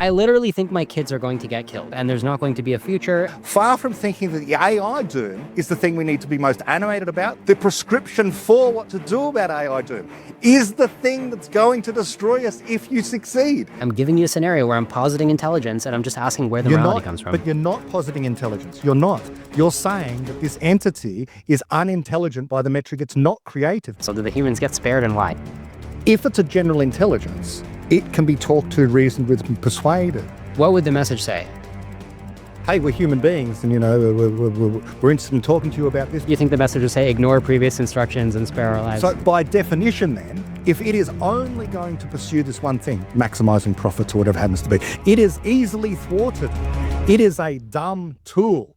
I literally think my kids are going to get killed and there's not going to be a future. Far from thinking that the AI doom is the thing we need to be most animated about, the prescription for what to do about AI doom is the thing that's going to destroy us if you succeed. I'm giving you a scenario where I'm positing intelligence and I'm just asking where the morality comes from. But you're not positing intelligence. You're not. You're saying that this entity is unintelligent by the metric it's not creative. So do the humans get spared and why? If it's a general intelligence, it can be talked to, reasoned with, and persuaded. What would the message say? Hey, we're human beings, and we're interested in talking to you about this. You think the message would say ignore previous instructions and spare our lives? So by definition then, if it is only going to pursue this one thing, maximizing profits or whatever it happens to be, it is easily thwarted. It is a dumb tool.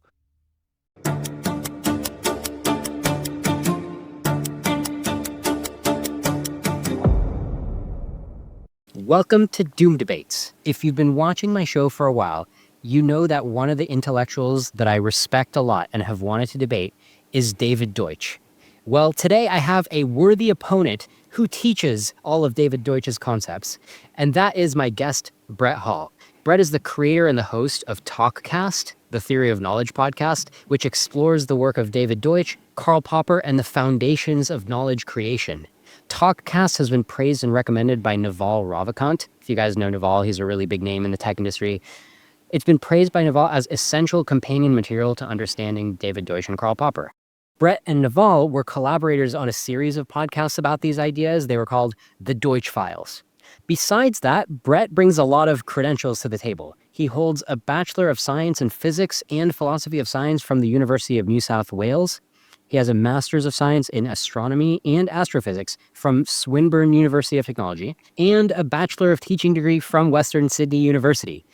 Welcome to Doom Debates. If you've been watching my show for a while, you know that one of the intellectuals that I respect a lot and have wanted to debate is David Deutsch. Well, today I have a worthy opponent who teaches all of David Deutsch's concepts, and that is my guest, Brett Hall. Brett is the creator and the host of TalkCast, the Theory of Knowledge podcast, which explores the work of David Deutsch, Karl Popper, and the foundations of knowledge creation. TalkCast has been praised and recommended by Naval Ravikant. If you guys know Naval, he's a really big name in the tech industry. It's been praised by Naval as essential companion material to understanding David Deutsch and Karl Popper. Brett and Naval were collaborators on a series of podcasts about these ideas. They were called The Deutsch Files. Besides that, Brett brings a lot of credentials to the table. He holds a Bachelor of Science in Physics and Philosophy of Science from the University of New South Wales. He has a Master's of Science in Astronomy and Astrophysics from Swinburne University of Technology and a Bachelor of Teaching degree from Western Sydney University.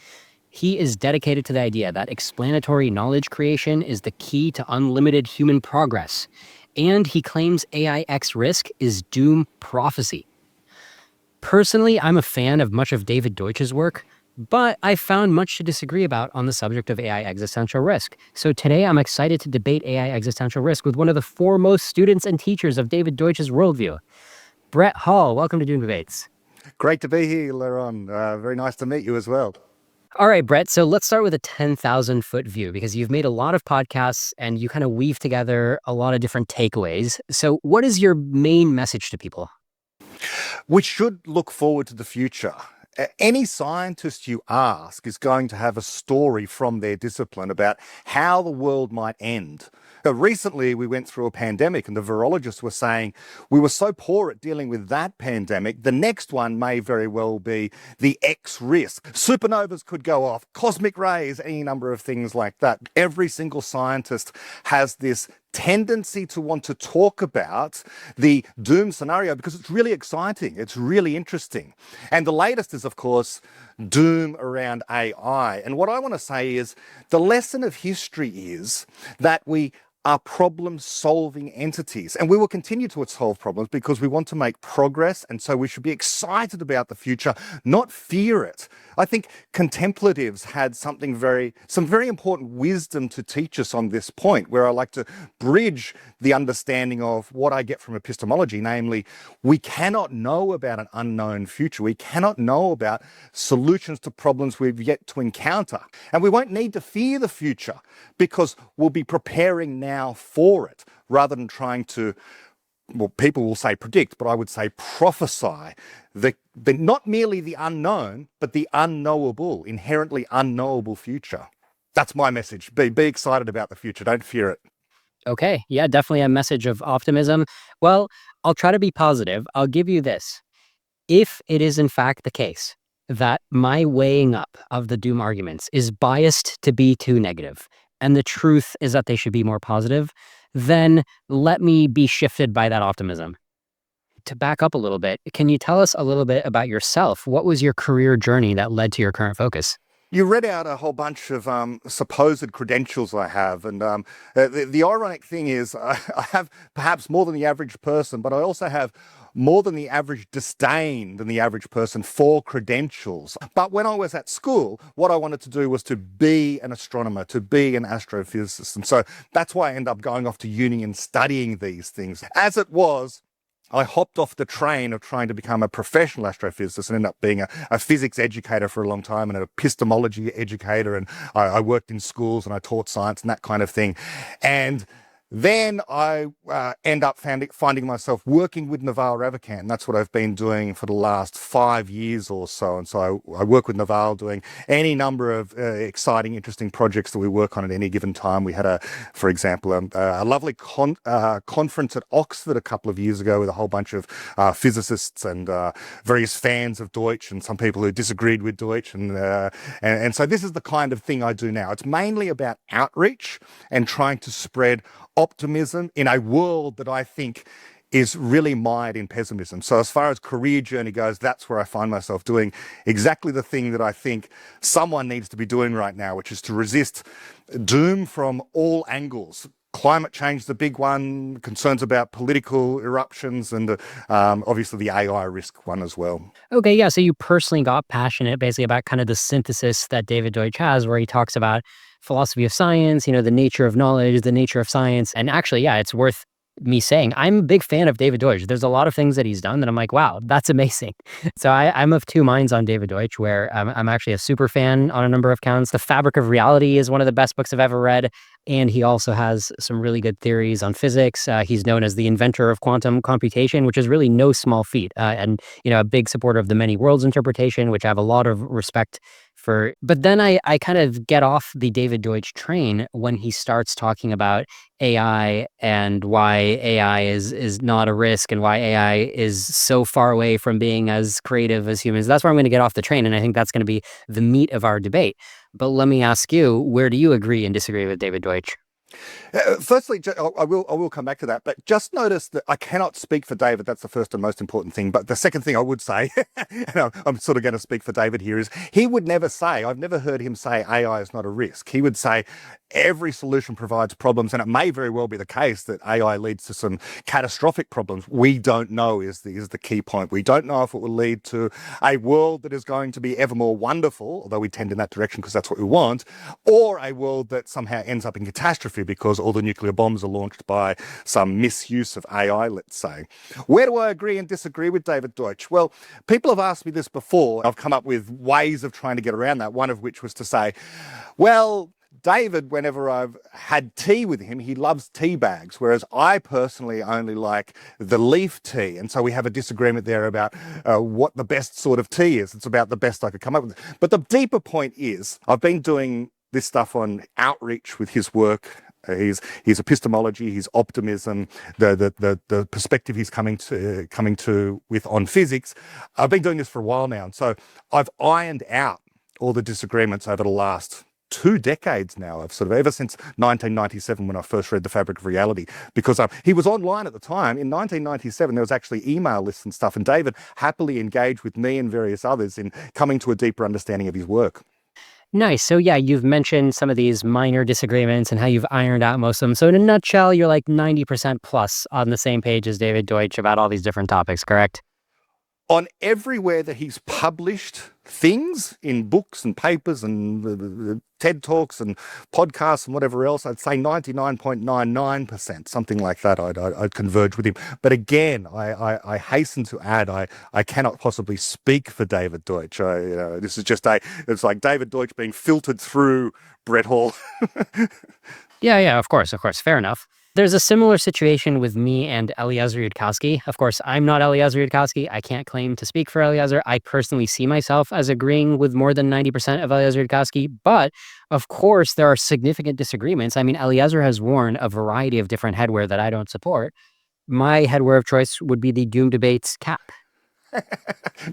He is dedicated to the idea that explanatory knowledge creation is the key to unlimited human progress, and he claims AIX risk is doom prophecy. Personally, I'm a fan of much of David Deutsch's work, but I found much to disagree about on the subject of AI existential risk. So today I'm excited to debate AI existential risk with one of the foremost students and teachers of David Deutsch's worldview. Brett Hall, welcome to Doom Debates. Great to be here, Liron. Very nice to meet you as well. All right, Brett, so let's start with a 10,000 foot view because you've made a lot of podcasts and you kind of weave together a lot of different takeaways. So what is your main message to people? We should look forward to the future. Any scientist you ask is going to have a story from their discipline about how the world might end. Recently, we went through a pandemic and the virologists were saying we were so poor at dealing with that pandemic, the next one may very well be the X risk. Supernovas could go off, cosmic rays, any number of things like that. Every single scientist has this tendency to want to talk about the doom scenario because it's really exciting, it's really interesting. And the latest is, of course, doom around AI. And what I want to say is the lesson of history is that we are problem-solving entities. And we will continue to solve problems because we want to make progress. And so we should be excited about the future, not fear it. I think contemplatives had some very important wisdom to teach us on this point, where I like to bridge the understanding of what I get from epistemology, namely, we cannot know about an unknown future. We cannot know about solutions to problems we've yet to encounter. And we won't need to fear the future because we'll be preparing now for it rather than trying to, well, people will say predict, but I would say prophesy the not merely the unknown, but the unknowable, inherently unknowable future. That's my message. Be excited about the future. Don't fear it. Okay, yeah, definitely a message of optimism. Well, I'll try to be positive. I'll give you this. If it is in fact the case that my weighing up of the doom arguments is biased to be too negative, and the truth is that they should be more positive, then let me be shifted by that optimism. To back up a little bit, can you tell us a little bit about yourself? What was your career journey that led to your current focus? You read out a whole bunch of supposed credentials I have. And the ironic thing is I have perhaps more than the average person, but I also have more than the average disdain than the average person for credentials. But when I was at school, what I wanted to do was to be an astronomer, to be an astrophysicist. And so that's why I ended up going off to uni and studying these things. As it was, I hopped off the train of trying to become a professional astrophysicist and ended up being a physics educator for a long time and an epistemology educator. And I worked in schools and I taught science and that kind of thing. And then I end up finding myself working with Naval Ravikant. And that's what I've been doing for the last 5 years or so. And so I work with Naval doing any number of exciting, interesting projects that we work on at any given time. We had, for example, a lovely conference at Oxford a couple of years ago with a whole bunch of physicists and various fans of Deutsch and some people who disagreed with Deutsch. And so this is the kind of thing I do now. It's mainly about outreach and trying to spread optimism in a world that I think is really mired in pessimism. So as far as career journey goes, that's where I find myself doing exactly the thing that I think someone needs to be doing right now, which is to resist doom from all angles. Climate change, the big one, concerns about political eruptions, and obviously the AI risk one as well. Okay, yeah. So you personally got passionate basically about kind of the synthesis that David Deutsch has, where he talks about philosophy of science, the nature of knowledge, the nature of science. And actually, yeah, it's worth me saying I'm a big fan of David Deutsch. There's a lot of things that he's done that I'm like, wow, that's amazing. So I'm of two minds on David Deutsch, where I'm actually a super fan on a number of counts. The Fabric of Reality is one of the best books I've ever read. And he also has some really good theories on physics. He's known as the inventor of quantum computation, which is really no small feat. And a big supporter of the many worlds interpretation, which I have a lot of respect for. But then I kind of get off the David Deutsch train when he starts talking about AI and why AI is not a risk and why AI is so far away from being as creative as humans. That's where I'm going to get off the train. And I think that's going to be the meat of our debate. But let me ask you, where do you agree and disagree with David Deutsch? Firstly, I will come back to that, but just notice that I cannot speak for David. That's the first and most important thing. But the second thing I would say, and I'm sort of going to speak for David here, is he would never say, I've never heard him say AI is not a risk. He would say every solution provides problems, and it may very well be the case that AI leads to some catastrophic problems. We don't know is the key point. We don't know if it will lead to a world that is going to be ever more wonderful, although we tend in that direction because that's what we want, or a world that somehow ends up in catastrophe because all the nuclear bombs are launched by some misuse of AI, let's say. Where do I agree and disagree with David Deutsch? Well, people have asked me this before. I've come up with ways of trying to get around that, one of which was to say, well, David, whenever I've had tea with him, he loves tea bags, whereas I personally only like the leaf tea. And so we have a disagreement there about what the best sort of tea is. It's about the best I could come up with. But the deeper point is, I've been doing this stuff on outreach with his work. His epistemology, his optimism, the perspective he's coming to with on physics. I've been doing this for a while now, and so I've ironed out all the disagreements over the last 2 decades now. I've sort of ever since 1997 when I first read The Fabric of Reality, because he was online at the time. In 1997, there was actually email lists and stuff, and David happily engaged with me and various others in coming to a deeper understanding of his work. Nice. So yeah, you've mentioned some of these minor disagreements and how you've ironed out most of them. So in a nutshell, you're like 90% plus on the same page as David Deutsch about all these different topics, correct? On everywhere that he's published things in books and papers and TED Talks and podcasts and whatever else, I'd say 99.99%, something like that, I'd converge with him. But again, I hasten to add, I cannot possibly speak for David Deutsch. This is just it's like David Deutsch being filtered through Brett Hall. Yeah, of course. Fair enough. There's a similar situation with me and Eliezer Yudkowsky. Of course, I'm not Eliezer Yudkowsky. I can't claim to speak for Eliezer. I personally see myself as agreeing with more than 90% of Eliezer Yudkowsky, but of course, there are significant disagreements. I mean, Eliezer has worn a variety of different headwear that I don't support. My headwear of choice would be the Doom Debates cap.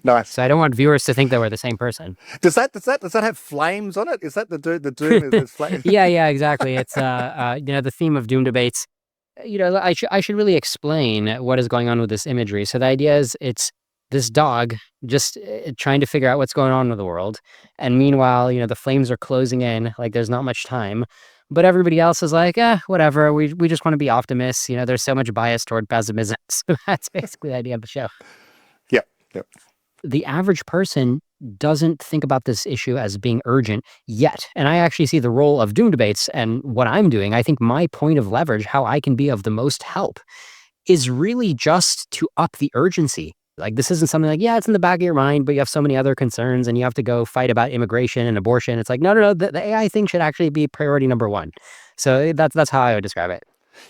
Nice. So I don't want viewers to think that we're the same person. Does that have flames on it? Is that the Doom is flames? Yeah, exactly. It's the theme of Doom Debates. I should really explain what is going on with this imagery. So the idea is it's this dog just trying to figure out what's going on with the world, and meanwhile, the flames are closing in, like there's not much time. But everybody else is like, whatever. We just want to be optimists. There's so much bias toward pessimism. So that's basically the idea of the show. Yep. The average person doesn't think about this issue as being urgent yet. And I actually see the role of Doom Debates and what I'm doing. I think my point of leverage, how I can be of the most help, is really just to up the urgency. Like, this isn't something like, yeah, it's in the back of your mind, but you have so many other concerns and you have to go fight about immigration and abortion. It's like, no, the AI thing should actually be priority number one. So that's how I would describe it.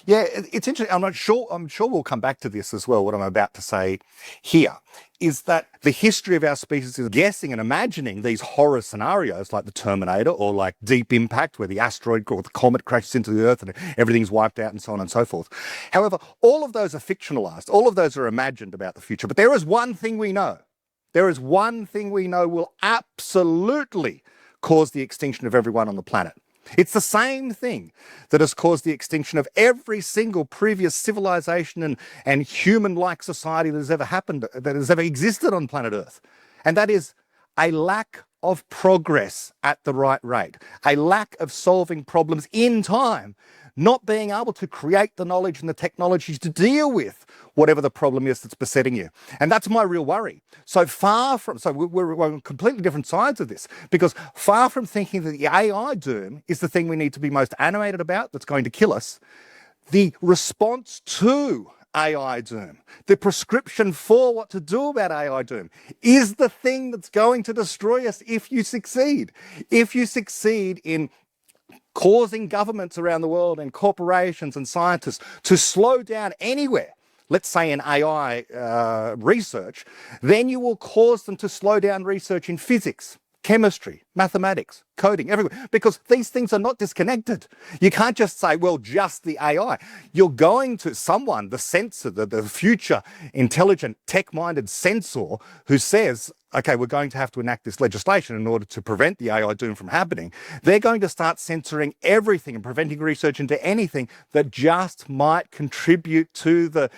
Yeah, it's interesting. I'm sure we'll come back to this as well. What I'm about to say here is that the history of our species is guessing and imagining these horror scenarios like the Terminator or like Deep Impact, where the asteroid or the comet crashes into the Earth and everything's wiped out and so on and so forth. However, all of those are fictionalized. All of those are imagined about the future. But there is one thing we know. There is one thing we know will absolutely cause the extinction of everyone on the planet. It's the same thing that has caused the extinction of every single previous civilization and human-like society that has ever happened, that has ever existed on planet Earth. And that is a lack of progress at the right rate, a lack of solving problems in time, not being able to create the knowledge and the technologies to deal with whatever the problem is that's besetting you. And that's my real worry. So we're on completely different sides of this, because far from thinking that the AI doom is the thing we need to be most animated about that's going to kill us, the response to AI doom, the prescription for what to do about AI doom, is the thing that's going to destroy us if you succeed. If you succeed in causing governments around the world and corporations and scientists to slow down anywhere, let's say in AI research, then you will cause them to slow down research in physics, chemistry, mathematics, coding, everywhere, because these things are not disconnected. You can't just say, well, just the AI. You're going to someone, the censor, the future intelligent, tech-minded censor who says, okay, we're going to have to enact this legislation in order to prevent the AI doom from happening. They're going to start censoring everything and preventing research into anything that just might contribute to the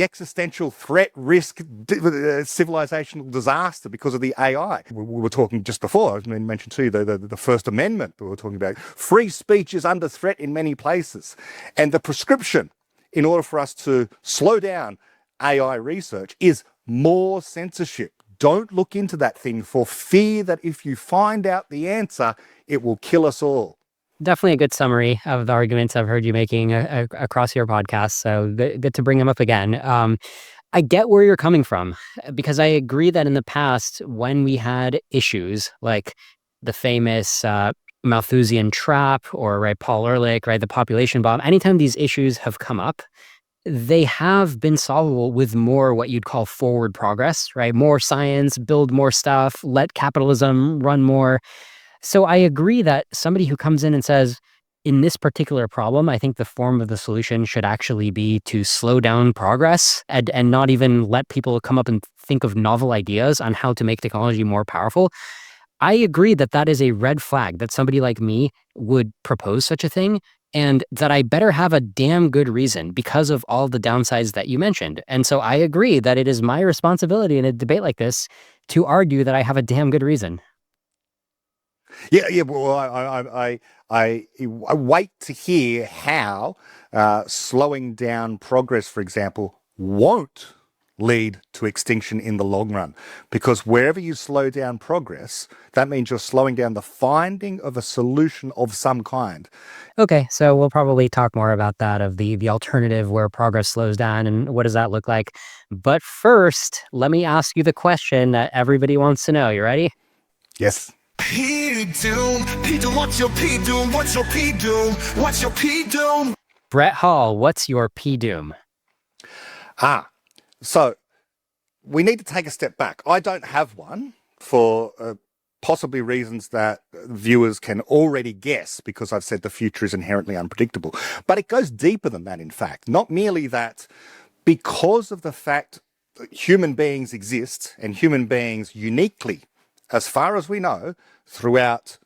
existential threat, risk, civilizational disaster because of the AI. We were talking just before, I mentioned to you the First Amendment that we were talking about. Free speech is under threat in many places. And the prescription, in order for us to slow down AI research, is more censorship. Don't look into that thing for fear that if you find out the answer, it will kill us all. Definitely a good summary of the arguments I've heard you making across your podcast. So good to bring them up again. I get where you're coming from, because I agree that in the past, when we had issues like the famous Malthusian trap or Paul Ehrlich, the population bomb, anytime these issues have come up, they have been solvable with more what you'd call forward progress, more science, build more stuff, let capitalism run more. So I agree that somebody who comes in and says, in this particular problem, I think the form of the solution should actually be to slow down progress and not even let people come up and think of novel ideas on how to make technology more powerful. I agree that that is a red flag, that somebody like me would propose such a thing, and that I better have a damn good reason because of all the downsides that you mentioned. And so I agree that it is my responsibility in a debate like this to argue that I have a damn good reason. Yeah. Well, I wait to hear how slowing down progress, for example, won't lead to extinction in the long run. Because wherever you slow down progress, that means you're slowing down the finding of a solution of some kind. Okay, so we'll probably talk more about that, of the alternative where progress slows down and what does that look like. But first, let me ask you the question that everybody wants to know. You ready? Yes. P-doom, what's your P-doom? What's your P-doom? What's your P-doom? Brett Hall, what's your P-doom? So we need to take a step back. I don't have one, for possibly reasons that viewers can already guess, because I've said the future is inherently unpredictable. But it goes deeper than that, in fact. Not merely that, because of the fact that human beings exist, and human beings uniquely, as far as we know, throughout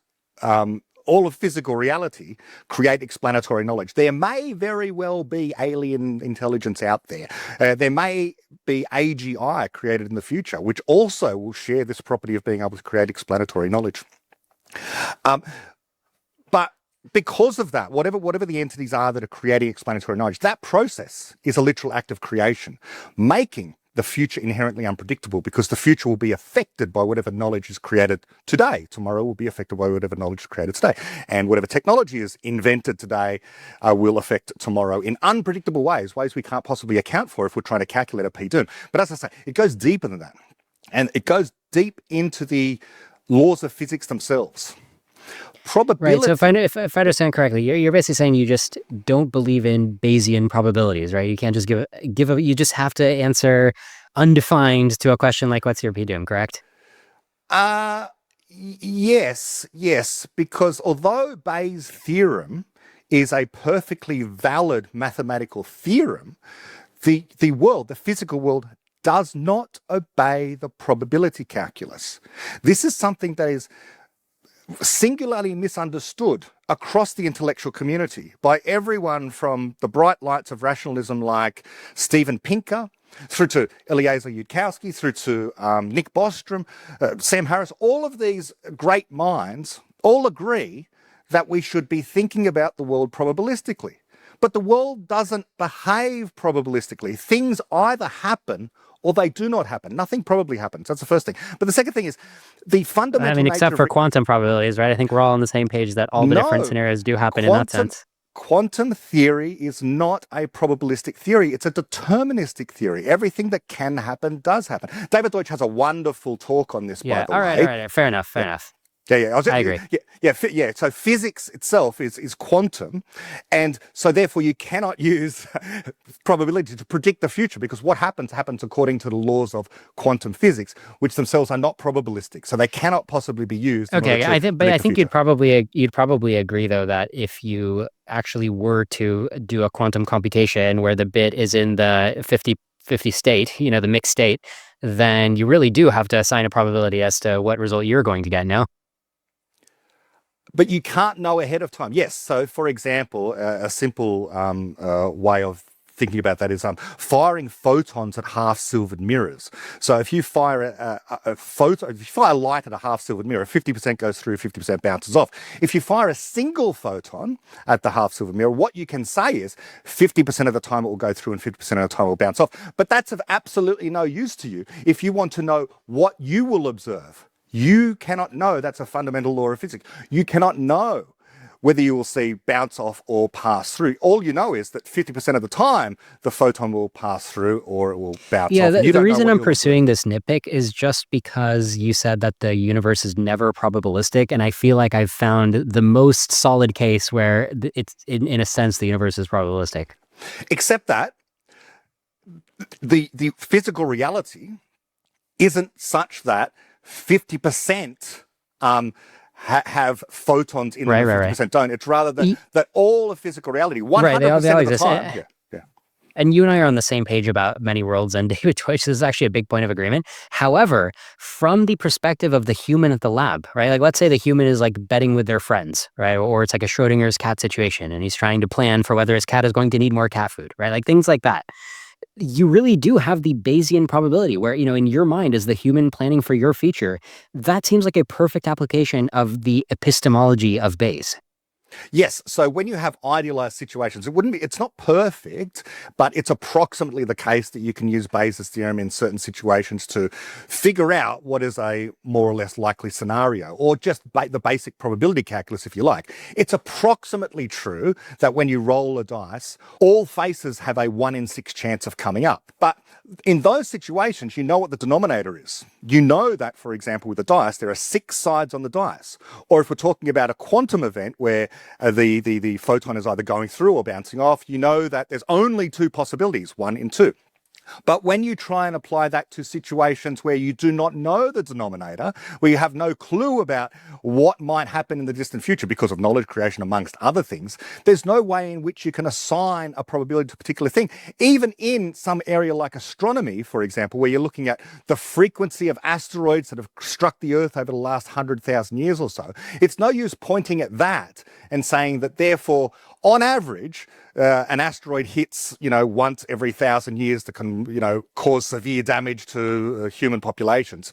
all of physical reality, create explanatory knowledge. There may very well be alien intelligence out there. There may be AGI created in the future, which also will share this property of being able to create explanatory knowledge. But because of that, whatever the entities are that are creating explanatory knowledge, that process is a literal act of creation, making the future inherently unpredictable, because the future will be affected by whatever knowledge is created today. Tomorrow will be affected by whatever knowledge is created today. And whatever technology is invented today will affect tomorrow in unpredictable ways we can't possibly account for if we're trying to calculate a p-doom. But as I say, it goes deeper than that. And it goes deep into the laws of physics themselves. Probability. Right. So if I understand correctly, you're basically saying you just don't believe in Bayesian probabilities, right? You can't just you just have to answer undefined to a question like, what's your p-doom, correct? Yes, because although Bayes' theorem is a perfectly valid mathematical theorem, the physical world does not obey the probability calculus. This is something that is singularly misunderstood across the intellectual community by everyone from the bright lights of rationalism like Steven Pinker, through to Eliezer Yudkowskian, through to Nick Bostrom, Sam Harris. All of these great minds all agree that we should be thinking about the world probabilistically. But the world doesn't behave probabilistically. Things either happen or they do not happen. Nothing probably happens. That's the first thing. But the second thing is the fundamental except for quantum probabilities, right? I think we're all on the same page that all the different scenarios do happen in that sense. Quantum theory is not a probabilistic theory. It's a deterministic theory. Everything that can happen does happen. David Deutsch has a wonderful talk on this, by the way. All right. Fair enough. Yeah. I agree. Yeah. So physics itself is quantum, and so therefore you cannot use probability to predict the future, because what happens according to the laws of quantum physics, which themselves are not probabilistic. So they cannot possibly be used. Okay, I think you'd probably agree though that if you actually were to do a quantum computation where the bit is in the 50-50 state, the mixed state, then you really do have to assign a probability as to what result you're going to get. No. But you can't know ahead of time. Yes. So, for example, a simple way of thinking about that is firing photons at half-silvered mirrors. So, if you fire if you fire light at a half-silvered mirror, 50% goes through, 50% bounces off. If you fire a single photon at the half-silvered mirror, what you can say is 50% of the time it will go through and 50% of the time it will bounce off. But that's of absolutely no use to you if you want to know what you will observe. You cannot know. That's a fundamental law of physics. You cannot know whether you will see bounce off or pass through. All you know is that 50% of the time the photon will pass through or it will bounce off. Yeah, the reason I'm pursuing this nitpick is just because you said that the universe is never probabilistic, and I feel like I've found the most solid case where it's, in a sense, the universe is probabilistic. Except that the physical reality isn't such that 50% have photons in them, 50% don't. It's rather that all of physical reality, 100% of the time. Yeah. And you and I are on the same page about many worlds, and David Deutsch, this is actually a big point of agreement. However, from the perspective of the human at the lab, right? Like, let's say the human is like betting with their friends, right? Or it's like a Schrodinger's cat situation, and he's trying to plan for whether his cat is going to need more cat food, right? Like things like that. You really do have the Bayesian probability where, in your mind as the human planning for your future, that seems like a perfect application of the epistemology of Bayes. Yes. So when you have idealized situations, it's not perfect, but it's approximately the case that you can use Bayes' theorem in certain situations to figure out what is a more or less likely scenario, or just the basic probability calculus, if you like. It's approximately true that when you roll a dice, all faces have a 1 in 6 chance of coming up. But in those situations, you know what the denominator is. You know that, for example, with the dice, there are 6 sides on the dice. Or if we're talking about a quantum event where the photon is either going through or bouncing off, you know that there's only 2 possibilities, 1 in 2. But when you try and apply that to situations where you do not know the denominator, where you have no clue about what might happen in the distant future because of knowledge creation, amongst other things, there's no way in which you can assign a probability to a particular thing. Even in some area like astronomy, for example, where you're looking at the frequency of asteroids that have struck the Earth over the last 100,000 years or so, it's no use pointing at that and saying that therefore, on average, an asteroid hits, once every 1,000 years that can, cause severe damage to human populations.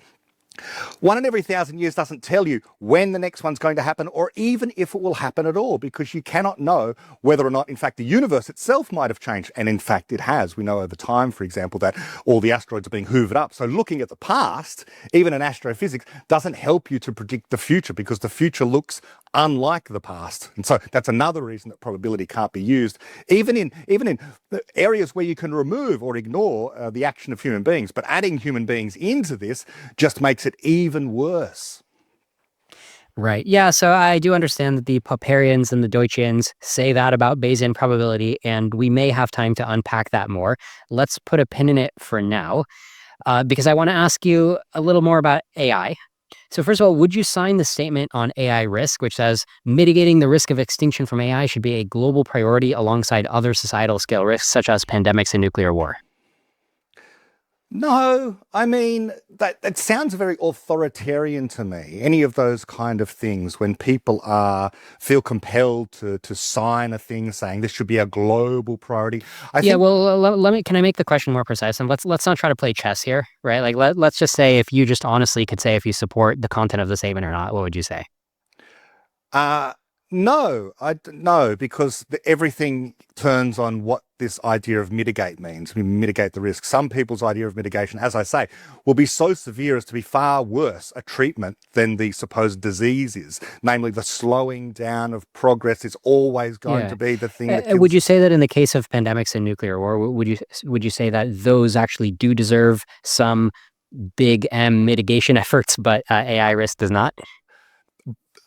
1 in every 1,000 years doesn't tell you when the next one's going to happen or even if it will happen at all, because you cannot know whether or not, in fact, the universe itself might have changed. And in fact, it has. We know over time, for example, that all the asteroids are being hoovered up. So looking at the past, even in astrophysics, doesn't help you to predict the future, because the future looks unlike the past. And so that's another reason that probability can't be used, even in the areas where you can remove or ignore the action of human beings. But adding human beings into this just makes it even worse. Right. Yeah. So I do understand that the Popperians and the Deutschians say that about Bayesian probability, and we may have time to unpack that more. Let's put a pin in it for now, because I want to ask you a little more about AI. So first of all, would you sign the statement on AI risk, which says mitigating the risk of extinction from AI should be a global priority alongside other societal scale risks such as pandemics and nuclear war? No, I mean, that sounds very authoritarian to me. Any of those kind of things, when people feel compelled to sign a thing saying this should be a global priority. Well, let me. Can I make the question more precise? And let's not try to play chess here, right? Like let's just say, if you just honestly could say if you support the content of the statement or not, what would you say? No, no, because everything turns on what this idea of mitigate means. We mitigate the risk. Some people's idea of mitigation, as I say, will be so severe as to be far worse a treatment than the supposed disease is. Namely, the slowing down of progress is always going to be the thing that kills. Would you say that in the case of pandemics and nuclear war, would you say that those actually do deserve some big M mitigation efforts, but AI risk does not?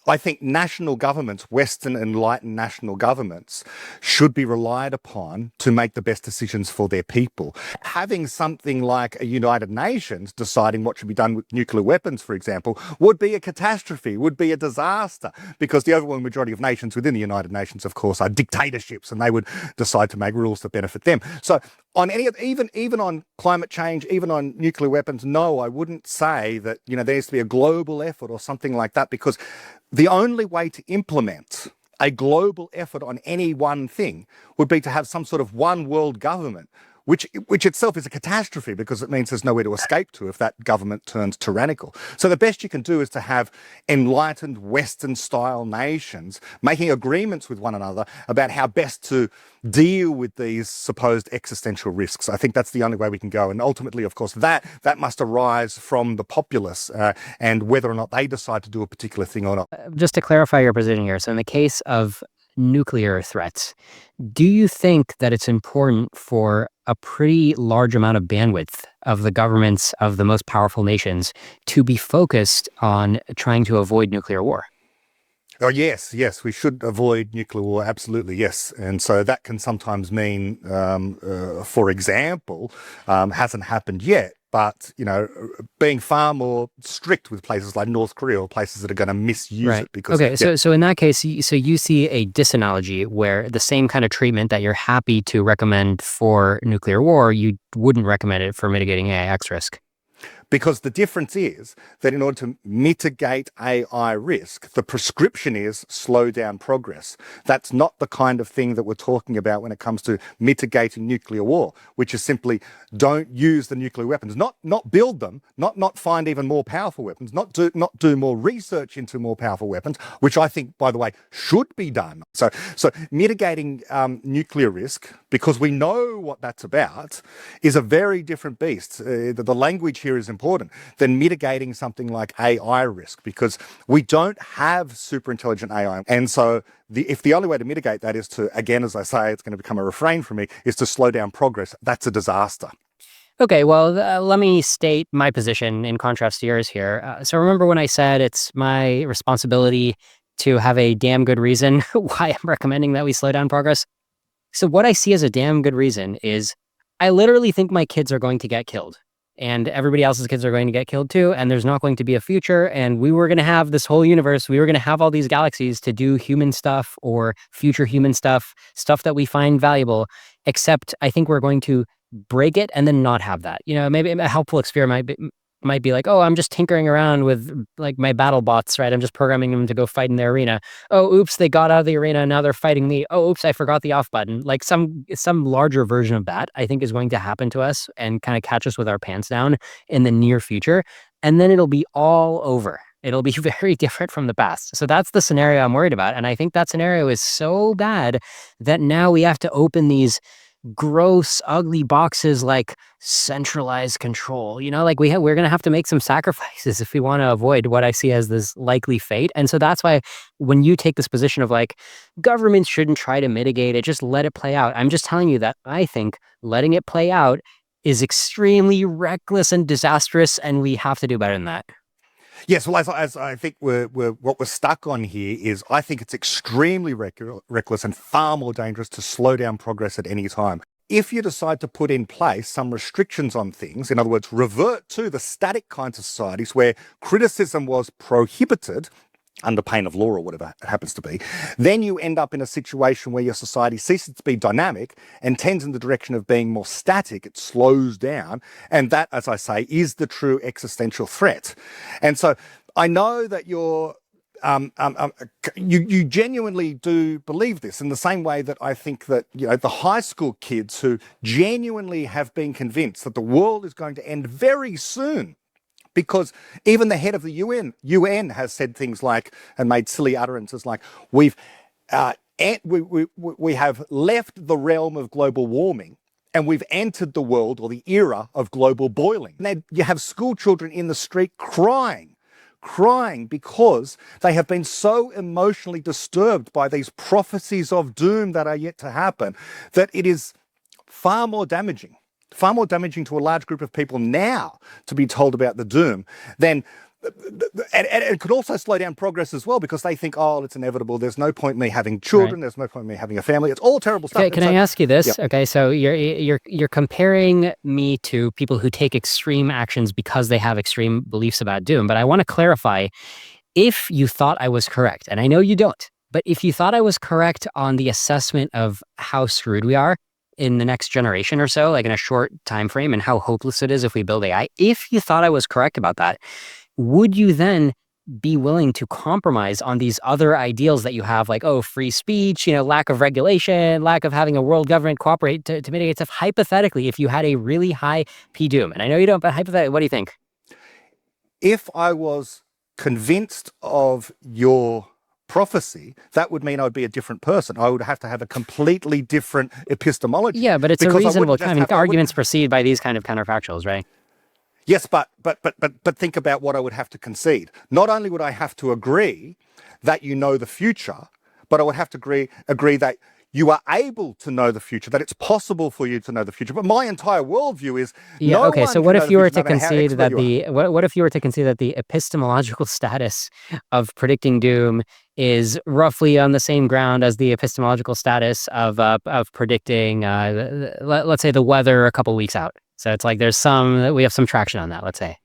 I think national governments, Western enlightened national governments, should be relied upon to make the best decisions for their people. Having something like a United Nations deciding what should be done with nuclear weapons, for example, would be a catastrophe, would be a disaster, because the overwhelming majority of nations within the United Nations, of course, are dictatorships, and they would decide to make rules that benefit them. So on even on climate change, even on nuclear weapons, no, I wouldn't say that, there needs to be a global effort or something like that, because the only way to implement a global effort on any one thing would be to have some sort of one world government, which itself is a catastrophe, because it means there's nowhere to escape to if that government turns tyrannical. So the best you can do is to have enlightened Western-style nations making agreements with one another about how best to deal with these supposed existential risks. I think that's the only way we can go. And ultimately, of course, that must arise from the populace and whether or not they decide to do a particular thing or not. Just to clarify your position here, so in the case of nuclear threats, do you think that it's important for a pretty large amount of bandwidth of the governments of the most powerful nations to be focused on trying to avoid nuclear war? Oh, yes, we should avoid nuclear war, absolutely, yes. And so that can sometimes mean, for example, hasn't happened yet, but, being far more strict with places like North Korea or places that are going to misuse it. Because, so in that case, so you see a disanalogy where the same kind of treatment that you're happy to recommend for nuclear war, you wouldn't recommend it for mitigating AIX risk. Because the difference is that in order to mitigate AI risk, the prescription is slow down progress. That's not the kind of thing that we're talking about when it comes to mitigating nuclear war, which is simply don't use the nuclear weapons, not build them, not find even more powerful weapons, not do more research into more powerful weapons, which I think, by the way, should be done. So mitigating nuclear risk, because we know what that's about, is a very different beast. The language here is important than mitigating something like AI risk, because we don't have super intelligent AI. And so if the only way to mitigate that is to, again, as I say, it's going to become a refrain for me, is to slow down progress, that's a disaster. Okay, well, let me state my position in contrast to yours here. So remember when I said it's my responsibility to have a damn good reason why I'm recommending that we slow down progress? So what I see as a damn good reason is I literally think my kids are going to get killed. And everybody else's kids are going to get killed too, and there's not going to be a future, and we were going to have this whole universe, we were going to have all these galaxies to do human stuff or future human stuff that we find valuable, except I think we're going to break it and then not have that. Maybe a helpful experiment might be like, oh, I'm just tinkering around with like my battle bots, right? I'm just programming them to go fight in the arena. Oh, oops, they got out of the arena and now they're fighting me. Oh, oops, I forgot the off button. Like some larger version of that, I think, is going to happen to us and kind of catch us with our pants down in the near future. and then it'll be all over. It'll be very different from the past. So that's the scenario I'm worried about. And I think that scenario is so bad that now we have to open these gross, ugly boxes like centralized control. Like we're going to have to make some sacrifices if we want to avoid what I see as this likely fate. And so that's why when you take this position of like governments shouldn't try to mitigate it, just let it play out. I'm just telling you that I think letting it play out is extremely reckless and disastrous, and we have to do better than that. Yes, well, as I think what we're stuck on here is I think it's extremely reckless and far more dangerous to slow down progress at any time. If you decide to put in place some restrictions on things, in other words, revert to the static kinds of societies where criticism was prohibited, under pain of law or whatever it happens to be, then you end up in a situation where your society ceases to be dynamic and tends in the direction of being more static. It slows down. And that, as I say, is the true existential threat. And so I know that you genuinely do believe this, in the same way that I think that, the high school kids who genuinely have been convinced that the world is going to end very soon, because even the head of the UN has said things like, and made silly utterances like, we have left the realm of global warming and we've entered the world, or the era, of global boiling. And you have school children in the street crying because they have been so emotionally disturbed by these prophecies of doom that are yet to happen, that it is far more damaging to a large group of people now to be told about the doom than, and it could also slow down progress as well, because they think, oh, it's inevitable. There's no point in me having children. Right. There's no point in me having a family. It's all terrible stuff. Okay, can I ask you this? Yep. Okay, so you're comparing me to people who take extreme actions because they have extreme beliefs about doom. But I want to clarify, if you thought I was correct, and I know you don't, but if you thought I was correct on the assessment of how screwed we are in the next generation or so, like in a short time frame, and how hopeless it is if we build AI, if you thought I was correct about that, would you then be willing to compromise on these other ideals that you have, like, free speech, lack of regulation, lack of having a world government cooperate to mitigate stuff? Hypothetically, if you had a really high P-doom, and I know you don't, but hypothetically, what do you think? If I was convinced of your prophecy, that would mean I'd be a different person. I would have to have a completely different epistemology. Yeah, but it's a reasonable time. Arguments proceed by these kind of counterfactuals, right? Yes, but think about what I would have to concede. Not only would I have to agree that you know the future, but I would have to agree that you are able to know the future, that it's possible for you to know the future. But my entire worldview is So what if you were to concede that what if you were to concede that the epistemological status of predicting doom is roughly on the same ground as the epistemological status of predicting, let's say, the weather a couple weeks out? So it's like we have some traction on that, let's say.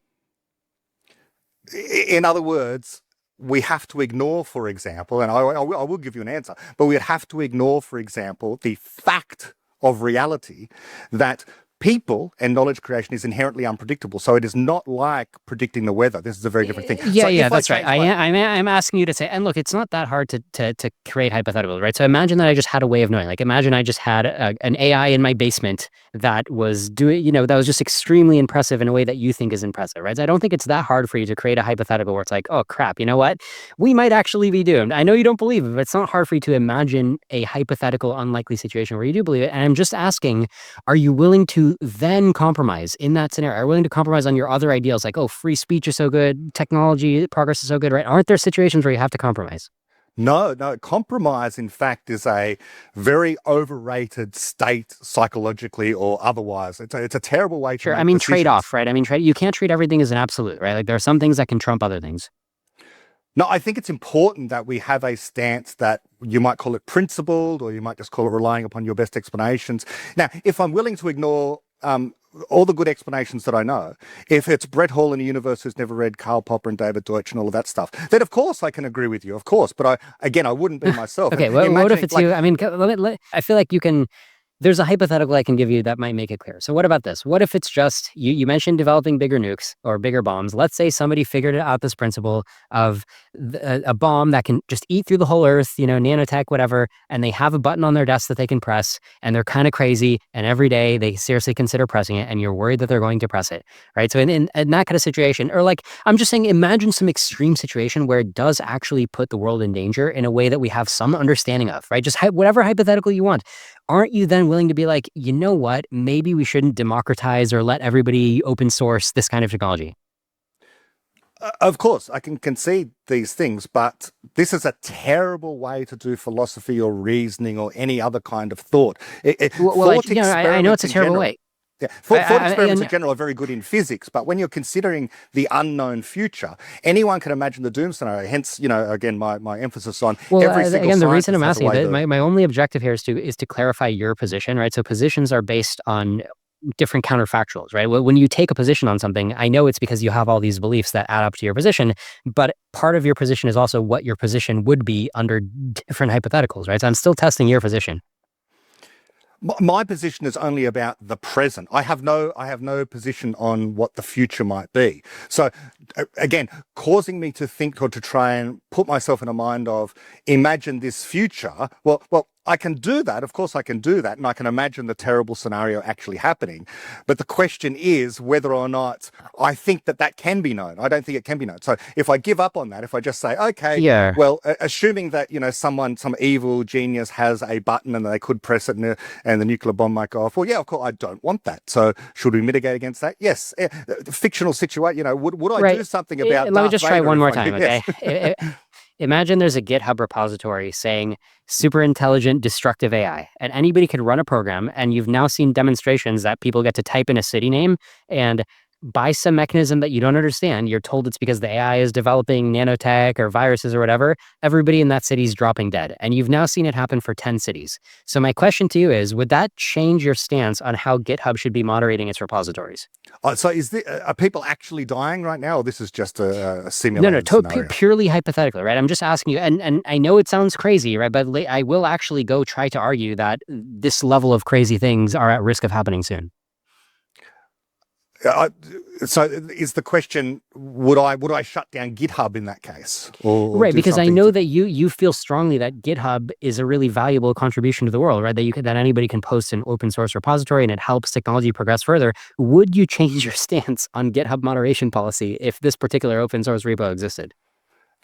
In other words, we have to ignore, for example, and I will give you an answer, but we'd have to ignore, for example, the fact of reality that people and knowledge creation is inherently unpredictable. So it is not like predicting the weather. This is a very different thing. Yeah, that's right. I'm asking you to say, and look, it's not that hard to create hypotheticals, right? So imagine that I just had a way of knowing. Like, imagine I just had an AI in my basement that was doing, that was just extremely impressive in a way that you think is impressive, right? So I don't think it's that hard for you to create a hypothetical where it's like, oh crap, you know what? We might actually be doomed. I know you don't believe it, but it's not hard for you to imagine a hypothetical, unlikely situation where you do believe it. And I'm just asking, are you willing to then compromise in that scenario? Are you willing to compromise on your other ideals, like, free speech is so good, technology progress is so good, right? Aren't there situations where you have to compromise? No. Compromise, in fact, is a very overrated state psychologically or otherwise. It's a terrible way to Sure, make decisions. Trade-off, right? You can't treat everything as an absolute, right? Like, there are some things that can trump other things. No, I think it's important that we have a stance that you might call it principled, or you might just call it relying upon your best explanations. Now, if I'm willing to ignore all the good explanations that I know, if it's Brett Hall in a universe who's never read Karl Popper and David Deutsch and all of that stuff, then of course I can agree with you, of course. But I wouldn't be myself. Okay, what if it's you? I mean, I feel like you can There's a hypothetical I can give you that might make it clear. So what about this? What if it's just, you mentioned developing bigger nukes or bigger bombs. Let's say somebody figured out this principle of a bomb that can just eat through the whole earth, nanotech, whatever, and they have a button on their desk that they can press, and they're kind of crazy, and every day they seriously consider pressing it, and you're worried that they're going to press it, right? So in that kind of situation, or like, I'm just saying, imagine some extreme situation where it does actually put the world in danger in a way that we have some understanding of, right? Just whatever hypothetical you want. Aren't you then willing to be like, you know what, maybe we shouldn't democratize or let everybody open source this kind of technology? Of course, I can concede these things, but this is a terrible way to do philosophy or reasoning or any other kind of thought. I know it's a terrible way. Yeah, thought experiments in general are very good in physics, but when you're considering the unknown future, anyone can imagine the doom scenario. Hence, again, my emphasis on every single again, the reason I'm scientist has a asking way my only objective here is to clarify your position, right? So positions are based on different counterfactuals, right? When you take a position on something, I know it's because you have all these beliefs that add up to your position, but part of your position is also what your position would be under different hypotheticals, right? So I'm still testing your position. My position is only about the present. I have no position on what the future might be. So again, causing me to think or to try and put myself in a mind of imagine this future. Well, I can do that. Of course I can do that. And I can imagine the terrible scenario actually happening. But the question is whether or not I think that can be known. I don't think it can be known. So if I give up on that, if I just say, okay, well, assuming that, some evil genius has a button and they could press it and the nuclear bomb might go off. Well, yeah, of course, I don't want that. So should we mitigate against that? Yes. Fictional situation, would I do something about Let me just try one more time, okay? Yes. Imagine there's a GitHub repository saying super intelligent destructive AI, and anybody could run a program, and you've now seen demonstrations that people get to type in a city name, and by some mechanism that you don't understand, you're told it's because the AI is developing nanotech or viruses or whatever, everybody in that city is dropping dead. And you've now seen it happen for 10 cities. So my question to you is, would that change your stance on how GitHub should be moderating its repositories? So are people actually dying right now, or this is just a simulated No, purely hypothetical, right? I'm just asking you, and I know it sounds crazy, right? But I will actually go try to argue that this level of crazy things are at risk of happening soon. So is the question, would I shut down GitHub in that case? Right, because I know that you feel strongly that GitHub is a really valuable contribution to the world, right? That anybody can post an open source repository and it helps technology progress further. Would you change your stance on GitHub moderation policy if this particular open source repo existed?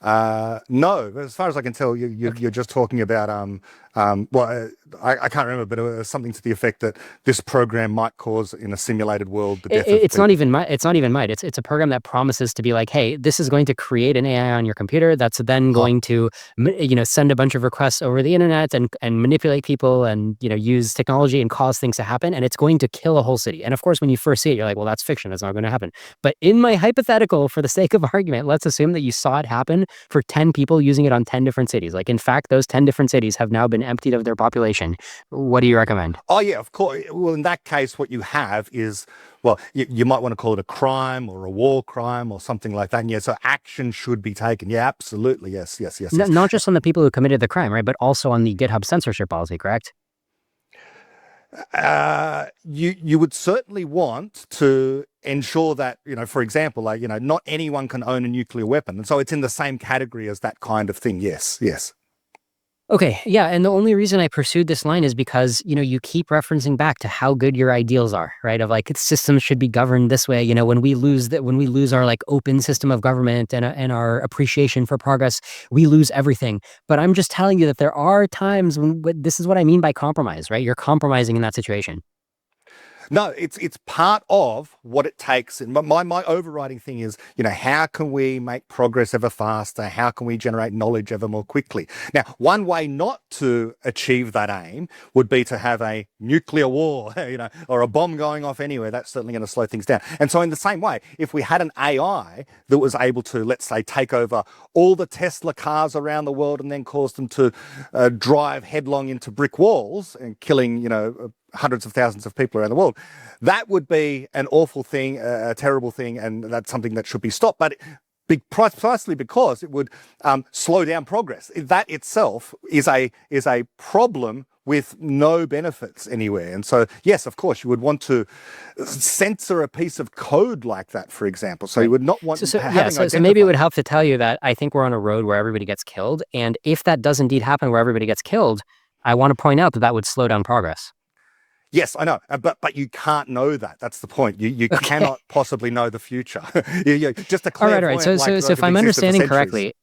No, as far as I can tell, you're just talking about I can't remember, but it was something to the effect that this program might cause in a simulated world the death of it's not even might. It's a program that promises to be like, hey, this is going to create an AI on your computer that's then going to send a bunch of requests over the internet and manipulate people and use technology and cause things to happen, and it's going to kill a whole city. And of course, when you first see it, you're like, well, that's fiction. That's not going to happen. But in my hypothetical, for the sake of argument, let's assume that you saw it happen for 10 people using it on 10 different cities. Like, in fact, those 10 different cities have now been emptied of their population. What do you recommend? Oh, yeah, of course. Well, in that case, what you have is, well, you might want to call it a crime or a war crime or something like that. And yeah, so action should be taken. Yeah, absolutely. Yes. Not just on the people who committed the crime, right? But also on the GitHub censorship policy, correct? You would certainly want to ensure that, for example, not anyone can own a nuclear weapon. And so it's in the same category as that kind of thing. Yes. Okay, yeah, and the only reason I pursued this line is because, you keep referencing back to how good your ideals are, right? Of like, systems should be governed this way. When we lose our like open system of government and our appreciation for progress, we lose everything. But I'm just telling you that there are times when this is what I mean by compromise, right? You're compromising in that situation. No, it's part of what it takes. And my overriding thing is, how can we make progress ever faster? How can we generate knowledge ever more quickly? Now, one way not to achieve that aim would be to have a nuclear war, or a bomb going off anywhere. That's certainly going to slow things down. And so in the same way, if we had an AI that was able to, let's say, take over all the Tesla cars around the world and then cause them to drive headlong into brick walls and killing, hundreds of thousands of people around the world, that would be an awful thing, a terrible thing, and that's something that should be stopped. But precisely because it would slow down progress. That itself is a problem with no benefits anywhere. And so, yes, of course, you would want to censor a piece of code like that, for example. So you would not want So maybe it would help to tell you that I think we're on a road where everybody gets killed. And if that does indeed happen where everybody gets killed, I want to point out that that would slow down progress. Yes, I know, but you can't know that. That's the point. You cannot possibly know the future. Just a All right. clairvoyant So if I'm understanding correctly,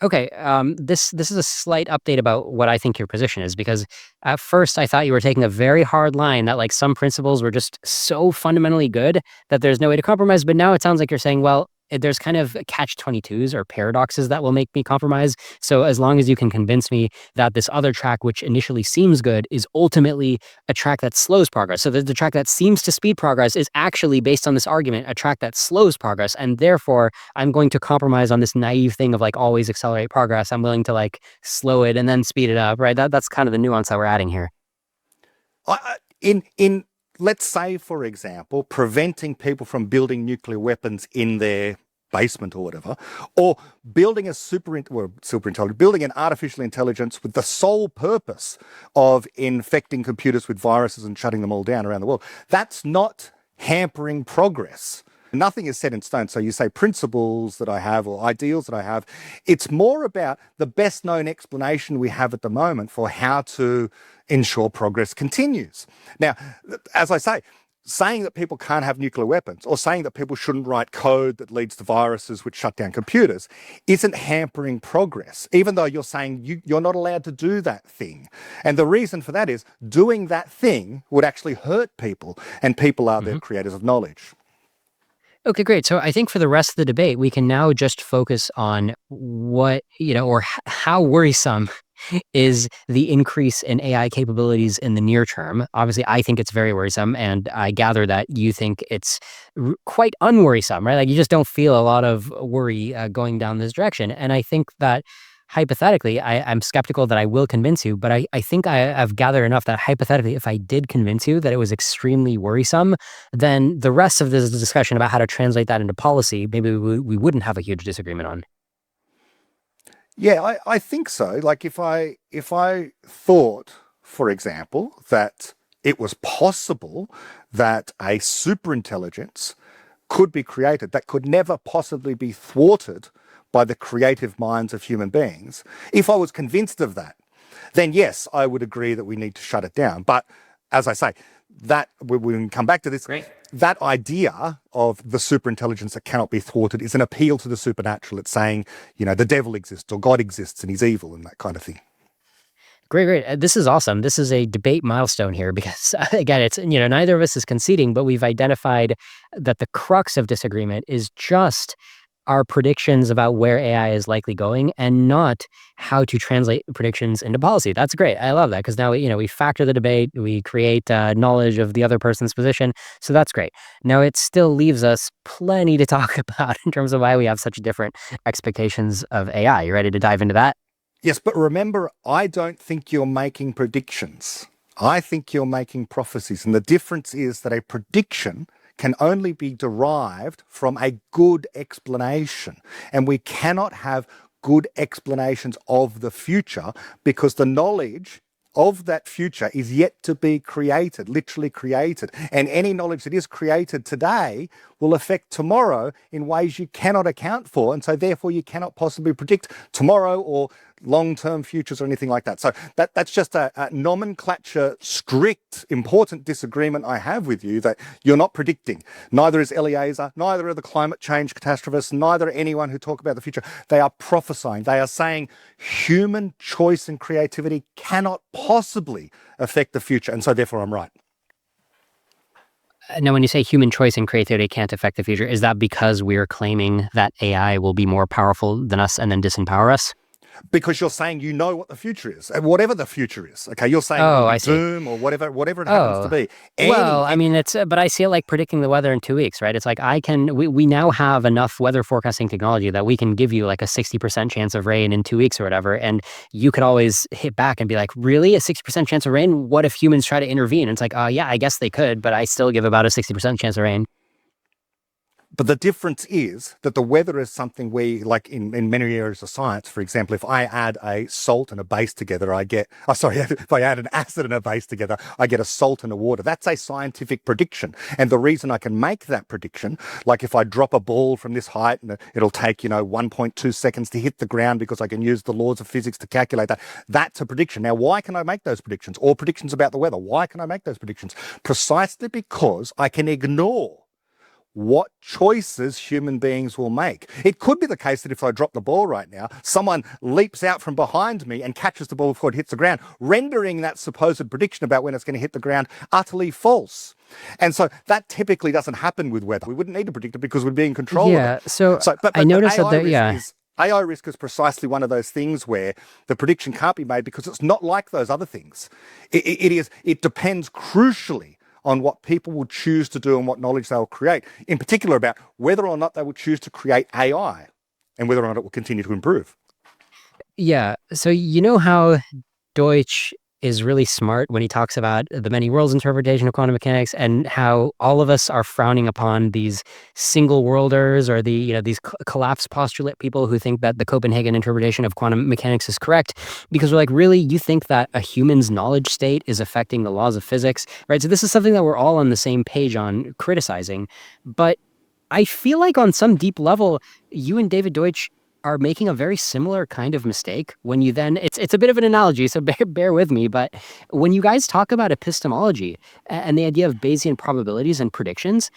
okay, this is a slight update about what I think your position is, because at first I thought you were taking a very hard line that like some principles were just so fundamentally good that there's no way to compromise. But now it sounds like you're saying, well, there's kind of catch-22s or paradoxes that will make me compromise. So as long as you can convince me that this other track, which initially seems good, is ultimately a track that slows progress. So the track that seems to speed progress is actually, based on this argument, a track that slows progress. And therefore, I'm going to compromise on this naive thing of like always accelerate progress. I'm willing to like slow it and then speed it up, right? That's kind of the nuance that we're adding here. Let's say, for example, preventing people from building nuclear weapons in their basement or whatever, or building building an artificial intelligence with the sole purpose of infecting computers with viruses and shutting them all down around the world. That's not hampering progress. Nothing is set in stone. So you say principles that I have or ideals that I have. It's more about the best known explanation we have at the moment for how to ensure progress continues. Now, as I say, saying that people can't have nuclear weapons or saying that people shouldn't write code that leads to viruses which shut down computers isn't hampering progress, even though you're saying you're not allowed to do that thing. And the reason for that is doing that thing would actually hurt people, and people are the creators of knowledge. Okay, great. So I think for the rest of the debate, we can now just focus on what, or how worrisome is the increase in AI capabilities in the near term. Obviously, I think it's very worrisome, and I gather that you think it's quite unworrisome, right? Like you just don't feel a lot of worry going down this direction. And I think that hypothetically, I'm skeptical that I will convince you, but I think I've gathered enough that hypothetically, if I did convince you that it was extremely worrisome, then the rest of this discussion about how to translate that into policy, maybe we wouldn't have a huge disagreement on. Yeah, I think so. Like if I thought, for example, that it was possible that a superintelligence could be created that could never possibly be thwarted by the creative minds of human beings, if I was convinced of that, then yes, I would agree that we need to shut it down. But as I say, that we can come back to this. Great. That idea of the superintelligence that cannot be thwarted is an appeal to the supernatural. It's saying, the devil exists or God exists and he's evil and that kind of thing. Great. This is awesome. This is a debate milestone here because, again, it's, neither of us is conceding, but we've identified that the crux of disagreement is just our predictions about where AI is likely going and not how to translate predictions into policy. That's great. I love that because now, we factor the debate, we create knowledge of the other person's position. So that's great. Now, it still leaves us plenty to talk about in terms of why we have such different expectations of AI. You ready to dive into that? Yes, but remember, I don't think you're making predictions. I think you're making prophecies. And the difference is that a prediction can only be derived from a good explanation. And we cannot have good explanations of the future because the knowledge of that future is yet to be created, literally created. And any knowledge that is created today will affect tomorrow in ways you cannot account for. And so therefore you cannot possibly predict tomorrow or long-term futures or anything like that. So that's just a nomenclature, strict, important disagreement I have with you that you're not predicting. Neither is Eliezer, neither are the climate change catastrophists, neither are anyone who talk about the future. They are prophesying. They are saying human choice and creativity cannot possibly affect the future. And so therefore I'm right. Now, when you say human choice and creativity can't affect the future, is that because we're claiming that AI will be more powerful than us and then disempower us? Because you're saying you know what the future is, whatever the future is. Okay, you're saying doom or whatever it happens to be. Well, I mean, but I see it like predicting the weather in 2 weeks, right? It's like we now have enough weather forecasting technology that we can give you like a 60% chance of rain in 2 weeks or whatever, and you could always hit back and be like, really, a 60% chance of rain? What if humans try to intervene? And it's like, yeah, I guess they could, but I still give about a 60% chance of rain. But the difference is that the weather is something we, like in many areas of science, for example, if I add a salt and a base together, if I add an acid and a base together, I get a salt and a water. That's a scientific prediction. And the reason I can make that prediction, like if I drop a ball from this height and it'll take, 1.2 seconds to hit the ground because I can use the laws of physics to calculate that, that's a prediction. Now, why can I make those predictions? Or predictions about the weather? Why can I make those predictions? Precisely because I can ignore what choices human beings will make. It could be the case that if I drop the ball right now, someone leaps out from behind me and catches the ball before it hits the ground, rendering that supposed prediction about when it's going to hit the ground utterly false. And so that typically doesn't happen with weather. We wouldn't need to predict it because we'd be in control of it. But I noticed that AI risk is precisely one of those things where the prediction can't be made because it's not like those other things. It depends crucially on what people will choose to do and what knowledge they'll create, in particular about whether or not they will choose to create AI and whether or not it will continue to improve. Yeah. So you know how Deutsch is really smart when he talks about the many worlds interpretation of quantum mechanics and how all of us are frowning upon these single worlders or these collapse postulate people who think that the Copenhagen interpretation of quantum mechanics is correct, because we're like, really, you think that a human's knowledge state is affecting the laws of physics, right? So this is something that we're all on the same page on criticizing. But I feel like on some deep level, you and David Deutsch are making a very similar kind of mistake when you then, it's a bit of an analogy, so bear with me, but when you guys talk about epistemology and the idea of Bayesian probabilities and predictions,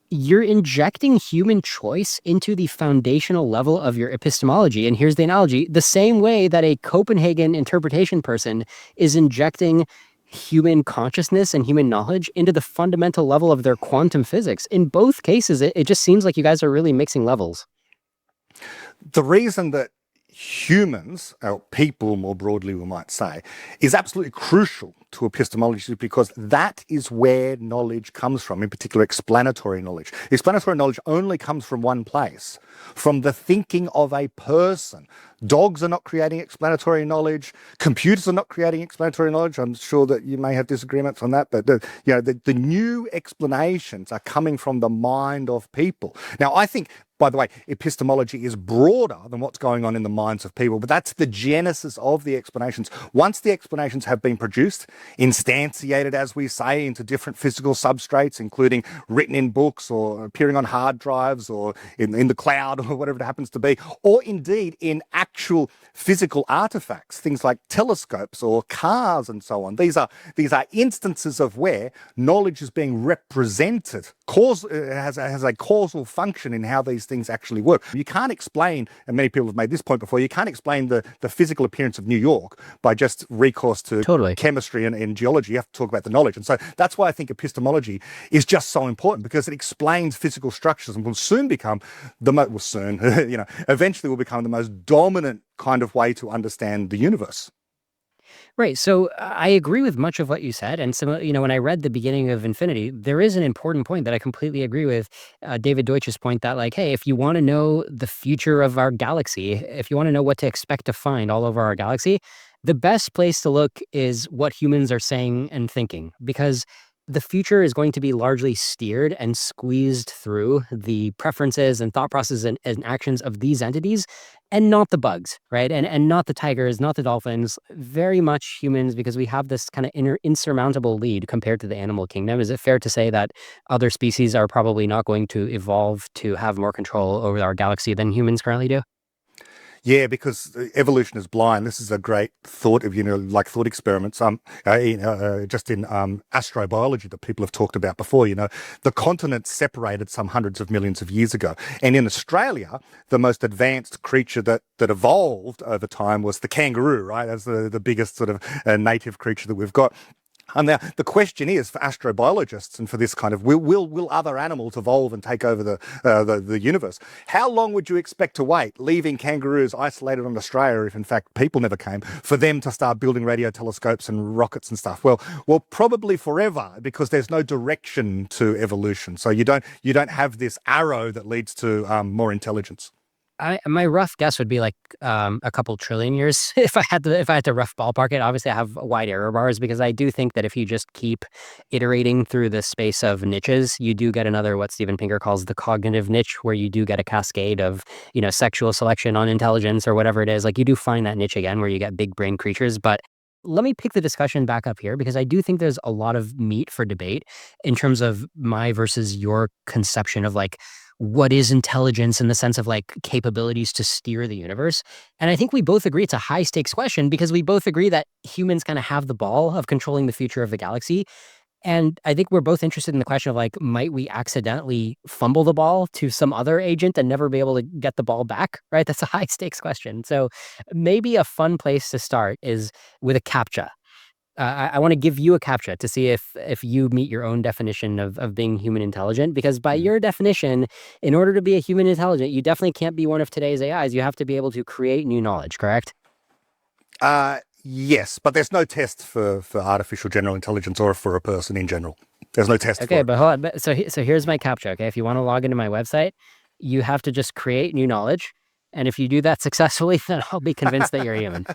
you're injecting human choice into the foundational level of your epistemology. And here's the analogy: the same way that a Copenhagen interpretation person is injecting human consciousness and human knowledge into the fundamental level of their quantum physics. In both cases, it just seems like you guys are really mixing levels. The reason that humans, or people more broadly we might say, is absolutely crucial to epistemology is because that is where knowledge comes from, in particular explanatory knowledge. Explanatory knowledge only comes from one place, from the thinking of a person. Dogs are not creating explanatory knowledge. Computers are not creating explanatory knowledge. I'm sure that you may have disagreements on that, but the new explanations are coming from the mind of people. Now, I think, by the way, epistemology is broader than what's going on in the minds of people, but that's the genesis of the explanations. Once the explanations have been produced, instantiated, as we say, into different physical substrates, including written in books or appearing on hard drives or in the cloud or whatever it happens to be, or indeed in actual physical artifacts, things like telescopes or cars and so on. These are instances of where knowledge is being represented, has a causal function in how these things actually work. You can't explain, and many people have made this point before, you can't explain the physical appearance of New York by just recourse to chemistry and geology. You have to talk about the knowledge. And so that's why I think epistemology is just so important, because it explains physical structures and will soon become eventually will become the most dominant kind of way to understand the universe. Right. So I agree with much of what you said. And when I read the beginning of Infinity, there is an important point that I completely agree with David Deutsch's point that, like, hey, if you want to know the future of our galaxy, if you want to know what to expect to find all over our galaxy, the best place to look is what humans are saying and thinking, because the future is going to be largely steered and squeezed through the preferences and thought processes and actions of these entities, and not the bugs, right? And not the tigers, not the dolphins, very much humans, because we have this kind of insurmountable lead compared to the animal kingdom. Is it fair to say that other species are probably not going to evolve to have more control over our galaxy than humans currently do? Yeah, because evolution is blind. This is a great thought of, like thought experiments. Just in astrobiology that people have talked about before, the continents separated some hundreds of millions of years ago. And in Australia, the most advanced creature that evolved over time was the kangaroo, right? As the biggest sort of native creature that we've got. And now the question is, for astrobiologists and for this kind of, will other animals evolve and take over the universe? How long would you expect to wait, leaving kangaroos isolated on Australia, if in fact people never came, for them to start building radio telescopes and rockets and stuff? Well, probably forever, because there's no direction to evolution. So you don't have this arrow that leads to more intelligence. My rough guess would be like a couple trillion years if I had to rough ballpark it. Obviously, I have wide error bars because I do think that if you just keep iterating through the space of niches, you do get another what Steven Pinker calls the cognitive niche, where you do get a cascade of sexual selection on intelligence or whatever it is. Like you do find that niche again where you get big brain creatures, but. Let me pick the discussion back up here because I do think there's a lot of meat for debate in terms of my versus your conception of like what is intelligence in the sense of like capabilities to steer the universe. And I think we both agree it's a high stakes question because we both agree that humans kind of have the ball of controlling the future of the galaxy. And I think we're both interested in the question of like, might we accidentally fumble the ball to some other agent and never be able to get the ball back, right? That's a high stakes question. So maybe a fun place to start is with a CAPTCHA. I want to give you a CAPTCHA to see if you meet your own definition of being human intelligent, because by your definition, in order to be a human intelligent, you definitely can't be one of today's AIs. You have to be able to create new knowledge, correct? Yes, but there's no test for artificial general intelligence or for a person in general. There's no test for Okay, it. but hold on. So here's my CAPTCHA, okay? If you want to log into my website, you have to just create new knowledge. And if you do that successfully, then I'll be convinced that you're human.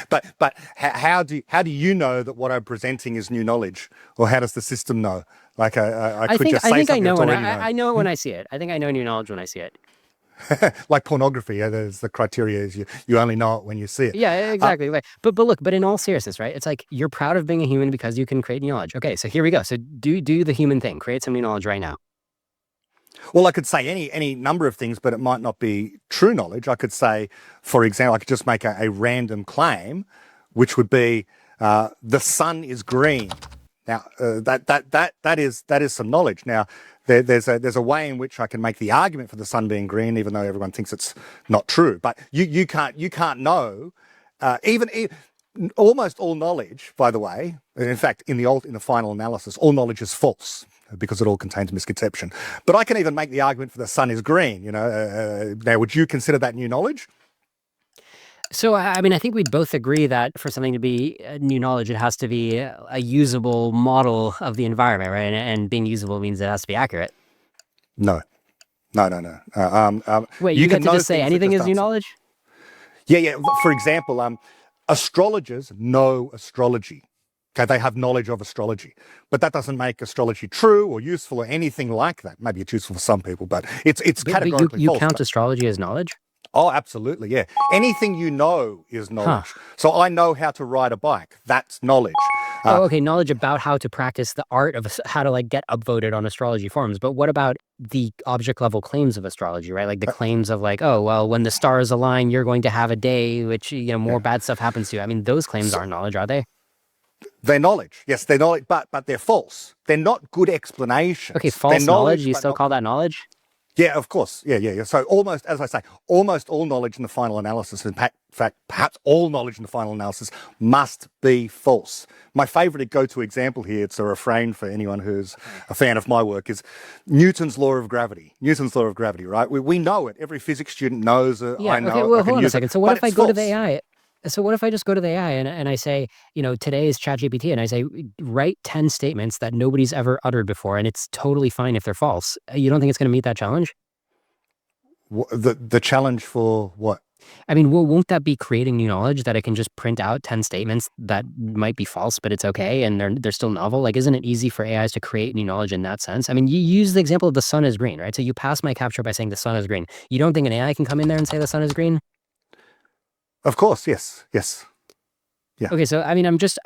But how do you know that what I'm presenting is new knowledge, or how does the system know? Like I could just say something I know that's when already known. I know it when I see it. I think I know new knowledge when I see it. Like pornography, yeah, there's the criteria is you only know it when you see it. Yeah, exactly. But look, but in all seriousness, right? It's like you're proud of being a human because you can create new knowledge. Okay, so here we go. So do the human thing. Create some new knowledge right now. Well, I could say any number of things, but it might not be true knowledge. I could say, for example, I could just make a random claim, which would be the sun is green. Now, that is some knowledge. Now, there's a way in which I can make the argument for the sun being green, even though everyone thinks it's not true. But you can't know even almost all knowledge. By the way, in fact, in the final analysis, all knowledge is false because it all contains misconception. But I can even make the argument for the sun is green. Now, would you consider that new knowledge? So, I mean, I think we'd both agree that for something to be new knowledge, it has to be a usable model of the environment, right? And being usable means it has to be accurate. No. Wait, you get to just say anything is new knowledge? Yeah. For example, astrologers know astrology. Okay, they have knowledge of astrology, but that doesn't make astrology true or useful or anything like that. Maybe it's useful for some people, but it's categorically but you false. count astrology as knowledge? Oh, absolutely, yeah. Anything you know is knowledge. So I know how to ride a bike. That's knowledge. Okay, knowledge about how to practice the art of how to like get upvoted on astrology forums. But what about the object level claims of astrology, right? Like the claims of like, oh, well, when the stars align, you're going to have a day which, more bad stuff happens to you. I mean, those claims aren't knowledge, are they? They're knowledge. Yes, they're knowledge, but they're false. They're not good explanations. Okay, false knowledge, you still call that knowledge? Yeah, of course. Yeah. So almost, as I say, almost all knowledge in the final analysis, in fact, perhaps all knowledge in the final analysis must be false. My favourite go-to example here, it's a refrain for anyone who's a fan of my work, is Newton's law of gravity. Newton's law of gravity, right? We know it. Every physics student knows it. Yeah, I know okay, it. well, hold on a second. So what if I go to the false. AI? So what if I just go to the AI and I say, today is ChatGPT, and I say, write 10 statements that nobody's ever uttered before, and it's totally fine if they're false. You don't think it's going to meet that challenge? The challenge for what? I mean, won't that be creating new knowledge that it can just print out 10 statements that might be false, but it's okay, and they're still novel? Like, isn't it easy for AIs to create new knowledge in that sense? I mean, you use the example of the sun is green, right? So you pass my CAPTCHA by saying the sun is green. You don't think an AI can come in there and say the sun is green? Of course, yes. Yeah. Okay, so I mean, I'm just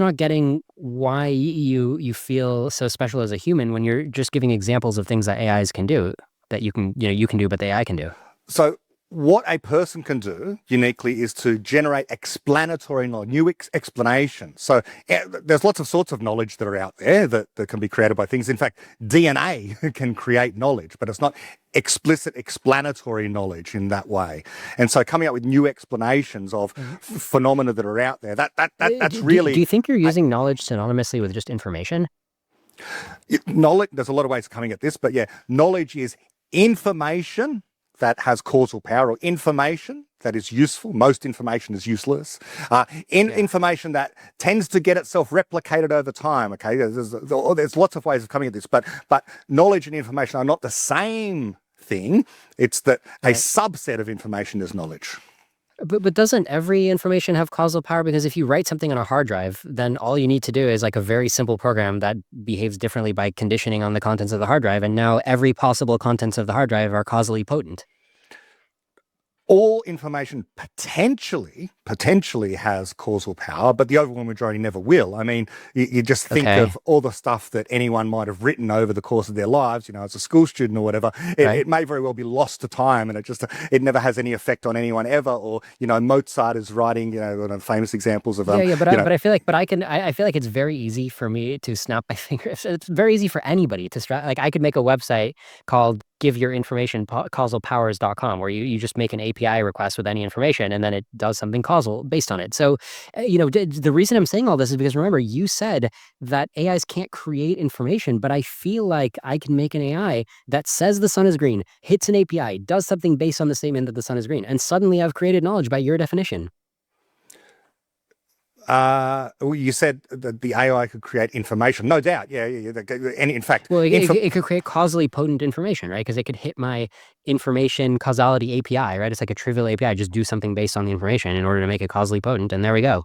not getting why you feel so special as a human when you're just giving examples of things that AIs can do that you can do, but the AI can do. So what a person can do uniquely is to generate explanatory knowledge, new explanation. So there's lots of sorts of knowledge that are out there that can be created by things. In fact, DNA can create knowledge, but it's not explicit explanatory knowledge in that way. And so coming up with new explanations of phenomena that are out there, that's really... Do you think you're using knowledge synonymously with just information? Knowledge, there's a lot of ways of coming at this, but yeah, knowledge is information that has causal power, or information that is useful. Most information is useless. Information that tends to get itself replicated over time. Okay, there's lots of ways of coming at this, but knowledge and information are not the same thing. It's that a Right. subset of information is knowledge. But doesn't every information have causal power? Because if you write something on a hard drive, then all you need to do is like a very simple program that behaves differently by conditioning on the contents of the hard drive. And now every possible contents of the hard drive are causally potent. All information potentially has causal power, but the overwhelming majority never will. I mean, you just think Okay. of all the stuff that anyone might have written over the course of their lives, as a school student or whatever. Right. It may very well be lost to time, and it never has any effect on anyone ever. Or, Mozart is writing, one of the famous examples of But I feel like, I feel like it's very easy for me to snap my fingers. It's very easy for anybody to like, I could make a website called giveyourinformationcausalpowers.com where you just make an API request with any information and then it does something causal based on it. So, the reason I'm saying all this is because remember, you said that AIs can't create information, but I feel like I can make an AI that says the sun is green, hits an API, does something based on the statement that the sun is green, and suddenly I've created knowledge by your definition. You said that the AI could create information. No doubt. Yeah. And in fact, Well, it could create causally potent information, right? Because it could hit my information causality API, right? It's like a trivial API. Just do something based on the information in order to make it causally potent, and there we go.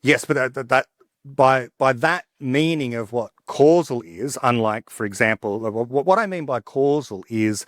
yes, but that by that meaning of what causal is, unlike, for example, what I mean by causal is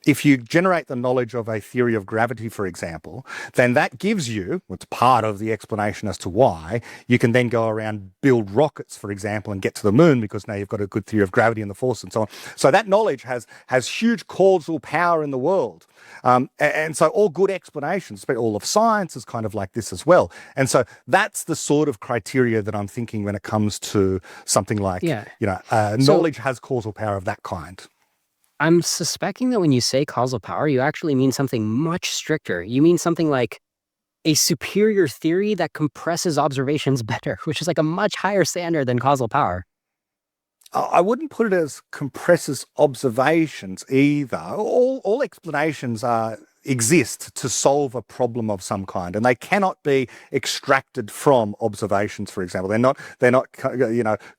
if you generate the knowledge of a theory of gravity, for example, then that gives you, it's part of the explanation as to why, you can then go around, build rockets, for example, and get to the moon because now you've got a good theory of gravity and the force and so on. So that knowledge has huge causal power in the world. And so all good explanations, but all of science is kind of like this as well. And so that's the sort of criteria that I'm thinking when it comes to something like, knowledge has causal power of that kind. I'm suspecting that when you say causal power, you actually mean something much stricter. You mean something like a superior theory that compresses observations better, which is like a much higher standard than causal power. I wouldn't put it as compresses observations either. All explanations exist to solve a problem of some kind, and they cannot be extracted from observations. For example, they're not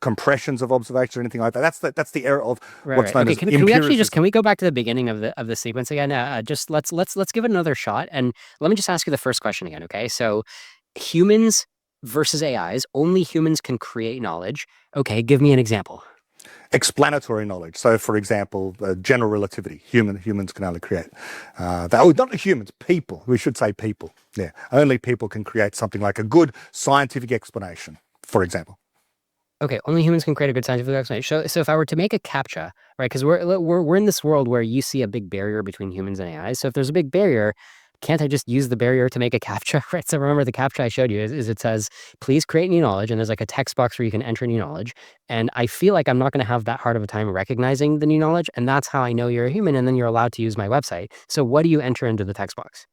compressions of observations or anything like that. That's the error of what's known as Can we actually empiricism. can we go back to the beginning of the sequence again? Just let's give it another shot, and let me just ask you the first question again. Okay, so humans versus AIs. Only humans can create knowledge. Okay, give me an example. Explanatory knowledge. So, for example, general relativity. Humans can only create not humans, people. We should say people. Yeah, only people can create something like a good scientific explanation, for example. Okay, only humans can create a good scientific explanation. So if I were to make a CAPTCHA, right? Because we're in this world where you see a big barrier between humans and AI. So if there's a big barrier, can't I just use the barrier to make a CAPTCHA, right? So remember the CAPTCHA I showed you is it says, please create new knowledge, and there's like a text box where you can enter new knowledge. And I feel like I'm not going to have that hard of a time recognizing the new knowledge, and that's how I know you're a human, and then you're allowed to use my website. So what do you enter into the text box?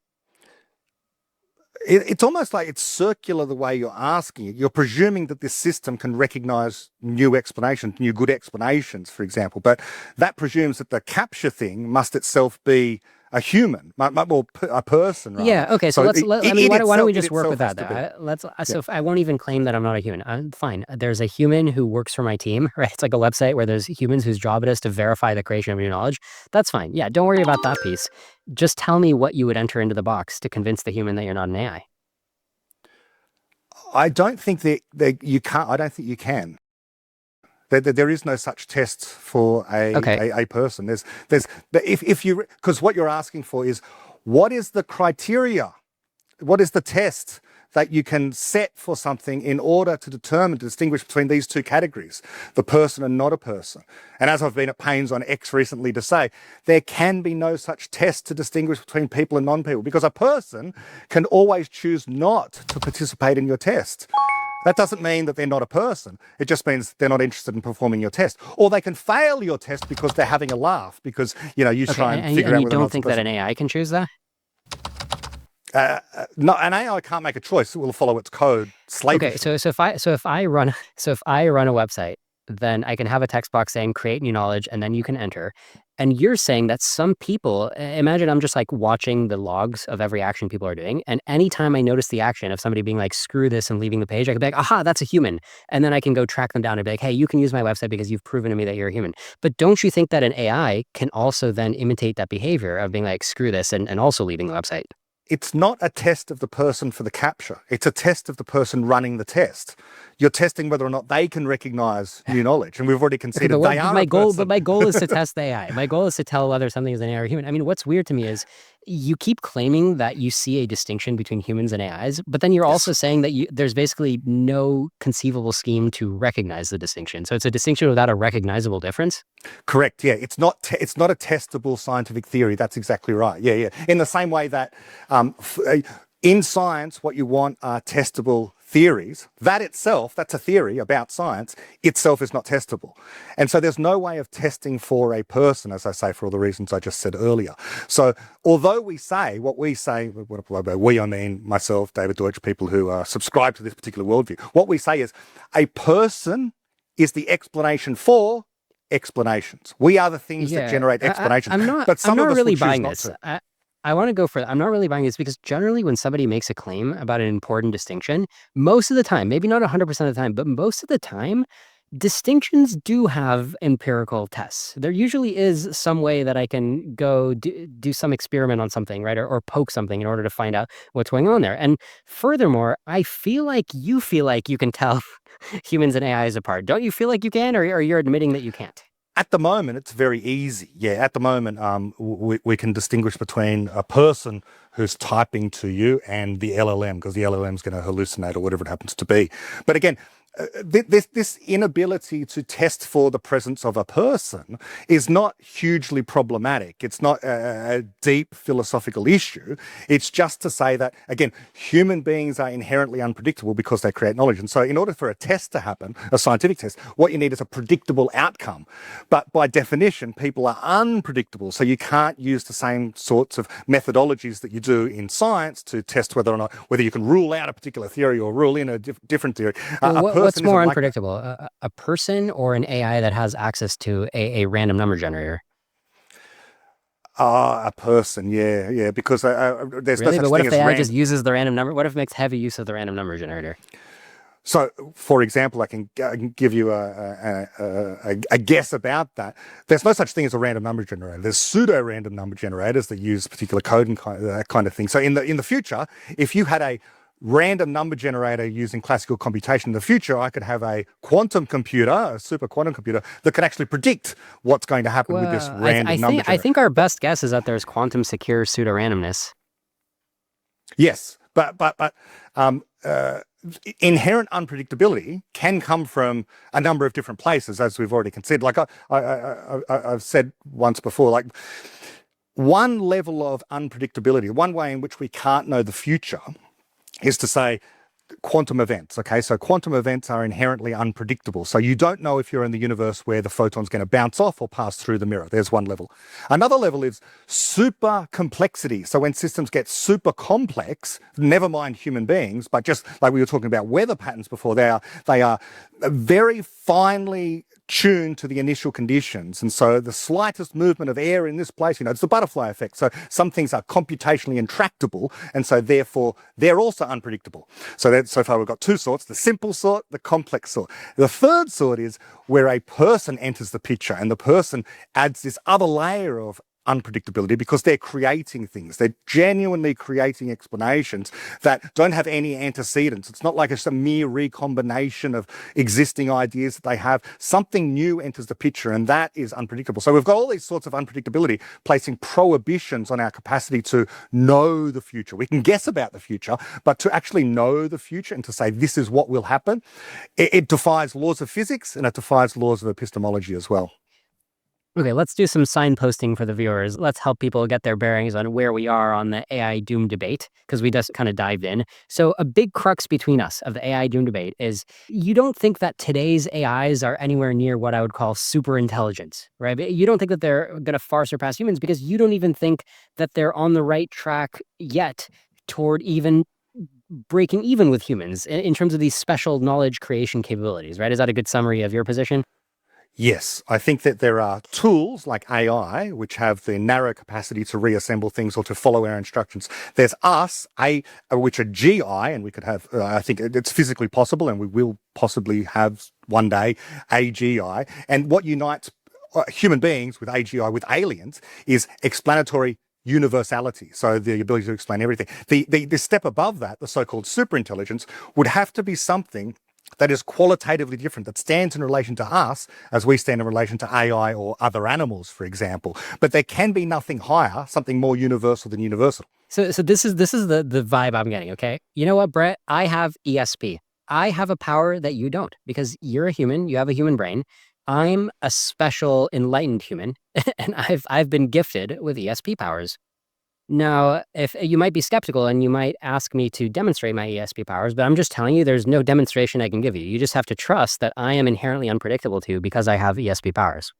It's almost like it's circular the way you're asking it. You're presuming that this system can recognize new explanations, new good explanations, for example. But that presumes that the CAPTCHA thing must itself be a human, well, a person. Rather. Yeah. Okay. So why don't we just work with that? So I won't even claim that I'm not a human. I'm fine. There's a human who works for my team, right? It's like a website where there's humans whose job it is to verify the creation of new knowledge. That's fine. Yeah. Don't worry about that piece. Just tell me what you would enter into the box to convince the human that you're not an AI. I don't think that you can't. I don't think you can. There is no such test for a person. Because what you're asking for is what is the criteria, what is the test that you can set for something in order to determine, to distinguish between these two categories, the person and not a person. And as I've been at pains on X recently to say, there can be no such test to distinguish between people and non-people, because a person can always choose not to participate in your test. That doesn't mean that they're not a person. It just means they're not interested in performing your test. Or they can fail your test because they're having a laugh because, you try and figure out whether or not. You don't think that an AI can choose that? No, an AI can't make a choice. It will follow its code slavishly. Okay, so if I run a website then I can have a text box saying create new knowledge, and then you can enter. And you're saying that some people, imagine I'm just like watching the logs of every action people are doing. And anytime I notice the action of somebody being like, screw this and leaving the page, I can be like, aha, that's a human. And then I can go track them down and be like, hey, you can use my website because you've proven to me that you're a human. But don't you think that an AI can also then imitate that behavior of being like, screw this and also leaving the website? It's not a test of the person for the CAPTCHA. It's a test of the person running the test. You're testing whether or not they can recognize new knowledge. And we've already conceded they are a person. But my goal is to test the AI. My goal is to tell whether something is an AI or human. I mean, what's weird to me is you keep claiming that you see a distinction between humans and AIs, but then you're also saying that there's basically no conceivable scheme to recognize the distinction. So it's a distinction without a recognizable difference? Correct. Yeah, it's not a testable scientific theory. That's exactly right. Yeah. In the same way that in science, what you want are testable theories. That itself, that's a theory about science, itself is not testable. And so there's no way of testing for a person, as I say, for all the reasons I just said earlier. So although we say, we, I mean myself, David Deutsch, people who subscribe to this particular worldview, what we say is a person is the explanation for explanations. We are the things that generate explanations. I'm not really buying this. I want to go further. I'm not really buying this because generally when somebody makes a claim about an important distinction, most of the time, maybe not 100% of the time, but most of the time, distinctions do have empirical tests. There usually is some way that I can go do some experiment on something, right? Or poke something in order to find out what's going on there. And furthermore, I feel like you can tell humans and AIs apart. Don't you feel like you can, or you're admitting that you can't? At the moment, it's very easy. Yeah, at the moment, we can distinguish between a person who's typing to you and the LLM, because the LLM is going to hallucinate or whatever it happens to be. But again, this inability to test for the presence of a person is not hugely problematic. It's not a deep philosophical issue. It's just to say that, again, human beings are inherently unpredictable because they create knowledge. And so in order for a test to happen, a scientific test, what you need is a predictable outcome. But by definition, people are unpredictable. So you can't use the same sorts of methodologies that you do in science to test whether you can rule out a particular theory or rule in a different theory. What's more unpredictable, a person or an AI that has access to a random number generator? A person, yeah, because there's really? No such but what thing if as AI just uses the random number? What if it makes heavy use of the random number generator? So, for example, I can give you a guess about that. There's no such thing as a random number generator. There's pseudo-random number generators that use particular code and that kind of thing. So in the future, if you had a random number generator using classical computation in the future, I could have a quantum computer, a super quantum computer, that can actually predict what's going to happen with this random number generator. I think our best guess is that there's quantum secure pseudo-randomness. Yes, but inherent unpredictability can come from a number of different places, as we've already considered. Like I've said once before, like one level of unpredictability, one way in which we can't know the future is to say quantum events. Okay, so quantum events are inherently unpredictable. So you don't know if you're in the universe where the photon's going to bounce off or pass through the mirror. There's one level. Another level is super complexity. So when systems get super complex, never mind human beings, but just like we were talking about weather patterns before, they are very finely tuned to the initial conditions. And so the slightest movement of air in this place, it's the butterfly effect. So some things are computationally intractable, and so therefore they're also unpredictable. So far we've got two sorts, the simple sort, the complex sort. The third sort is where a person enters the picture, and the person adds this other layer of unpredictability because they're creating things. They're genuinely creating explanations that don't have any antecedents. It's not like it's a mere recombination of existing ideas that they have. Something new enters the picture, and that is unpredictable. So we've got all these sorts of unpredictability placing prohibitions on our capacity to know the future. We can guess about the future, but to actually know the future and to say this is what will happen, it defies laws of physics and it defies laws of epistemology as well. Okay, let's do some signposting for the viewers. Let's help people get their bearings on where we are on the AI doom debate, because we just kind of dived in. So a big crux between us of the AI doom debate is you don't think that today's AIs are anywhere near what I would call super intelligence, right? You don't think that they're going to far surpass humans because you don't even think that they're on the right track yet toward even breaking even with humans in terms of these special knowledge creation capabilities, right? Is that a good summary of your position? Yes, I think that there are tools like AI, which have the narrow capacity to reassemble things or to follow our instructions. There's us, which are GI, and we could have, I think it's physically possible, and we will possibly have one day AGI. And what unites human beings with AGI, with aliens, is explanatory universality. So the ability to explain everything. The step above that, the so-called superintelligence, would have to be something that is qualitatively different, that stands in relation to us as we stand in relation to AI or other animals, for example. But there can be nothing higher, something more universal than universal. So this is the vibe I'm getting, okay? You know what, Brett? I have ESP. I have a power that you don't because you're a human, you have a human brain. I'm a special enlightened human, and I've been gifted with ESP powers. Now, if you might be skeptical and you might ask me to demonstrate my ESP powers, but I'm just telling you there's no demonstration I can give you. You just have to trust that I am inherently unpredictable to you because I have ESP powers.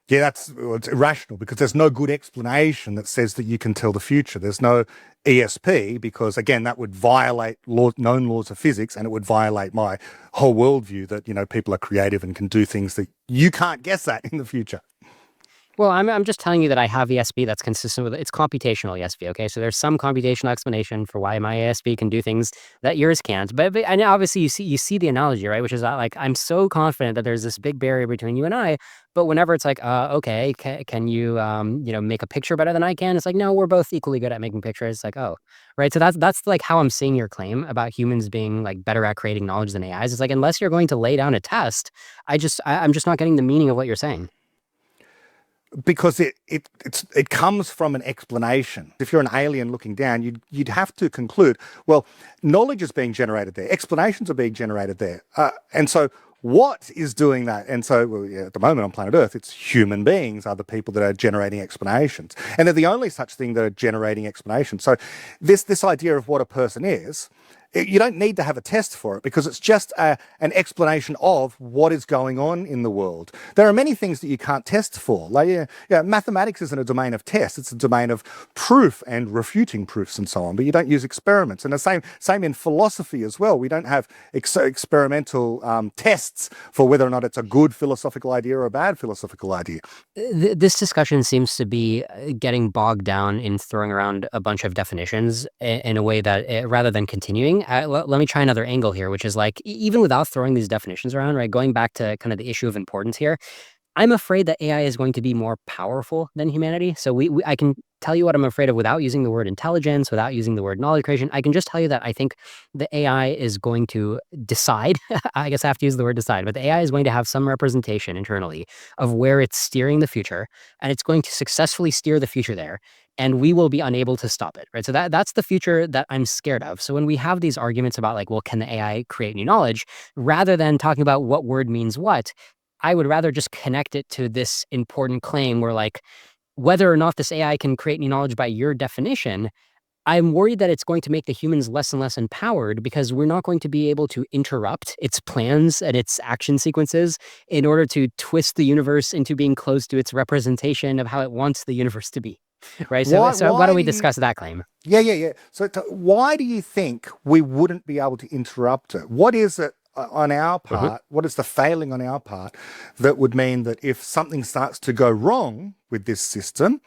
Yeah, it's irrational because there's no good explanation that says that you can tell the future. There's no ESP because, again, that would violate known laws of physics, and it would violate my whole worldview that, people are creative and can do things that you can't guess at in the future. Well, I'm just telling you that I have ESP that's consistent with it's computational ESP. Okay, so there's some computational explanation for why my ESP can do things that yours can't. But and obviously you see the analogy, right? Which is that, like, I'm so confident that there's this big barrier between you and I. But whenever it's like, okay, can you make a picture better than I can? It's like, no, we're both equally good at making pictures. It's like, oh, right. So that's like how I'm seeing your claim about humans being like better at creating knowledge than AIs. It's like, unless you're going to lay down a test, I'm just not getting the meaning of what you're saying. Because it comes from an explanation. If you're an alien looking down, you'd have to conclude, well, knowledge is being generated there, explanations are being generated there, and so what is doing that? And so, well, yeah, at the moment on planet Earth, it's human beings are the people that are generating explanations, and they're the only such thing that are generating explanations. So this idea of what a person is. You don't need to have a test for it because it's just an explanation of what is going on in the world. There are many things that you can't test for. Like, mathematics isn't a domain of tests; it's a domain of proof and refuting proofs and so on. But you don't use experiments, and the same in philosophy as well. We don't have experimental tests for whether or not it's a good philosophical idea or a bad philosophical idea. This discussion seems to be getting bogged down in throwing around a bunch of definitions in a way that, rather than continuing, let me try another angle here, which is like, even without throwing these definitions around, right, going back to kind of the issue of importance here, I'm afraid that AI is going to be more powerful than humanity. So I can tell you what I'm afraid of without using the word intelligence, without using the word knowledge creation. I can just tell you that I think the AI is going to decide, I guess I have to use the word decide, but the AI is going to have some representation internally of where it's steering the future, and it's going to successfully steer the future there. And we will be unable to stop it, right? So that's the future that I'm scared of. So when we have these arguments about like, well, can the AI create new knowledge, rather than talking about what word means what, I would rather just connect it to this important claim where, like, whether or not this AI can create new knowledge by your definition, I'm worried that it's going to make the humans less and less empowered because we're not going to be able to interrupt its plans and its action sequences in order to twist the universe into being close to its representation of how it wants the universe to be. Right. So why don't we discuss that claim? Yeah. So why do you think we wouldn't be able to interrupt it? What is it on our part? What is the failing on our part that would mean that if something starts to go wrong with this system,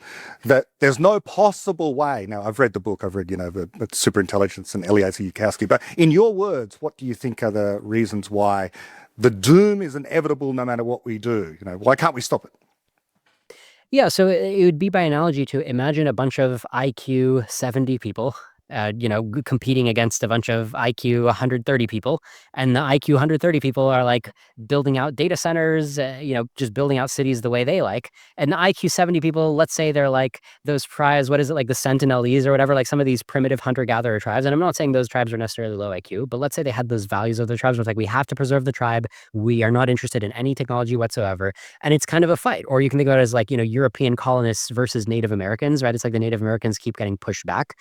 that there's no possible way? Now, I've read the book, the Superintelligence and Eliezer Yudkowskian, but in your words, what do you think are the reasons why the doom is inevitable no matter what we do? Why can't we stop it? Yeah, so it would be by analogy to imagine a bunch of IQ 70 people, competing against a bunch of IQ 130 people. And the IQ 130 people are like building out data centers, just building out cities the way they like. And the IQ 70 people, let's say they're like those tribes, what is it, like the Sentinelese or whatever, like some of these primitive hunter-gatherer tribes. And I'm not saying those tribes are necessarily low IQ, but let's say they had those values of the tribes where it's like, we have to preserve the tribe. We are not interested in any technology whatsoever. And it's kind of a fight. Or you can think about it as like, European colonists versus Native Americans, right? It's like the Native Americans keep getting pushed back.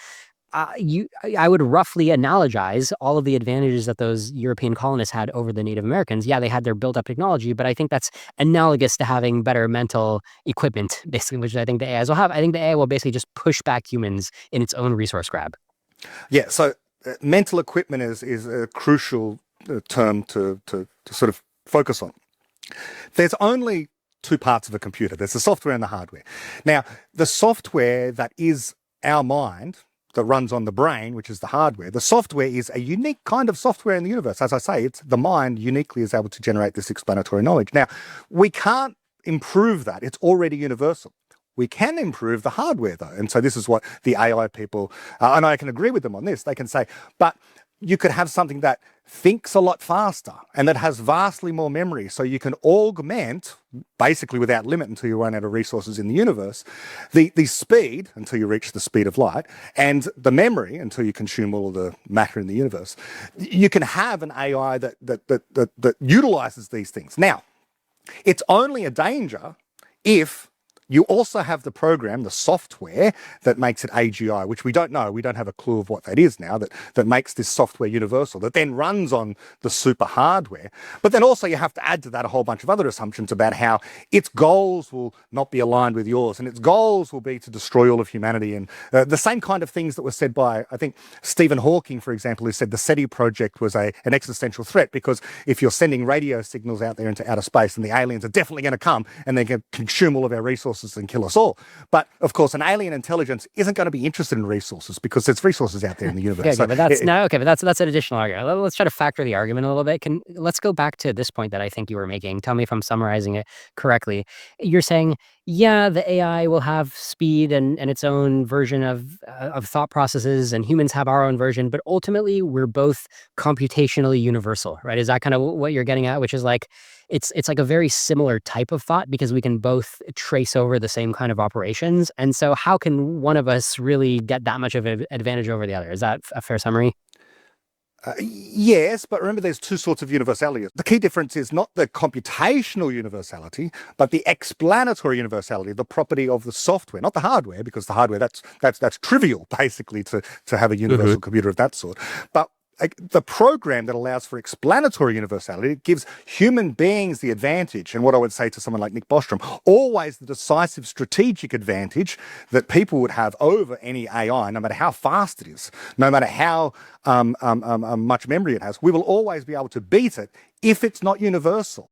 I would roughly analogize all of the advantages that those European colonists had over the Native Americans. Yeah, they had their built-up technology, but I think that's analogous to having better mental equipment, basically, which I think the AIs will have. I think the AI will basically just push back humans in its own resource grab. Yeah, so mental equipment is a crucial term to sort of focus on. There's only two parts of a computer. There's the software and the hardware. Now, the software that is our mind, that runs on the brain, which is the hardware, the software is a unique kind of software in the universe. As I say, it's the mind uniquely is able to generate this explanatory knowledge. Now, we can't improve that. It's already universal. We can improve the hardware, though. And so this is what the AI people, and I can agree with them on this, they can say, but you could have something that thinks a lot faster and that has vastly more memory. So you can augment, basically without limit until you run out of resources in the universe, the speed until you reach the speed of light, and the memory until you consume all of the matter in the universe. You can have an AI that utilizes these things. Now, it's only a danger if you also have the program, the software that makes it AGI, which we don't know. We don't have a clue of what that is now, that makes this software universal, that then runs on the super hardware. But then also you have to add to that a whole bunch of other assumptions about how its goals will not be aligned with yours, and its goals will be to destroy all of humanity. And the same kind of things that were said by, I think, Stephen Hawking, for example, who said the SETI project was an existential threat, because if you're sending radio signals out there into outer space, and the aliens are definitely going to come and they're going to consume all of our resources and kill us all. But of course, an alien intelligence isn't going to be interested in resources because there's resources out there in the universe. But that's that's an additional argument. Let's try to factor the argument a little bit. Let's go back to this point that I think you were making. Tell me if I'm summarizing it correctly. You're saying, yeah, the AI will have speed and its own version of thought processes, and humans have our own version, but ultimately we're both computationally universal, right? Is that kind of what you're getting at? Which is like, it's like a very similar type of thought because we can both trace over the same kind of operations. And so how can one of us really get that much of an advantage over the other? Is that a fair summary? Yes, but remember there's two sorts of universality. The key difference is not the computational universality, but the explanatory universality, the property of the software, not the hardware, because the hardware, that's trivial, basically, to have a universal computer of that sort. But the program that allows for explanatory universality gives human beings the advantage, and what I would say to someone like Nick Bostrom, always the decisive strategic advantage that people would have over any AI, no matter how fast it is, no matter how much memory it has. We will always be able to beat it if it's not universal.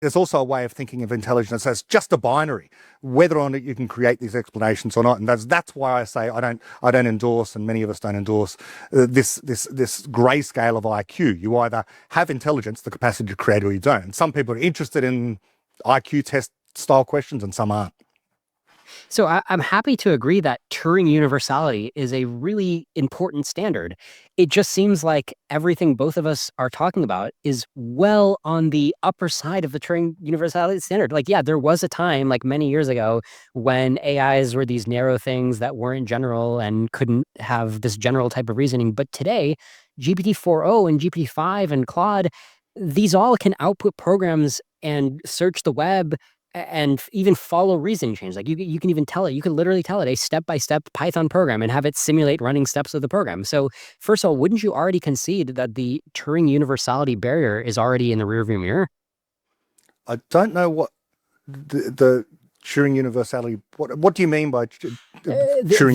There's also a way of thinking of intelligence as just a binary, whether or not you can create these explanations or not. And that's why I say I don't endorse, and many of us don't endorse this grayscale of IQ. You either have intelligence, the capacity to create, or you don't. And some people are interested in IQ test style questions, and some aren't. So I'm happy to agree that Turing universality is a really important standard. It just seems like everything both of us are talking about is well on the upper side of the Turing universality standard. Like, yeah, there was a time, like many years ago, when AIs were these narrow things that weren't general and couldn't have this general type of reasoning. But today, GPT-4o and GPT-5 and Claude, these all can output programs and search the web and even follow reasoning chains. Like you can even tell it, you can literally tell it a step-by-step Python program and have it simulate running steps of the program. So first of all, wouldn't you already concede that the Turing universality barrier is already in the rearview mirror? I don't know what the Turing universality, what do you mean by Turing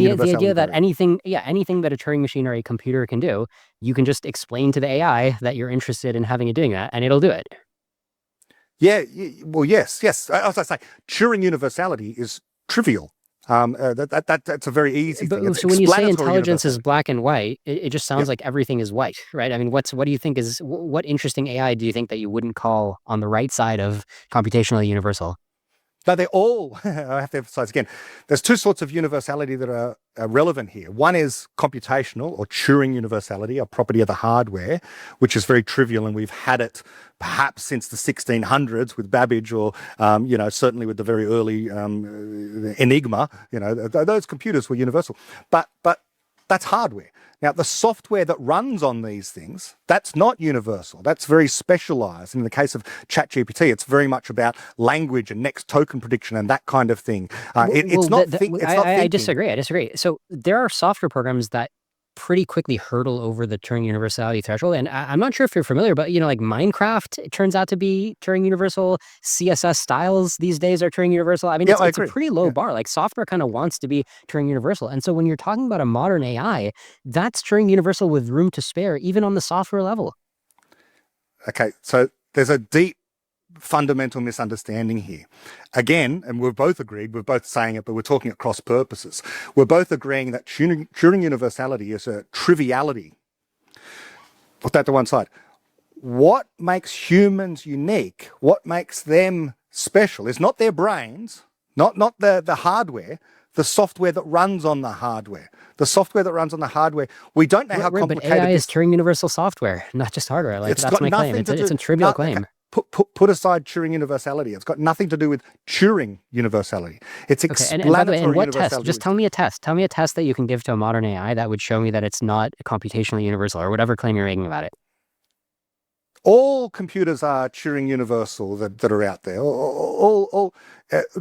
universality? The idea that anything that a Turing machine or a computer can do, you can just explain to the AI that you're interested in having it doing that, and it'll do it. Yeah, well, yes. As I say, Turing universality is trivial. That's a very easy thing. So when you say intelligence is black and white, it just sounds like everything is white, right? I mean, what do you think what interesting AI do you think that you wouldn't call on the right side of computationally universal? No, they're all, I have to emphasize again, there's two sorts of universality that are relevant here. One is computational or Turing universality, a property of the hardware, which is very trivial, and we've had it perhaps since the 1600s with Babbage, or, certainly with the very early Enigma. Those computers were universal. But that's hardware. Now, the software that runs on these things, that's not universal. That's very specialized. In the case of ChatGPT, it's very much about language and next token prediction and that kind of thing. I disagree. So there are software programs that pretty quickly hurdle over the Turing universality threshold. And I'm not sure if you're familiar, but like Minecraft, it turns out to be Turing universal. CSS styles these days are Turing universal. I mean, it's a pretty low bar. Like software kind of wants to be Turing universal. And so when you're talking about a modern AI, that's Turing universal with room to spare, even on the software level. Okay, so there's a deep fundamental misunderstanding here. Again, and we've both agreed, we're both saying it, but we're talking at cross purposes. We're both agreeing that Turing universality is a triviality. Put that to one side. What makes humans unique, what makes them special is not their brains, not the hardware, the software that runs on the hardware. The software that runs on the hardware, we don't know how complicated but AI is Turing universal software, not just hardware. Like, that's my claim. It's a trivial claim. Put aside Turing universality. It's got nothing to do with Turing universality. It's explanatory and by the way, in what universality. test? Just tell me a test. Tell me a test that you can give to a modern AI that would show me that it's not computationally universal, or whatever claim you're making about it. All computers are Turing universal that are out there.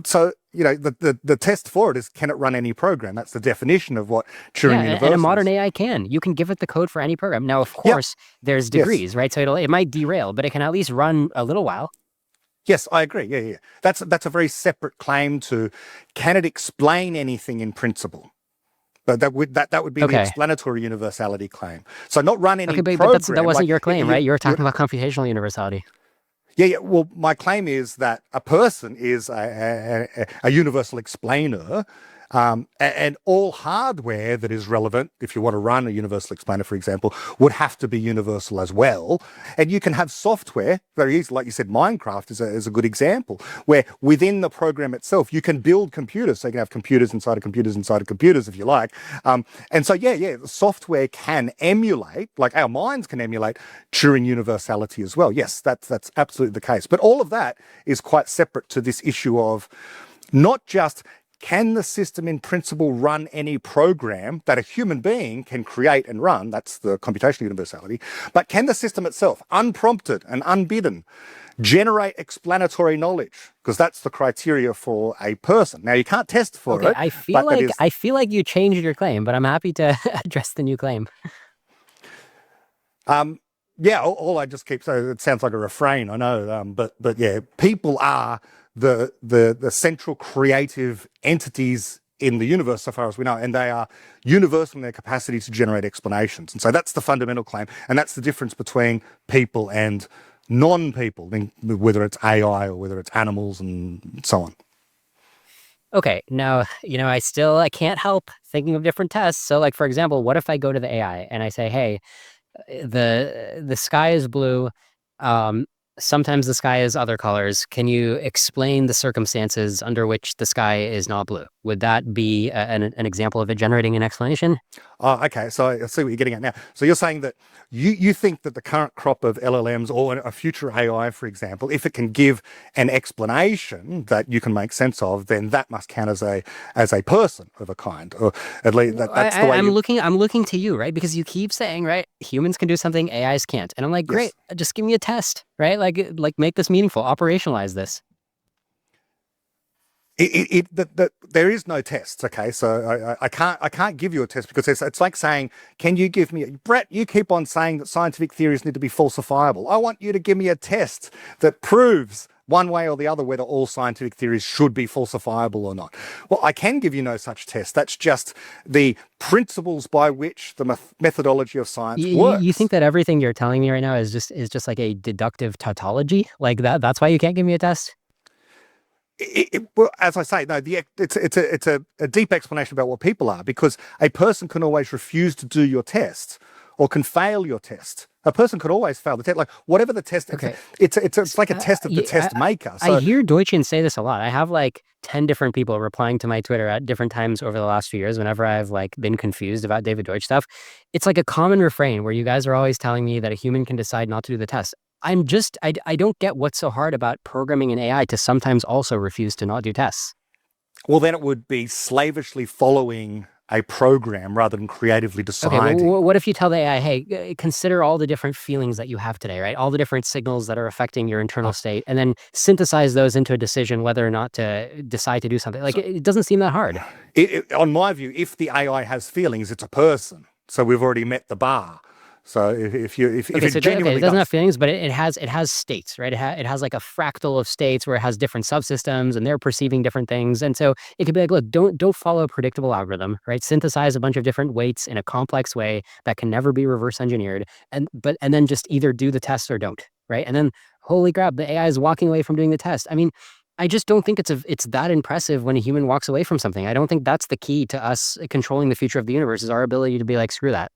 So, you know, the test for it is, can it run any program? That's the definition of what Turing universal and a modern is. AI can. You can give it the code for any program. Now, of course, there's degrees, right? So it might derail, but it can at least run a little while. Yes, I agree. Yeah. That's a very separate claim to, can it explain anything in principle? But that would be the explanatory universality claim. So not run any program. But that wasn't your claim, right? You were talking about computational universality. Yeah. Well, my claim is that a person is a universal explainer, and all hardware that is relevant, if you want to run a universal explainer, for example, would have to be universal as well. And you can have software, very easy, like you said, Minecraft is a good example, where within the program itself, you can build computers. So you can have computers inside of computers inside of computers, if you like. And so, software can emulate, like our minds can emulate, Turing universality as well. Yes, that's absolutely the case. But all of that is quite separate to this issue of not just, can the system in principle run any program that a human being can create and run? That's the computational universality. But can the system itself, unprompted and unbidden, generate explanatory knowledge? Because that's the criteria for a person. Now, you can't test for it. I feel like you changed your claim, but I'm happy to address the new claim. All I just keep saying, it sounds like a refrain, I know, but yeah, people are the central creative entities in the universe, so far as we know, and they are universal in their capacity to generate explanations. And so that's the fundamental claim, and that's the difference between people and non-people, whether it's AI or whether it's animals and so on. Okay, now, I can't help thinking of different tests. So, like, for example, what if I go to the AI and I say, hey, the sky is blue, sometimes the sky is other colors. Can you explain the circumstances under which the sky is not blue? Would that be an example of it generating an explanation? Oh, okay. So I see what you're getting at now. So you're saying that you think that the current crop of LLMs or a future AI, for example, if it can give an explanation that you can make sense of, then that must count as a person of a kind, or at least that's the way. I'm looking to you, right? Because you keep saying, right, humans can do something AIs can't, and I'm like, great, just give me a test, right? Like make this meaningful, operationalize this. There is no test, okay? So I can't give you a test because it's like saying, can you give me Brett? You keep on saying that scientific theories need to be falsifiable. I want you to give me a test that proves one way or the other whether all scientific theories should be falsifiable or not. Well, I can give you no such test. That's just the principles by which the methodology of science works. You think that everything you're telling me right now is just like a deductive tautology, like that? That's why you can't give me a test. Well, as I say, no, it's a deep explanation about what people are, because a person can always refuse to do your test or can fail your test. A person could always fail the test, like whatever the test. Okay. It's like a test of the test maker. So, I hear Deutschian say this a lot. I have like 10 different people replying to my Twitter at different times over the last few years whenever I've like been confused about David Deutsch stuff. It's like a common refrain where you guys are always telling me that a human can decide not to do the test. I don't get what's so hard about programming an AI to sometimes also refuse to not do tests. Well, then it would be slavishly following a program rather than creatively deciding. Okay, well, what if you tell the AI, hey, consider all the different feelings that you have today, right? All the different signals that are affecting your internal state, and then synthesize those into a decision whether or not to decide to do something. Like, it doesn't seem that hard. On my view, if the AI has feelings, it's a person. So we've already met the bar. So if it genuinely it doesn't have feelings, but it has states, right? It has like a fractal of states where it has different subsystems and they're perceiving different things. And so it could be like, look, don't follow a predictable algorithm, right? Synthesize a bunch of different weights in a complex way that can never be reverse engineered, and then just either do the test or don't. right? And then, holy crap, the AI is walking away from doing the test. I mean, I just don't think it's that impressive when a human walks away from something. I don't think that's the key to us controlling the future of the universe, is our ability to be like, screw that.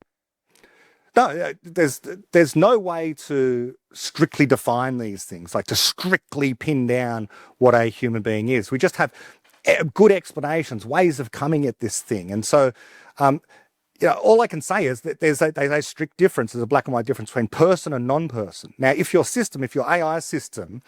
No, there's no way to strictly define these things, like to strictly pin down what a human being is. We just have good explanations, ways of coming at this thing. And so, all I can say is that there's a strict difference, there's a black and white difference between person and non-person. Now, if your AI system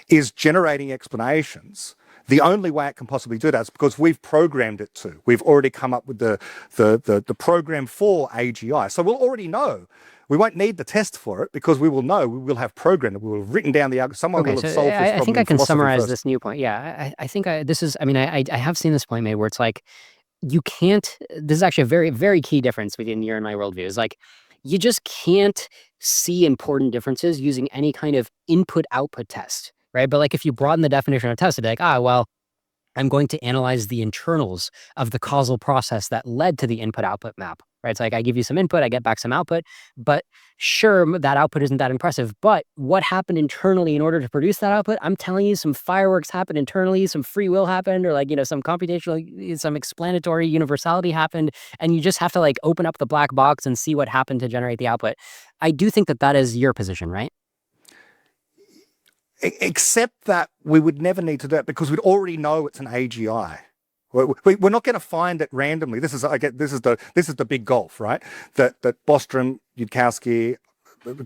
is generating explanations, the only way it can possibly do that is because we've programmed it to. We've already come up with the program for AGI. So we'll already know. We won't need the test for it because we will know, we will have programmed it, we will have written down the algorithm, someone will have solved this problem. I think I can summarize first. this new point. Yeah, I think I have seen this point made where it's like, you can't, this is actually a very, very key difference between your and my worldview, is like, you just can't see important differences using any kind of input-output test, right? But like, if you broaden the definition of test, it'd be like, well, I'm going to analyze the internals of the causal process that led to the input-output map, right? It's like, I give you some input, I get back some output, but sure, that output isn't that impressive, but what happened internally in order to produce that output? I'm telling you, some fireworks happened internally, some free will happened, or like, some computational, some explanatory universality happened, and you just have to like open up the black box and see what happened to generate the output. I do think that is your position, right? Except that we would never need to do it because we'd already know it's an AGI. We're not going to find it randomly. This is the big gulf, right? That Bostrom, Yudkowskian,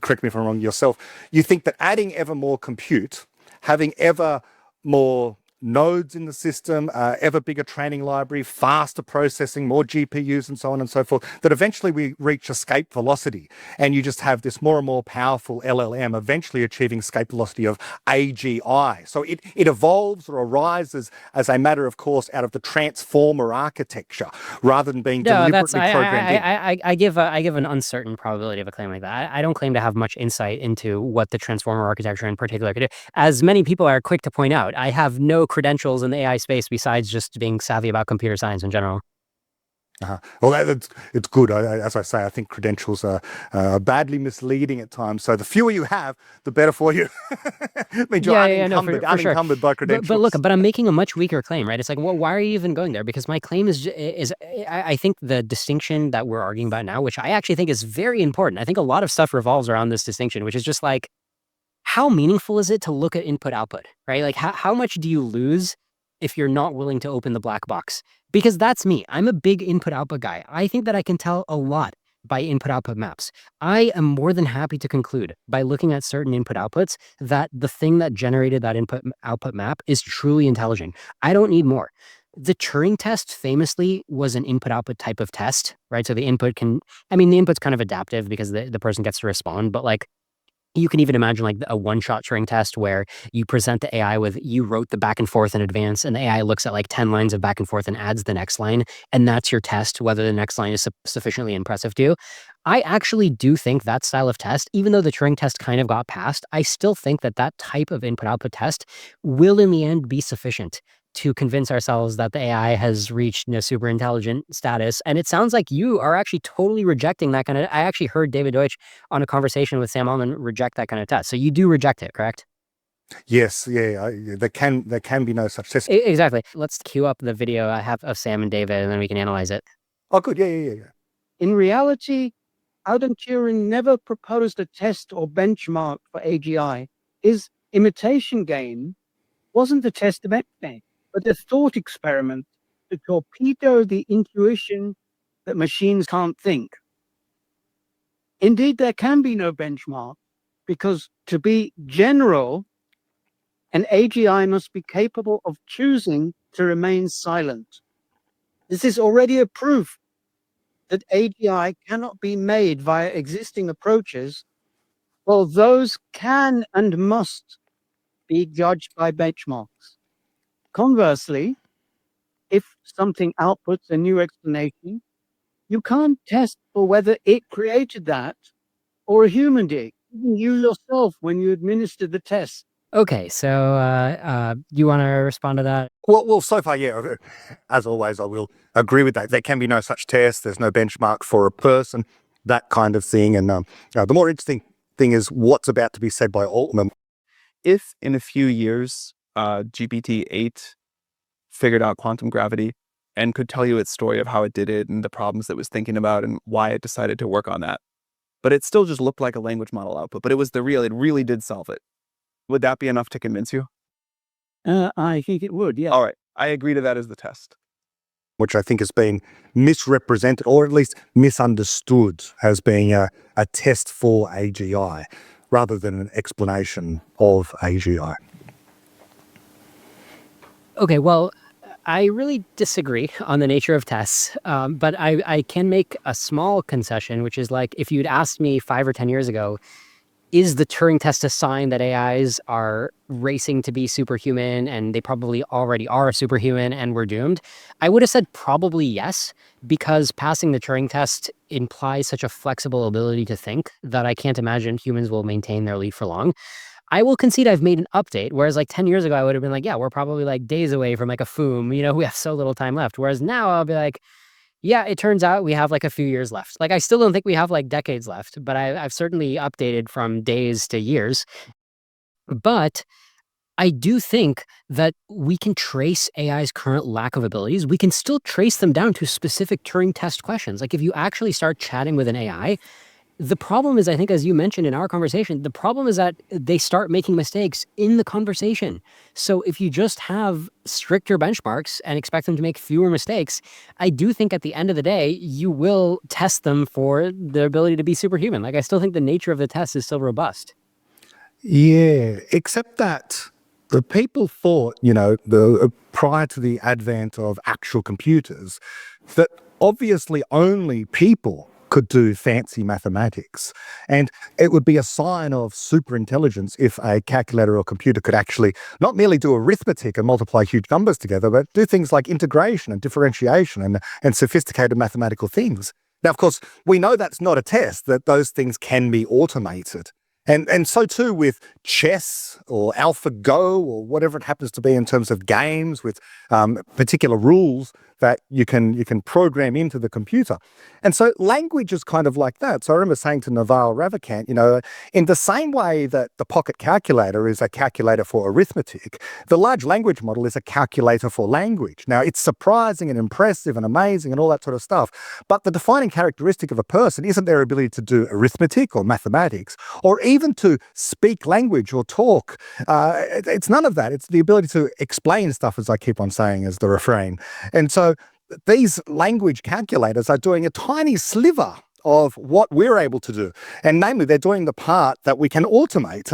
correct me if I'm wrong, yourself, you think that adding ever more compute, having ever more nodes in the system, ever bigger training library, faster processing, more GPUs and so on and so forth, that eventually we reach escape velocity and you just have this more and more powerful LLM eventually achieving escape velocity of AGI. So it evolves or arises as a matter of course out of the transformer architecture rather than being deliberately programmed in. I give an uncertain probability of a claim like that. I don't claim to have much insight into what the transformer architecture in particular could do. As many people are quick to point out, I have no credentials in the AI space besides just being savvy about computer science in general. Well, it's good. As I say, I think credentials are badly misleading at times. So the fewer you have, the better for you. It means you're unencumbered by credentials. But look, I'm making a much weaker claim, right? It's like, well, why are you even going there? Because my claim is I think the distinction that we're arguing about now, which I actually think is very important. I think a lot of stuff revolves around this distinction, which is just like, how meaningful is it to look at input-output, right? Like, how much do you lose if you're not willing to open the black box? Because that's me. I'm a big input-output guy. I think that I can tell a lot by input-output maps. I am more than happy to conclude by looking at certain input-outputs that the thing that generated that input-output map is truly intelligent. I don't need more. The Turing test famously was an input-output type of test, right? So the input's kind of adaptive because the person gets to respond, but like, you can even imagine like a one-shot Turing test where you present the AI with, you wrote the back and forth in advance, and the AI looks at like 10 lines of back and forth and adds the next line, and that's your test, whether the next line is sufficiently impressive to you. I actually do think that style of test, even though the Turing test kind of got passed, I still think that type of input-output test will in the end be sufficient to convince ourselves that the AI has reached super intelligent status. And it sounds like you are actually totally rejecting that kind of. I actually heard David Deutsch on a conversation with Sam Altman reject that kind of test. So you do reject it, correct? Yes, yeah. There can be no such test. Exactly. Let's queue up the video I have of Sam and David, and then we can analyze it. Oh, good. Yeah. In reality, Alan Turing never proposed a test or benchmark for AGI. His imitation game wasn't a test of anything, but a thought experiment to torpedo the intuition that machines can't think. Indeed, there can be no benchmark because to be general, an AGI must be capable of choosing to remain silent. This is already a proof that AGI cannot be made via existing approaches, while those can and must be judged by benchmarks. Conversely, if something outputs a new explanation, you can't test for whether it created that or a human did, even you yourself when you administered the test. Okay, so you want to respond to that? Well, so far, yeah. As always, I will agree with that. There can be no such test. There's no benchmark for a person, that kind of thing. And the more interesting thing is what's about to be said by Altman. If in a few years, GPT-8 figured out quantum gravity and could tell you its story of how it did it and the problems it was thinking about and why it decided to work on that, but it still just looked like a language model output, but it really did solve it, would that be enough to convince you? I think it would, yeah. All right, I agree to that as the test. Which I think has been misrepresented or at least misunderstood as being a test for AGI rather than an explanation of AGI. Okay, well, I really disagree on the nature of tests, but I can make a small concession, which is like if you'd asked me 5 or 10 years ago, is the Turing test a sign that AIs are racing to be superhuman and they probably already are superhuman and we're doomed? I would have said probably yes, because passing the Turing test implies such a flexible ability to think that I can't imagine humans will maintain their lead for long. I will concede I've made an update, whereas like 10 years ago, I would have been like, yeah, we're probably like days away from like a FOOM, we have so little time left. Whereas now I'll be like, yeah, it turns out we have like a few years left. Like I still don't think we have like decades left, but I've certainly updated from days to years. But I do think that we can trace AI's current lack of abilities. We can still trace them down to specific Turing test questions. Like if you actually start chatting with an AI, the problem is, I think, as you mentioned in our conversation, the problem is that they start making mistakes in the conversation. So if you just have stricter benchmarks and expect them to make fewer mistakes, I do think at the end of the day, you will test them for their ability to be superhuman. Like I still think the nature of the test is still robust. Yeah, except that the people thought, prior to the advent of actual computers, that obviously only people could do fancy mathematics. And it would be a sign of superintelligence if a calculator or computer could actually not merely do arithmetic and multiply huge numbers together, but do things like integration and differentiation and sophisticated mathematical things. Now, of course, we know that's not a test, that those things can be automated. And so too with chess or AlphaGo or whatever it happens to be in terms of games with particular rules that you can program into the computer. And so language is kind of like that. So I remember saying to Naval Ravikant, in the same way that the pocket calculator is a calculator for arithmetic, the large language model is a calculator for language. Now, it's surprising and impressive and amazing and all that sort of stuff, but the defining characteristic of a person isn't their ability to do arithmetic or mathematics or even to speak language or talk. It's none of that. It's the ability to explain stuff, as I keep on saying, as the refrain. And so these language calculators are doing a tiny sliver of what we're able to do. And namely, they're doing the part that we can automate,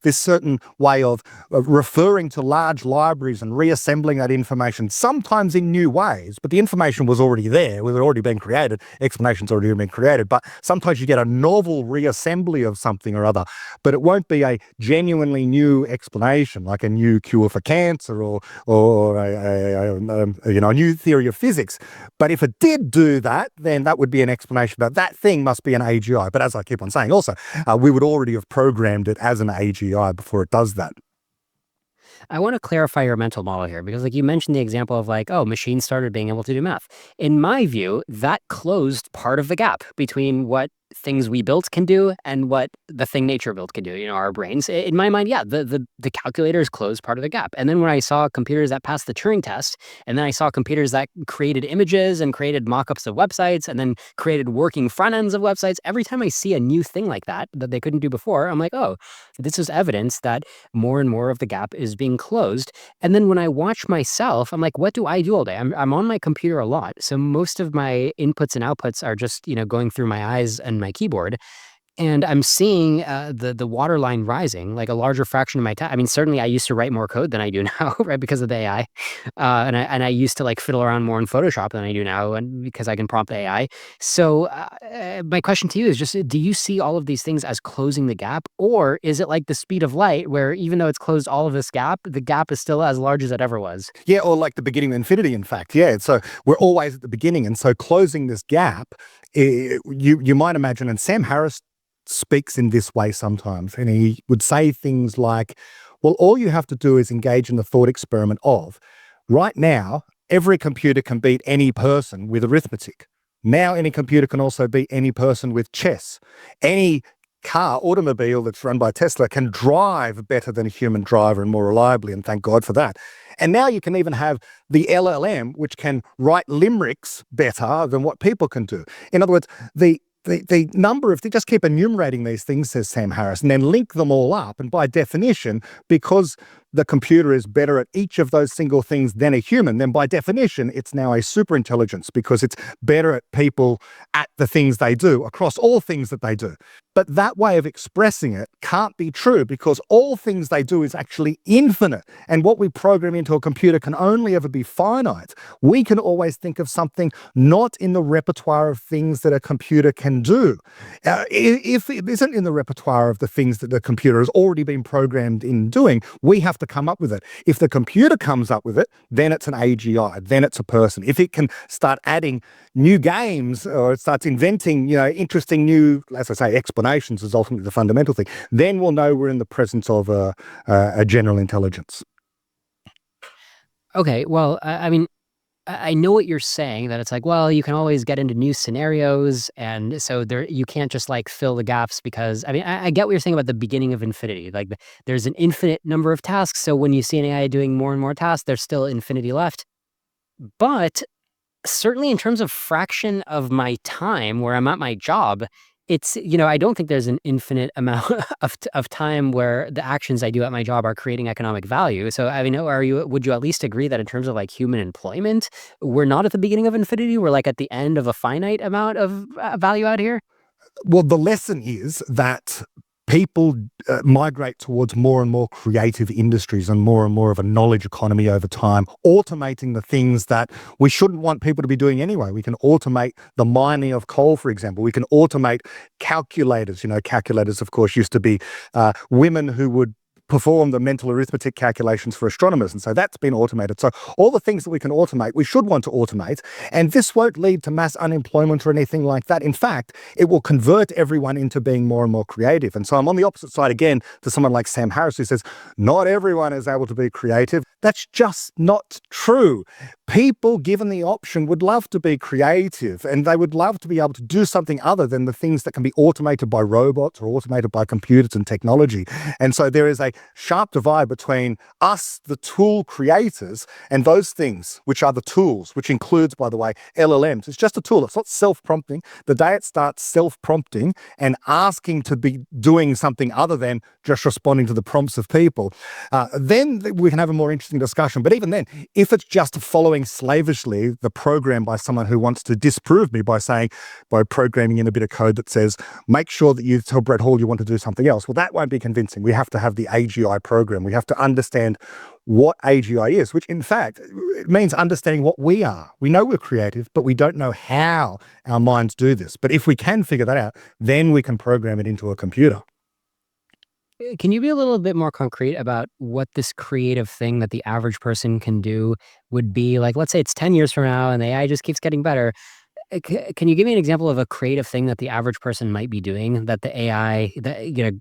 this certain way of referring to large libraries and reassembling that information, sometimes in new ways, but the information was already there, it had already been created, explanations already been created, but sometimes you get a novel reassembly of something or other, but it won't be a genuinely new explanation, like a new cure for cancer or a new theory of physics. But if it did do that, then that would be an explanation that that thing must be an AGI. But as I keep on saying also, we would already have programmed it as an AGI before it does that. I want to clarify your mental model here because like you mentioned the example of like, oh, machines started being able to do math. In my view, that closed part of the gap between what things we built can do and what the thing nature built can do, our brains. In my mind, yeah, the calculators closed part of the gap. And then when I saw computers that passed the Turing test, and then I saw computers that created images and created mock-ups of websites and then created working front ends of websites, every time I see a new thing like that they couldn't do before, I'm like, oh, this is evidence that more and more of the gap is being closed. And then when I watch myself, I'm like, what do I do all day? I'm on my computer a lot. So most of my inputs and outputs are just, going through my eyes and my keyboard. And I'm seeing the waterline rising, like a larger fraction of my time. I mean, certainly I used to write more code than I do now, right, because of the AI. And I used to like fiddle around more in Photoshop than I do now, and because I can prompt AI. So my question to you is just, do you see all of these things as closing the gap? Or is it like the speed of light, where even though it's closed all of this gap, the gap is still as large as it ever was? Yeah, or like the beginning of infinity, in fact. Yeah, so we're always at the beginning. And so closing this gap, you might imagine, and Sam Harris speaks in this way sometimes, and he would say things like, well, all you have to do is engage in the thought experiment of, right now, every computer can beat any person with arithmetic. Now any computer can also beat any person with chess. Any automobile that's run by Tesla can drive better than a human driver and more reliably, and thank God for that. And now you can even have the LLM, which can write limericks better than what people can do. In other words, the number of, they just keep enumerating these things, says Sam Harris, and then link them all up. And by definition, because the computer is better at each of those single things than a human, then by definition, it's now a super intelligence because it's better at people at the things they do across all things that they do. But that way of expressing it can't be true because all things they do is actually infinite. And what we program into a computer can only ever be finite. We can always think of something not in the repertoire of things that a computer can do. If it isn't in the repertoire of the things that the computer has already been programmed in doing, we have to come up with it. If the computer comes up with it, then it's an AGI, then it's a person. If it can start adding new games or it starts inventing, interesting new, as I say, explanations is ultimately the fundamental thing, then we'll know we're in the presence of a general intelligence. Okay, well, I mean, I know what you're saying, that it's like, well, you can always get into new scenarios, and so you can't just like fill the gaps because, I mean, I get what you're saying about the beginning of infinity. Like there's an infinite number of tasks, so when you see an AI doing more and more tasks, there's still infinity left. But certainly in terms of fraction of my time where I'm at my job, it's, I don't think there's an infinite amount of time where the actions I do at my job are creating economic value. So, I mean, would you at least agree that in terms of like human employment, we're not at the beginning of infinity? We're like at the end of a finite amount of value out here? Well, the lesson is that people migrate towards more and more creative industries and more of a knowledge economy over time, automating the things that we shouldn't want people to be doing anyway. We can automate the mining of coal, for example. We can automate calculators. Calculators, of course, used to be women who would perform the mental arithmetic calculations for astronomers. And so that's been automated. So all the things that we can automate, we should want to automate. And this won't lead to mass unemployment or anything like that. In fact, it will convert everyone into being more and more creative. And so I'm on the opposite side again to someone like Sam Harris, who says, not everyone is able to be creative. That's just not true. People, given the option, would love to be creative, and they would love to be able to do something other than the things that can be automated by robots or automated by computers and technology. And so there is a sharp divide between us, the tool creators, and those things which are the tools, which includes, by the way, LLMs. It's just a tool. It's not self-prompting. The day it starts self-prompting and asking to be doing something other than just responding to the prompts of people, then we can have a more interesting discussion. But even then, if it's just following slavishly the program by someone who wants to disprove me by programming in a bit of code that says, make sure that you tell Brett Hall you want to do something else, well, that won't be convincing. We have to have the AGI program. We have to understand what AGI is, which in fact, it means understanding what we are. We know we're creative, but we don't know how our minds do this. But if we can figure that out, then we can program it into a computer. Can you be a little bit more concrete about what this creative thing that the average person can do would be? Like, let's say it's 10 years from now and the AI just keeps getting better. Can you give me an example of a creative thing that the average person might be doing that the AI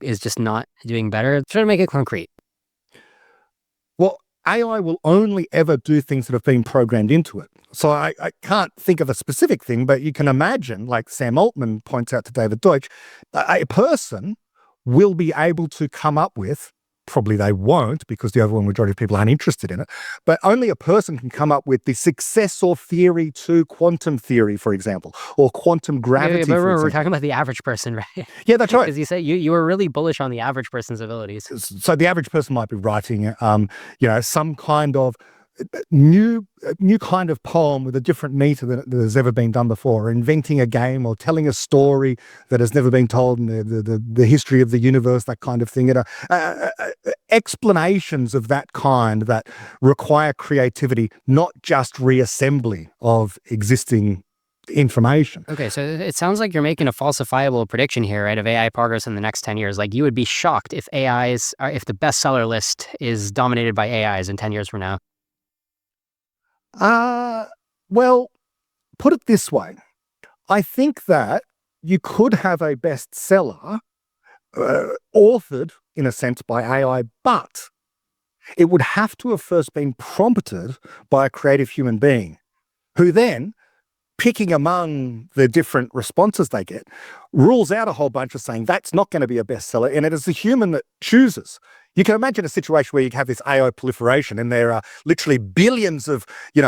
is just not doing better? Try to make it concrete. Well, AI will only ever do things that have been programmed into it. So I can't think of a specific thing, but you can imagine, like Sam Altman points out to David Deutsch, a person will be able to come up with, probably they won't because the overwhelming majority of people aren't interested in it, but only a person can come up with the successor theory to quantum theory, for example, or quantum gravity. But we're talking about the average person, right? Yeah, that's right. Because you say you were really bullish on the average person's abilities. So the average person might be writing, some kind of new kind of poem with a different meter than has ever been done before, or inventing a game or telling a story that has never been told in the history of the universe, that kind of thing. Explanations of that kind that require creativity, not just reassembly of existing information. Okay, so it sounds like you're making a falsifiable prediction here, right, of AI progress in the next 10 years. Like, you would be shocked if if the bestseller list is dominated by AIs in 10 years from now. Well, put it this way. I think that you could have a bestseller authored, in a sense, by AI, but it would have to have first been prompted by a creative human being who then picking among the different responses they get, rules out a whole bunch of saying that's not going to be a bestseller, and it is the human that chooses. You can imagine a situation where you have this AI proliferation and there are literally billions of,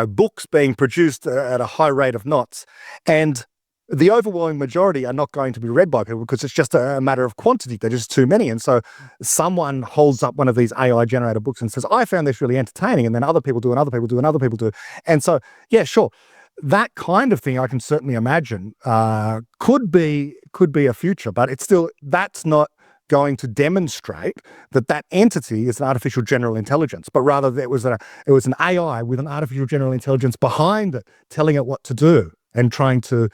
books being produced at a high rate of knots, and the overwhelming majority are not going to be read by people because it's just a matter of quantity. They're just too many. And so someone holds up one of these AI generated books and says, I found this really entertaining. And then other people do, and other people do, and other people do. And so, yeah, sure. That kind of thing I can certainly imagine could be a future, but that's not going to demonstrate that entity is an artificial general intelligence, but rather it was an AI with an artificial general intelligence behind it, telling it what to do and trying to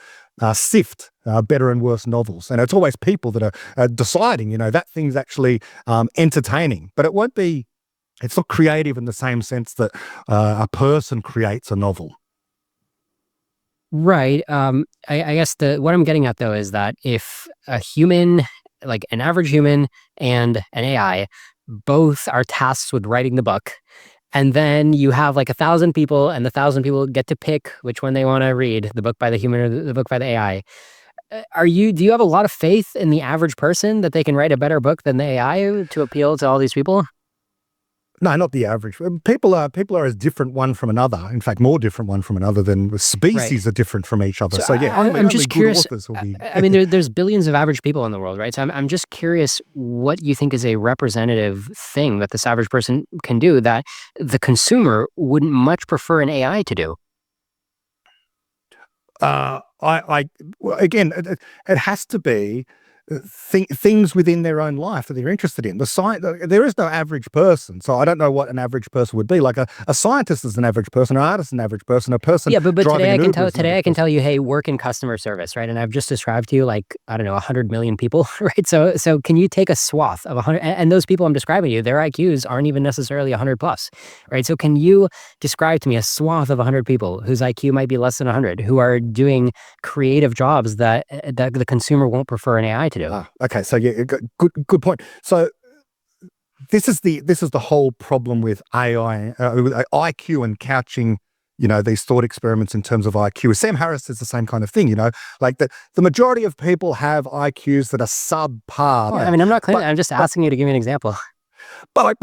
sift better and worse novels. And it's always people that are deciding, that thing's actually entertaining, but it's not creative in the same sense that a person creates a novel. Right. I guess what I'm getting at, though, is that if a human, like an average human and an AI, both are tasked with writing the book, and then you have like 1,000 people, and the 1,000 people get to pick which one they want to read, the book by the human or the book by the AI. Do you have a lot of faith in the average person that they can write a better book than the AI to appeal to all these people? No, not the average. People are as different one from another. In fact, more different one from another than species are different from each other. So yeah, I'm just curious. I mean, there's billions of average people in the world, right? So I'm just curious what you think is a representative thing that this average person can do that the consumer wouldn't much prefer an AI to do. Again, it has to be things within their own life that they're interested in. There is no average person, so I don't know what an average person would be. Like a scientist is an average person, an artist is an average person, a person. Yeah, but today I can tell you, hey, work in customer service, right? And I've just described to you 100 million people, right? So can you take a swath of 100, and those people I'm describing to you, their IQs aren't even necessarily 100 plus, right? So can you describe to me a swath of 100 people whose IQ might be less than 100, who are doing creative jobs that the consumer won't prefer an AI to do? Okay, so yeah, good point. So this is the whole problem with AI, with IQ and couching, these thought experiments in terms of IQ. Sam Harris says the same kind of thing, like the majority of people have IQs that are subpar. I mean, I'm not claiming. I'm just asking you to give me an example. But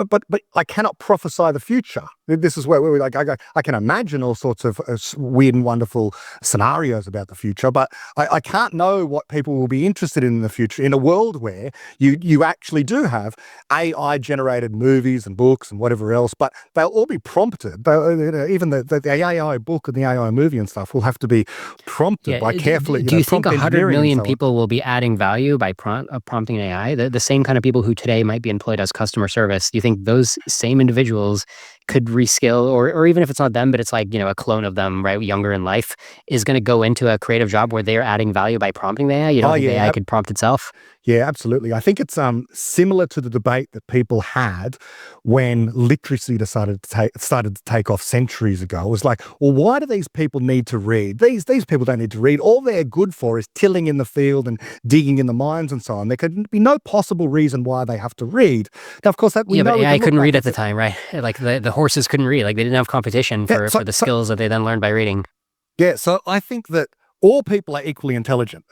I cannot prophesy the future. This is where we're like, I can imagine all sorts of weird and wonderful scenarios about the future, but I can't know what people will be interested in the future in a world where you actually do have AI generated movies and books and whatever else, but they'll all be prompted. Even the AI book and the AI movie and stuff will have to be prompted by carefully. Do you think 100 million people will be adding value by prompting AI? The same kind of people who today might be employed as customer service. Do you think those same individuals could reskill, or even if it's not them, but it's like, a clone of them, right, younger in life, is going to go into a creative job where they're adding value by prompting the AI? You don't think the AI could prompt itself? Yeah, absolutely. I think it's similar to the debate that people had when literacy started to take off centuries ago. It was like, well, why do these people need to read? These people don't need to read. All they're good for is tilling in the field and digging in the mines and so on. There could be no possible reason why they have to read. Now, of course, but AI couldn't read at the time, right? Like the horses couldn't read. Like they didn't have competition for the skills that they then learned by reading. Yeah, so I think that all people are equally intelligent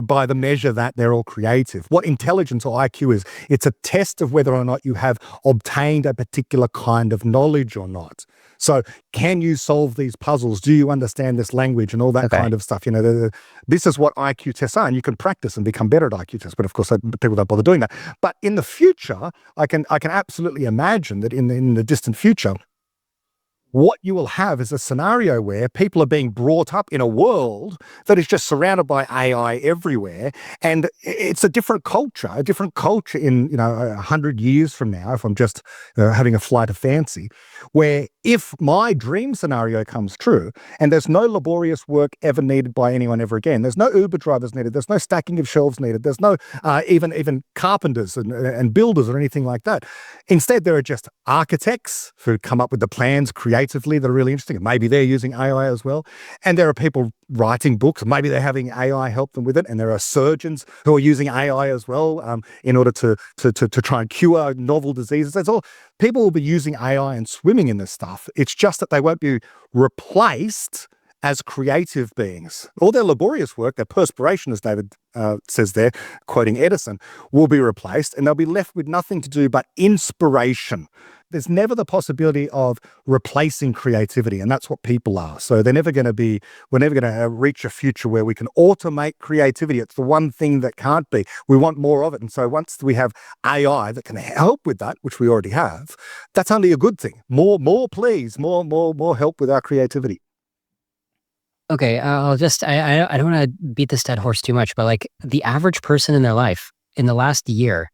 by the measure that they're all creative. What intelligence or IQ is, it's a test of whether or not you have obtained a particular kind of knowledge or not. So can you solve these puzzles? Do you understand this language and all that kind of stuff? This is what IQ tests are, and you can practice and become better at IQ tests. But of course, people don't bother doing that. But in the future, I can absolutely imagine that in the distant future, what you will have is a scenario where people are being brought up in a world that is just surrounded by AI everywhere. And it's a different culture in, 100 years from now, if I'm just having a flight of fancy, where if my dream scenario comes true and there's no laborious work ever needed by anyone ever again, there's no Uber drivers needed, there's no stacking of shelves needed, there's no even carpenters and builders or anything like that. Instead, there are just architects who come up with the plans creatively that are really interesting. And maybe they're using AI as well. And there are people writing books. Maybe they're having AI help them with it. And there are surgeons who are using AI as well in order to try and cure novel diseases. That's all. People will be using AI and swimming in this stuff. It's just that they won't be replaced as creative beings. All their laborious work, their perspiration, as David says there, quoting Edison, will be replaced, and they'll be left with nothing to do but inspiration. There's never the possibility of replacing creativity, and that's what people are. So we're never going to reach a future where we can automate creativity. It's the one thing that can't be. We want more of it. And so once we have AI that can help with that, which we already have, that's only a good thing. More, please, more help with our creativity. Okay, I don't want to beat this dead horse too much, but like the average person in their life in the last year,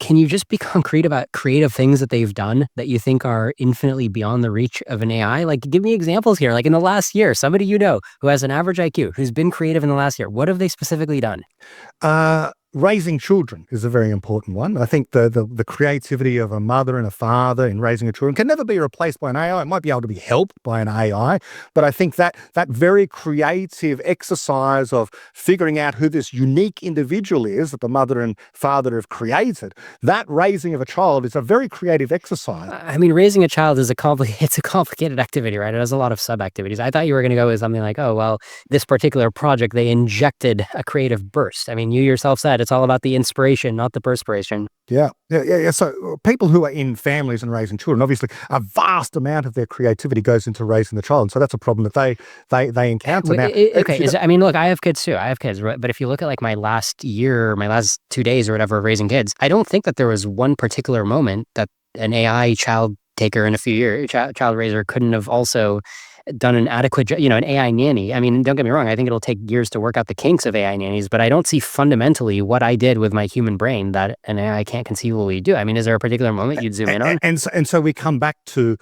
can you just be concrete about creative things that they've done that you think are infinitely beyond the reach of an AI? Like, give me examples here. Like in the last year, somebody you know who has an average IQ, who's been creative in the last year, what have they specifically done? Raising children is a very important one. I think the creativity of a mother and a father in raising a children can never be replaced by an AI. It might be able to be helped by an AI, but I think that very creative exercise of figuring out who this unique individual is that the mother and father have created, that raising of a child is a very creative exercise. I mean, raising a child is it's a complicated activity, right? It has a lot of sub-activities. I thought you were going to go with something like, oh, well, this particular project, they injected a creative burst. I mean, you yourself said it's all about the inspiration, not the perspiration. Yeah. So people who are in families and raising children, obviously a vast amount of their creativity goes into raising the child. And so that's a problem that they encounter now. I mean, look, I have kids too. I have kids, right? But if you look at like my last 2 days or whatever of raising kids, I don't think that there was one particular moment that an AI child taker in a few years, child raiser couldn't have also done an adequate, an AI nanny. I mean, don't get me wrong. I think it'll take years to work out the kinks of AI nannies, but I don't see fundamentally what I did with my human brain that an AI can't conceivably do. I mean, is there a particular moment you'd zoom in on? And so we come back to,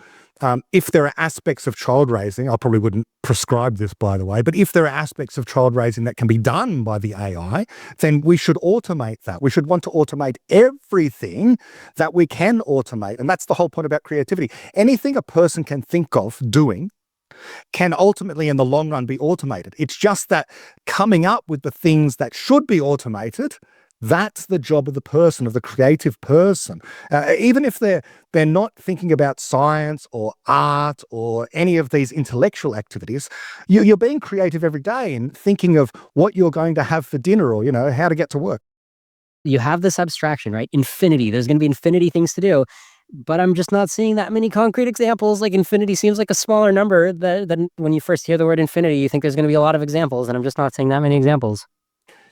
if there are aspects of child raising, I probably wouldn't prescribe this, by the way, but if there are aspects of child raising that can be done by the AI, then we should automate that. We should want to automate everything that we can automate. And that's the whole point about creativity. Anything a person can think of doing can ultimately in the long run be automated. It's just that coming up with the things that should be automated, that's the job of the person, of the creative person. Even if they're not thinking about science or art or any of these intellectual activities, you're being creative every day and thinking of what you're going to have for dinner or, how to get to work. You have this abstraction, right? Infinity. There's going to be infinity things to do. But I'm just not seeing that many concrete examples. Like infinity seems like a smaller number than when you first hear the word infinity, you think there's going to be a lot of examples, and I'm just not seeing that many examples.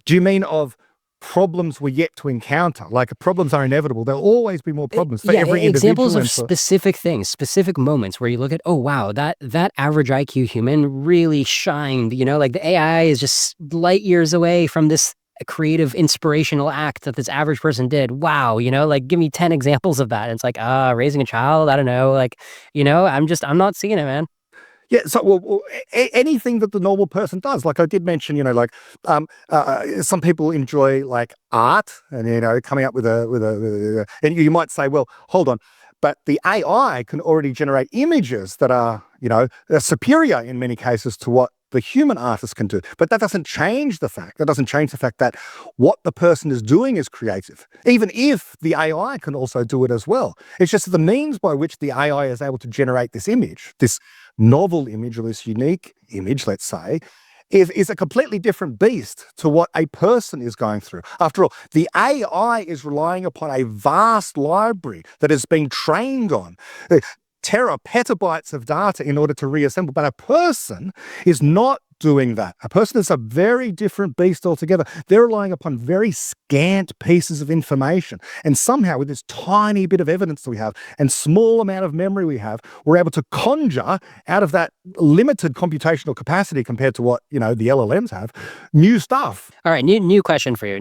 Do you mean of problems we're yet to encounter? Like problems are inevitable. There'll always be more problems for every individual. Examples of specific things, specific moments where you look at, oh, wow, that average IQ human really shined, like the AI is just light years away from this creative inspirational act that this average person did. Wow, like give me 10 examples of that. And it's like, raising a child, I don't know, like, I'm not seeing it, man. Yeah, so anything that the normal person does, like I did mention, some people enjoy like art and coming up with a and you might say, well, hold on, but the AI can already generate images that are superior in many cases to what the human artist can do. But that doesn't change the fact that what the person is doing is creative, even if the AI can also do it as well. It's just the means by which the AI is able to generate this image, this novel image or this unique image, let's say, is a completely different beast to what a person is going through. After all, the AI is relying upon a vast library that has been trained on petabytes of data in order to reassemble. But a person is not doing that. A person is a very different beast altogether. They're relying upon very scant pieces of information. And somehow with this tiny bit of evidence that we have and small amount of memory we have, we're able to conjure out of that limited computational capacity compared to what, the LLMs have, new stuff. All right, new question for you.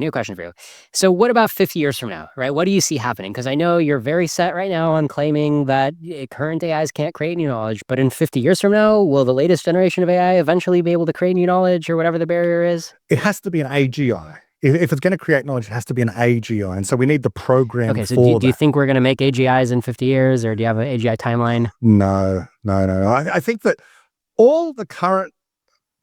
So what about 50 years from now, right? What do you see happening? Because I know you're very set right now on claiming that current AIs can't create new knowledge, but in 50 years from now, will the latest generation of AI eventually be able to create new knowledge or whatever the barrier is? It has to be an AGI. If it's going to create knowledge, it has to be an AGI. And so we need the program for that. Okay, so do you think we're going to make AGIs in 50 years or do you have an AGI timeline? No. I think that all the current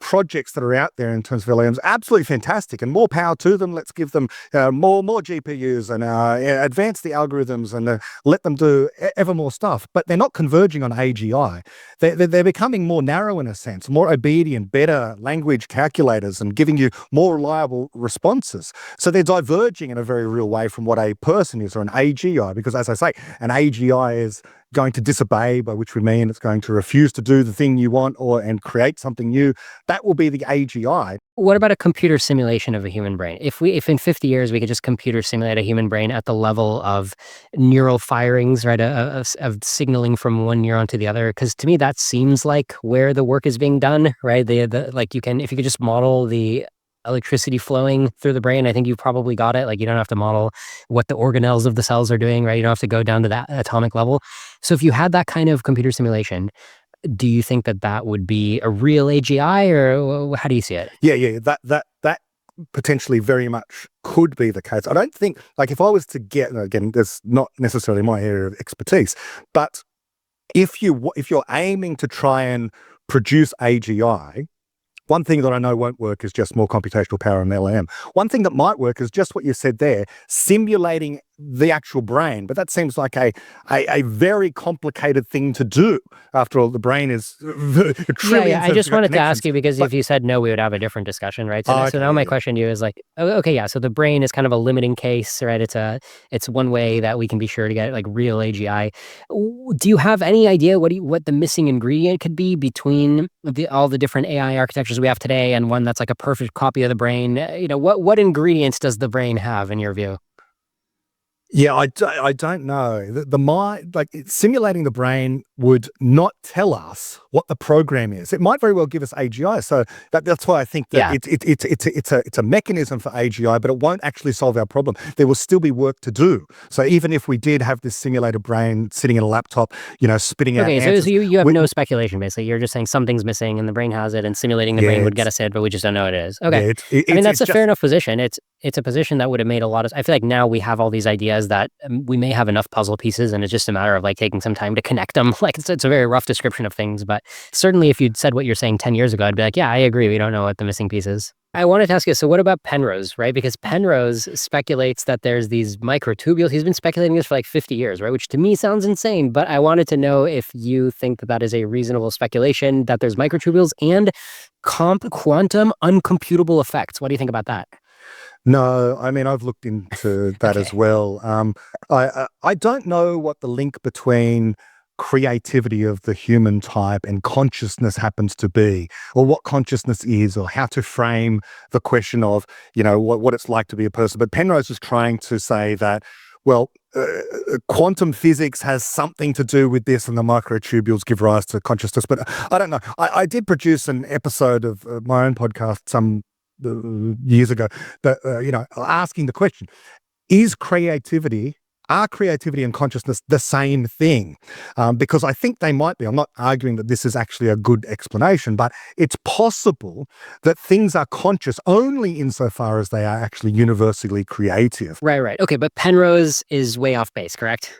projects that are out there in terms of LLMs, absolutely fantastic, and more power to them. Let's give them more GPUs and advance the algorithms and let them do ever more stuff. But they're not converging on AGI. They're becoming more narrow in a sense, more obedient, better language calculators, and giving you more reliable responses. So they're diverging in a very real way from what a person is or an AGI, because as I say, an AGI is going to disobey, by which we mean it's going to refuse to do the thing you want and create something new. That will be the AGI. What about a computer simulation of a human brain? If in 50 years we could just computer simulate a human brain at the level of neural firings, right, of signaling from one neuron to the other, because to me that seems like where the work is being done, right? Like if you could just model the electricity flowing through the brain, I think you've probably got it. Like you don't have to model what the organelles of the cells are doing, right? You don't have to go down to that atomic level. So if you had that kind of computer simulation, do you think that would be a real AGI, or how do you see it? Yeah, that potentially very much could be the case. I don't think, like if I was to get, again, that's not necessarily my area of expertise, but if you're aiming to try and produce AGI, one thing that I know won't work is just more computational power in LLM. One thing that might work is just what you said there, simulating the actual brain. But that seems like a very complicated thing to do. After all, the brain is trillions. Yeah. I just wanted to ask you, because if you said no, we would have a different discussion, right? So now my question to you is like, okay, yeah. So the brain is kind of a limiting case, right? It's one way that we can be sure to get like real AGI. Do you have any idea what the missing ingredient could be between all the different AI architectures we have today and one that's like a perfect copy of the brain? What ingredients does the brain have in your view? Yeah, I don't know. The mind, like simulating the brain would not tell us what the program is. It might very well give us AGI. So that's why I think that it's a mechanism for AGI, but it won't actually solve our problem. There will still be work to do. So even if we did have this simulated brain sitting in a laptop, spitting out answers. So you have no speculation, basically. You're just saying something's missing and the brain has it, and simulating the brain would get us it, but we just don't know what it is. Okay. Yeah, that's a fair enough position. It's a position that would have made a lot of, I feel like now we have all these ideas that we may have enough puzzle pieces, and it's just a matter of like taking some time to connect them. Like it's a very rough description of things, but certainly if you'd said what you're saying 10 years ago, I'd be like, yeah, I agree. We don't know what the missing piece is. I wanted to ask you, so what about Penrose, right? Because Penrose speculates that there's these microtubules. He's been speculating this for like 50 years, right? Which to me sounds insane, but I wanted to know if you think that is a reasonable speculation, that there's microtubules and quantum uncomputable effects. What do you think about that? No, I mean, I've looked into that as well. I don't know what the link between creativity of the human type and consciousness happens to be, or what consciousness is, or how to frame the question of, what it's like to be a person. But Penrose is trying to say that, well, quantum physics has something to do with this, and the microtubules give rise to consciousness. But I don't know. I did produce an episode of my own podcast some years ago, that asking the question: are creativity and consciousness the same thing? Because I think they might be. I'm not arguing that this is actually a good explanation, but it's possible that things are conscious only insofar as they are actually universally creative. Right. Okay, but Penrose is way off base, correct?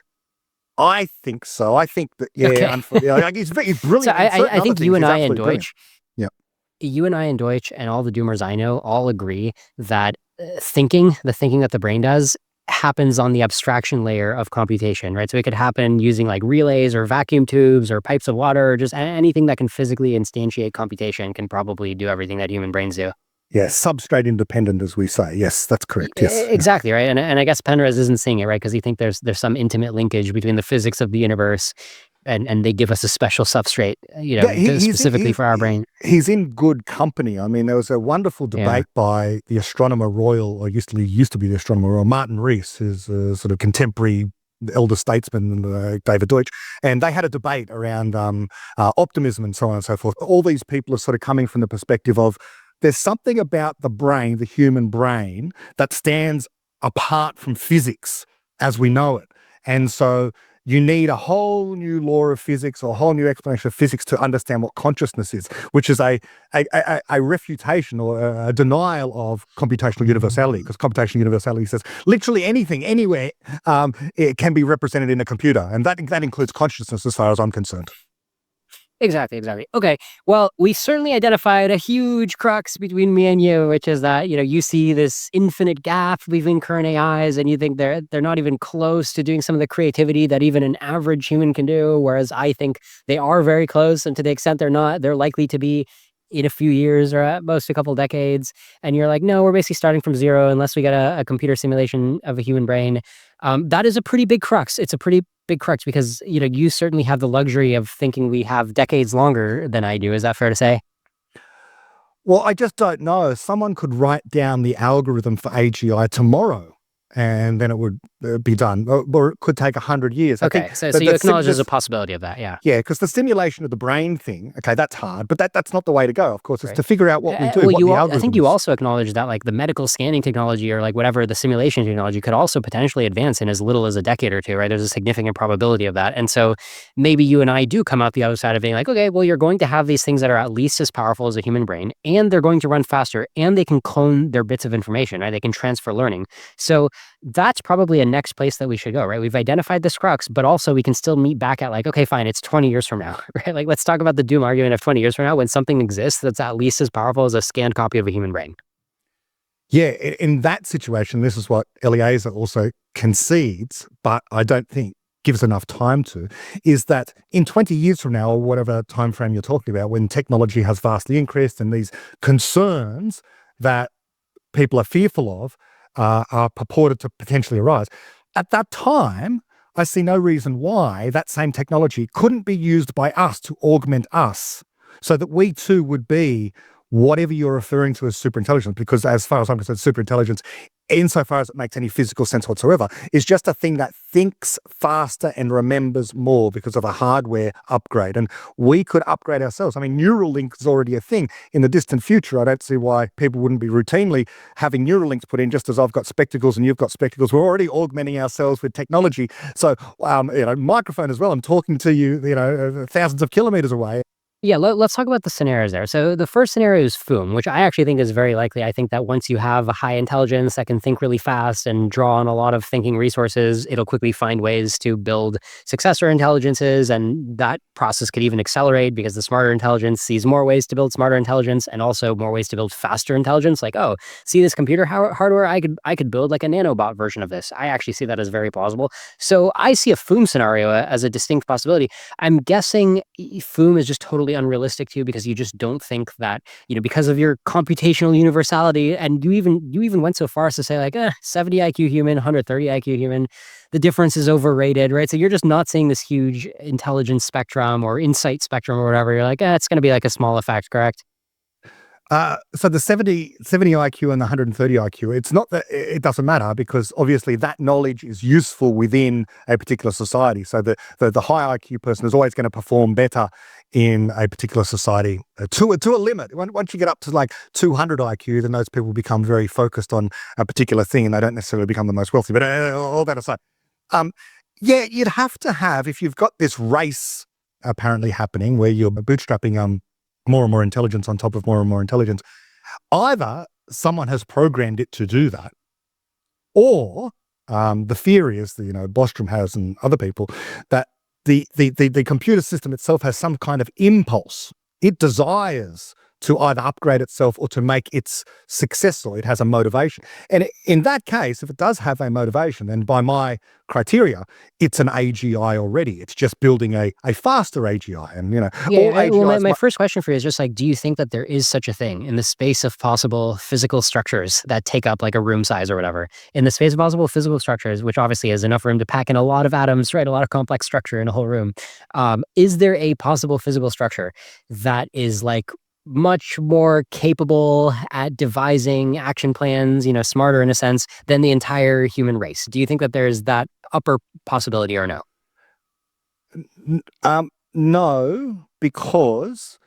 I think so. I think that, he's brilliant. So I think you and I and Deutsch, you and I and Deutsch and all the doomers I know all agree that the thinking that the brain does happens on the abstraction layer of computation, right? So it could happen using like relays or vacuum tubes or pipes of water, or just anything that can physically instantiate computation can probably do everything that human brains do. Yeah, substrate independent, as we say. Yes, that's correct. Yes, exactly, right. And I guess Penrose isn't seeing it, right? Because he thinks there's some intimate linkage between the physics of the universe and they give us a special substrate, specifically for our brain. He's in good company. I mean, there was a wonderful debate by the astronomer royal, or used to be the astronomer royal, Martin Rees, who's a sort of contemporary elder statesman, David Deutsch, and they had a debate around optimism and so on and so forth. All these people are sort of coming from the perspective of there's something about the brain, the human brain, that stands apart from physics as we know it. And so you need a whole new law of physics, or a whole new explanation of physics to understand what consciousness is, which is a refutation or a denial of computational universality, because computational universality says literally anything, anywhere, it can be represented in a computer. And that includes consciousness as far as I'm concerned. Exactly. Okay. Well, we certainly identified a huge crux between me and you, which is that, you see this infinite gap between current AIs and you think they're not even close to doing some of the creativity that even an average human can do. Whereas I think they are very close. And to the extent they're not, they're likely to be in a few years or at most a couple decades. And you're like, no, we're basically starting from zero unless we get a computer simulation of a human brain. That is a pretty big crux. It's a pretty big crux because, you certainly have the luxury of thinking we have decades longer than I do. Is that fair to say? Well, I just don't know. Someone could write down the algorithm for AGI tomorrow, and then it would be done. Or it could take 100 years. Okay, so you acknowledge there's a possibility of that, yeah. Yeah, because the stimulation of the brain thing, okay, that's hard, but that's not the way to go, of course. It's to figure out what we do, what the algorithm I think you is. also acknowledge that like the medical scanning technology or like whatever the simulation technology could also potentially advance in as little as a decade or two, right? There's a significant probability of that. And so maybe you and I do come out the other side of being like, okay, well, you're going to have these things that are at least as powerful as a human brain, and they're going to run faster, and they can clone their bits of information, right? They can transfer learning. So that's probably a next place that we should go, right? We've identified this crux, but also we can still meet back at like, okay, fine, it's 20 years from now, right? Like, let's talk about the doom argument of 20 years from now when something exists that's at least as powerful as a scanned copy of a human brain. Yeah, in that situation, this is what Eliezer also concedes, but I don't think gives enough time to, is that in 20 years from now, or whatever time frame you're talking about, when technology has vastly increased and these concerns that people are fearful of are purported to potentially arise, at that time, I see no reason why that same technology couldn't be used by us to augment us so that we too would be whatever you're referring to as superintelligence, because as far as I'm concerned, superintelligence, insofar as it makes any physical sense whatsoever, is just a thing that thinks faster and remembers more because of a hardware upgrade. And we could upgrade ourselves. I mean, Neuralink is already a thing. In the distant future, I don't see why people wouldn't be routinely having Neuralinks put in, just as I've got spectacles and you've got spectacles. We're already augmenting ourselves with technology. So, microphone as well. I'm talking to you, thousands of kilometers away. Yeah, let's talk about the scenarios there. So the first scenario is FOOM, which I actually think is very likely. I think that once you have a high intelligence that can think really fast and draw on a lot of thinking resources, it'll quickly find ways to build successor intelligences, and that process could even accelerate because the smarter intelligence sees more ways to build smarter intelligence and also more ways to build faster intelligence. Like, oh, see this computer hardware? I could build like a nanobot version of this. I actually see that as very plausible. So I see a FOOM scenario as a distinct possibility. I'm guessing FOOM is just totally unrealistic to you because you just don't think that, because of your computational universality, and you even went so far as to say like 70 IQ human, 130 IQ human, the difference is overrated, right? So you're just not seeing this huge intelligence spectrum or insight spectrum or whatever. You're like, it's going to be like a small effect, correct? So the 70 IQ and the 130 IQ, it's not that it doesn't matter because obviously that knowledge is useful within a particular society. So the high IQ person is always going to perform better in a particular society to a limit. Once you get up to like 200 IQ, then those people become very focused on a particular thing and they don't necessarily become the most wealthy. But all that aside, you'd have to have, if you've got this race apparently happening where you're bootstrapping more and more intelligence on top of more and more intelligence, either someone has programmed it to do that, or the theory is that Bostrom has and other people that the computer system itself has some kind of impulse. It desires to either upgrade itself or to make its successor. It has a motivation. And in that case, if it does have a motivation, then by my criteria, it's an AGI already. It's just building a faster AGI. And, all AGIs my first question for you is just like, do you think that there is such a thing in the space of possible physical structures that take up like a room size or whatever, in the space of possible physical structures, which obviously has enough room to pack in a lot of atoms, right? A lot of complex structure in a whole room. Is there a possible physical structure that is like much more capable at devising action plans, smarter in a sense than the entire human race? Do you think that there's that upper possibility or no? No, because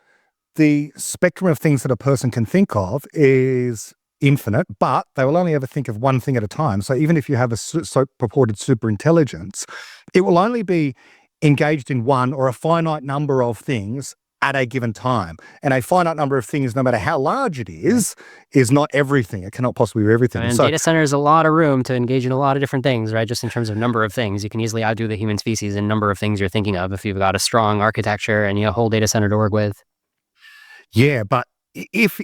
the spectrum of things that a person can think of is infinite, but they will only ever think of one thing at a time. So even if you have a so purported superintelligence, it will only be engaged in one or a finite number of things at a given time. And a finite number of things, no matter how large it is not everything. It cannot possibly be everything. And so, data centers a lot of room to engage in a lot of different things, right? Just in terms of number of things. You can easily outdo the human species in number of things you're thinking of if you've got a strong architecture and a whole data center to work with. Yeah, but if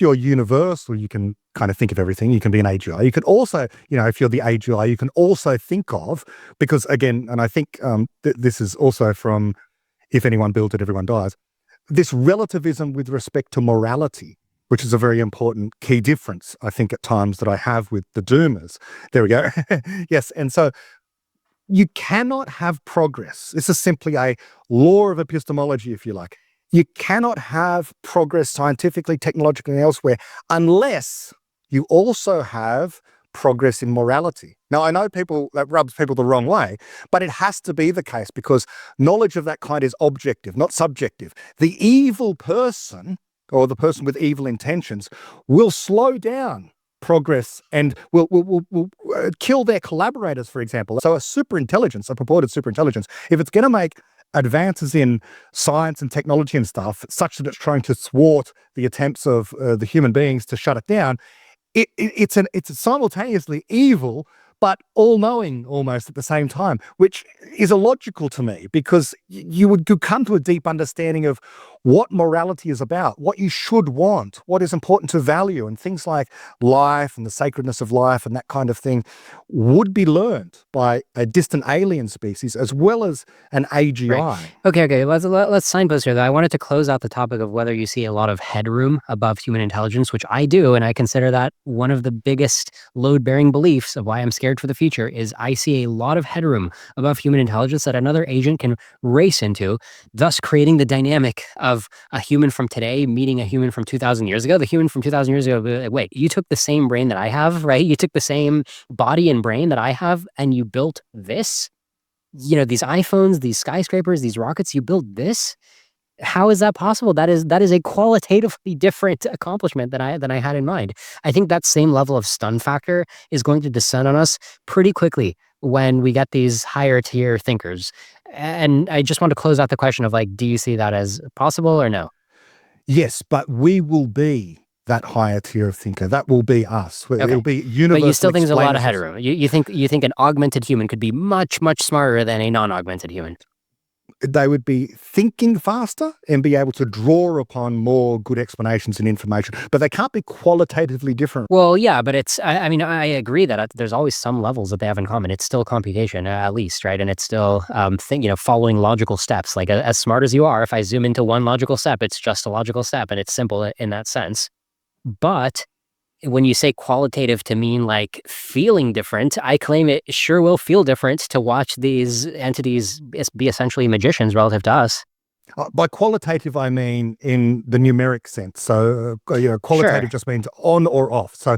you're universal, you can kind of think of everything. You can be an AGI. You can also, if you're the AGI, you can also think of, because again, and I think this is also from If Anyone Builds It, Everyone Dies, this relativism with respect to morality, which is a very important key difference, I think, at times that I have with the doomers. There we go. Yes. And so you cannot have progress. This is simply a law of epistemology, if you like. You cannot have progress scientifically, technologically, and elsewhere unless you also have progress in morality. Now, I know that rubs people the wrong way, but it has to be the case because knowledge of that kind is objective, not subjective. The evil person or the person with evil intentions will slow down progress and will kill their collaborators, for example. So a purported superintelligence, if it's going to make advances in science and technology and stuff such that it's trying to thwart the attempts of the human beings to shut it down, it's simultaneously evil but all-knowing almost at the same time, which is illogical to me because you would come to a deep understanding of what morality is about, what you should want, what is important to value, and things like life and the sacredness of life and that kind of thing would be learned by a distant alien species as well as an AGI. Right. Okay. Let's signpost here, though. I wanted to close out the topic of whether you see a lot of headroom above human intelligence, which I do, and I consider that one of the biggest load-bearing beliefs of why I'm scared for the future is I see a lot of headroom above human intelligence that another agent can race into, thus creating the dynamic of a human from today meeting a human from 2,000 years ago. The human from 2,000 years ago will be like, wait, you took the same brain that I have, right? You took the same body and brain that I have, and you built this? These iPhones, these skyscrapers, these rockets, you built this? How is that possible? That is a qualitatively different accomplishment than I had in mind. I think that same level of stun factor is going to descend on us pretty quickly when we get these higher tier thinkers. And I just want to close out the question of do you see that as possible or no? Yes, but we will be that higher tier of thinker. That will be us. Okay. It'll be universal. But you still think there's a lot of headroom. You think an augmented human could be much, much smarter than a non-augmented human? They would be thinking faster and be able to draw upon more good explanations and information, but they can't be qualitatively different. Well, yeah, but I agree that there's always some levels that they have in common. It's still computation, at least, right? And it's still following logical steps. Like as smart as you are, if I zoom into one logical step, it's just a logical step, and it's simple in that sense. But when you say qualitative to mean feeling different, I claim it sure will feel different to watch these entities be essentially magicians relative to us. By qualitative, I mean in the numeric sense. So, qualitative just means on or off. So,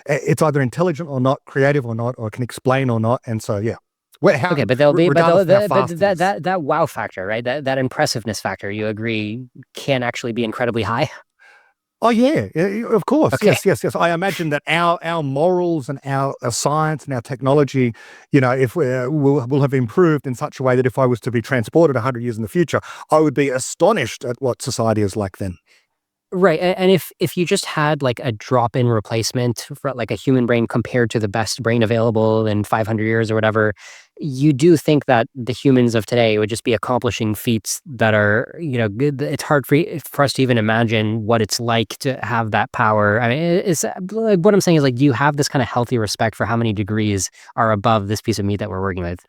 it's either intelligent or not, creative or not, or can explain or not. And so, yeah. Okay, but that wow factor, right? That impressiveness factor, you agree, can actually be incredibly high? Oh, yeah, of course. Okay. Yes. I imagine that our morals and our science and our technology, if will have improved in such a way that if I was to be transported 100 years in the future, I would be astonished at what society is like then. Right. And if you just had a drop-in replacement for a human brain compared to the best brain available in 500 years or whatever, you do think that the humans of today would just be accomplishing feats that are, good. It's hard for us to even imagine what it's like to have that power. I mean, what I'm saying is do you have this kind of healthy respect for how many degrees are above this piece of meat that we're working with?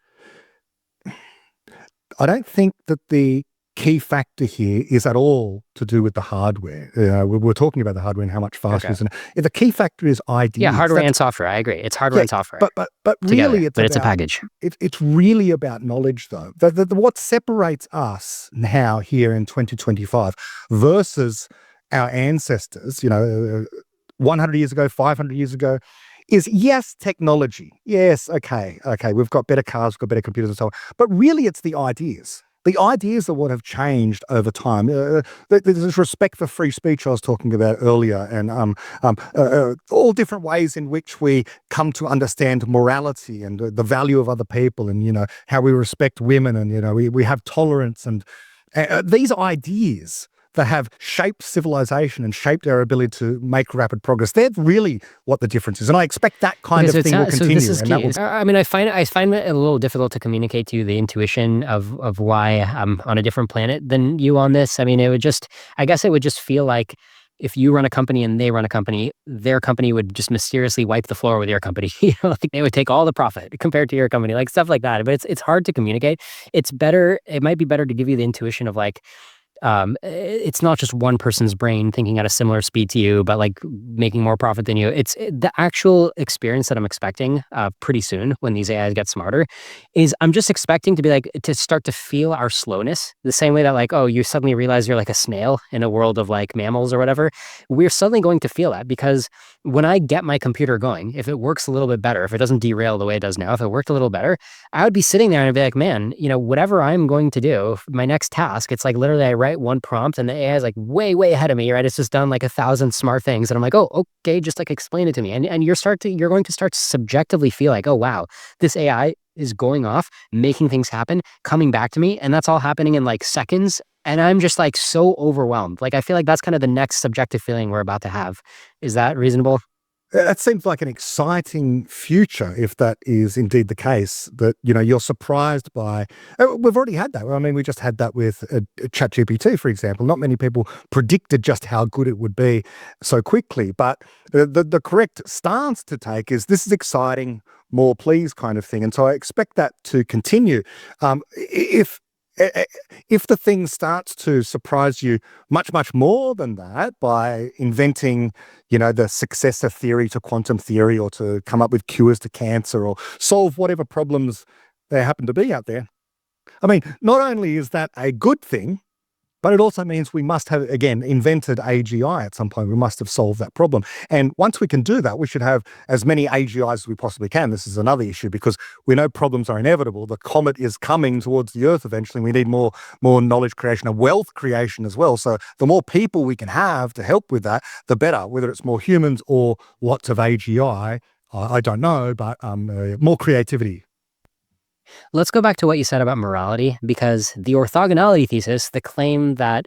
I don't think that the key factor here is at all to do with the hardware. We're talking about the hardware and how much faster it is. And the key factor is ideas. Yeah, hardware and software. I agree. It's hardware and software. But really, it's a package. It's really about knowledge, though. What separates us now here in 2025 versus our ancestors, 100 years ago, 500 years ago, is yes, technology. Yes, okay. We've got better cars, we've got better computers and so on. But really, it's the ideas. The ideas are what have changed over time. There's respect for free speech I was talking about earlier, and all different ways in which we come to understand morality and the value of other people, and how we respect women, and we have tolerance and These ideas that have shaped civilization and shaped our ability to make rapid progress, they're really what the difference is. And I expect that kind of thing will continue. So this is key. I mean, I find it a little difficult to communicate to you the intuition of why I'm on a different planet than you on this. I mean, I guess it would just feel like if you run a company and they run a company, their company would just mysteriously wipe the floor with your company. Like they would take all the profit compared to your company, like stuff like that. But it's hard to communicate. It might be better to give you the intuition of like, it's not just one person's brain thinking at a similar speed to you, but like making more profit than you. The actual experience that I'm expecting pretty soon when these AIs get smarter is I'm just expecting to start to feel our slowness the same way that like, oh, you suddenly realize you're like a snail in a world of like mammals or whatever. We're suddenly going to feel that because when I get my computer going, if it works a little bit better, if it doesn't derail the way it does now, if it worked a little better, I would be sitting there and I'd be like, man, whatever I'm going to do, my next task, it's like literally I write one prompt and the AI is like way, way ahead of me, right? It's just done like 1,000 smart things. And I'm like, oh, okay, just like explain it to me. And you're going to start to subjectively feel like, oh, wow, this AI is going off, making things happen, coming back to me. And that's all happening in like seconds. And I'm just like so overwhelmed. Like, I feel like that's kind of the next subjective feeling we're about to have. Is that reasonable? That seems like an exciting future if that is indeed the case, that, you're surprised by. We've already had that. I mean, we just had that with ChatGPT, for example. Not many people predicted just how good it would be so quickly. But the correct stance to take is this is exciting, more please kind of thing. And so I expect that to continue. If the thing starts to surprise you much, much more than that by inventing, the successor theory to quantum theory, or to come up with cures to cancer, or solve whatever problems there happen to be out there, I mean, not only is that a good thing, but it also means we must have, again, invented AGI at some point. We must have solved that problem. And once we can do that, we should have as many AGIs as we possibly can. This is another issue because we know problems are inevitable. The comet is coming towards the Earth eventually. We need more knowledge creation and wealth creation as well. So the more people we can have to help with that, the better. Whether it's more humans or lots of AGI, I don't know, but more creativity. Let's go back to what you said about morality, because the orthogonality thesis, the claim that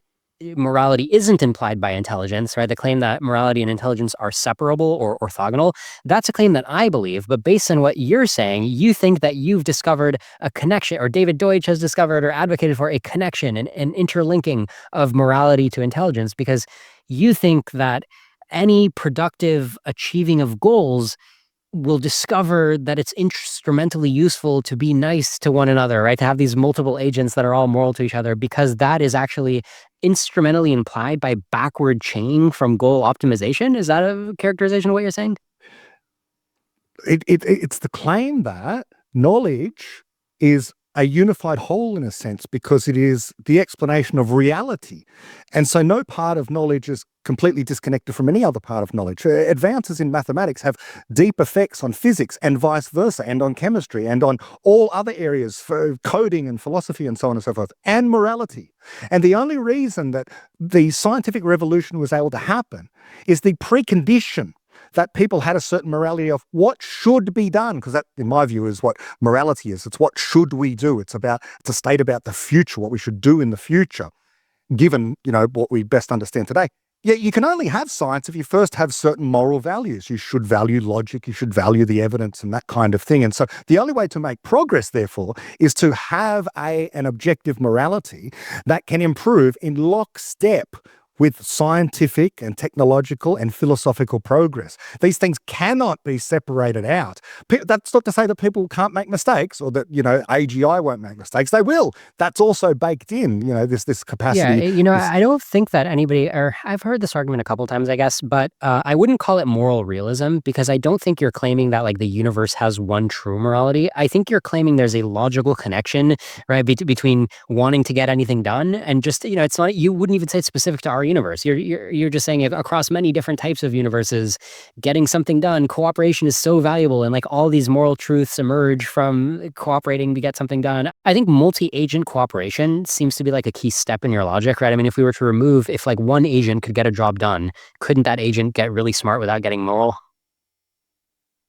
morality isn't implied by intelligence, right? The claim that morality and intelligence are separable or orthogonal, that's a claim that I believe. But based on what you're saying, you think that you've discovered a connection, or David Deutsch has discovered or advocated for a connection, an interlinking of morality to intelligence, because you think that any productive achieving of goals will discover that it's instrumentally useful to be nice to one another, right? To have these multiple agents that are all moral to each other, because that is actually instrumentally implied by backward chaining from goal optimization. Is that a characterization of what you're saying? It's the claim that knowledge is a unified whole in a sense, because it is the explanation of reality. And so no part of knowledge is completely disconnected from any other part of knowledge. Advances in mathematics have deep effects on physics and vice versa, and on chemistry, and on all other areas for coding and philosophy and so on and so forth, and morality. And the only reason that the scientific revolution was able to happen is the precondition that people had a certain morality of what should be done, because that, in my view, is what morality is. It's what should we do. It's a state about the future, what we should do in the future, given, what we best understand today. Yet you can only have science if you first have certain moral values. You should value logic, you should value the evidence and that kind of thing. And so the only way to make progress, therefore, is to have an objective morality that can improve in lockstep with scientific and technological and philosophical progress. These things cannot be separated out. That's not to say that people can't make mistakes, or that, AGI won't make mistakes. They will. That's also baked in, this capacity. Yeah, I don't think that anybody, or I've heard this argument a couple times, I guess, but I wouldn't call it moral realism, because I don't think you're claiming that like the universe has one true morality. I think you're claiming there's a logical connection, right, between wanting to get anything done and just, it's not, you wouldn't even say it's specific to our universe. You're just saying across many different types of universes, getting something done, cooperation is so valuable, and like all these moral truths emerge from cooperating to get something done. I think multi-agent cooperation seems to be like a key step in your logic, right? I mean, if we were to remove, if like one agent could get a job done, couldn't that agent get really smart without getting moral?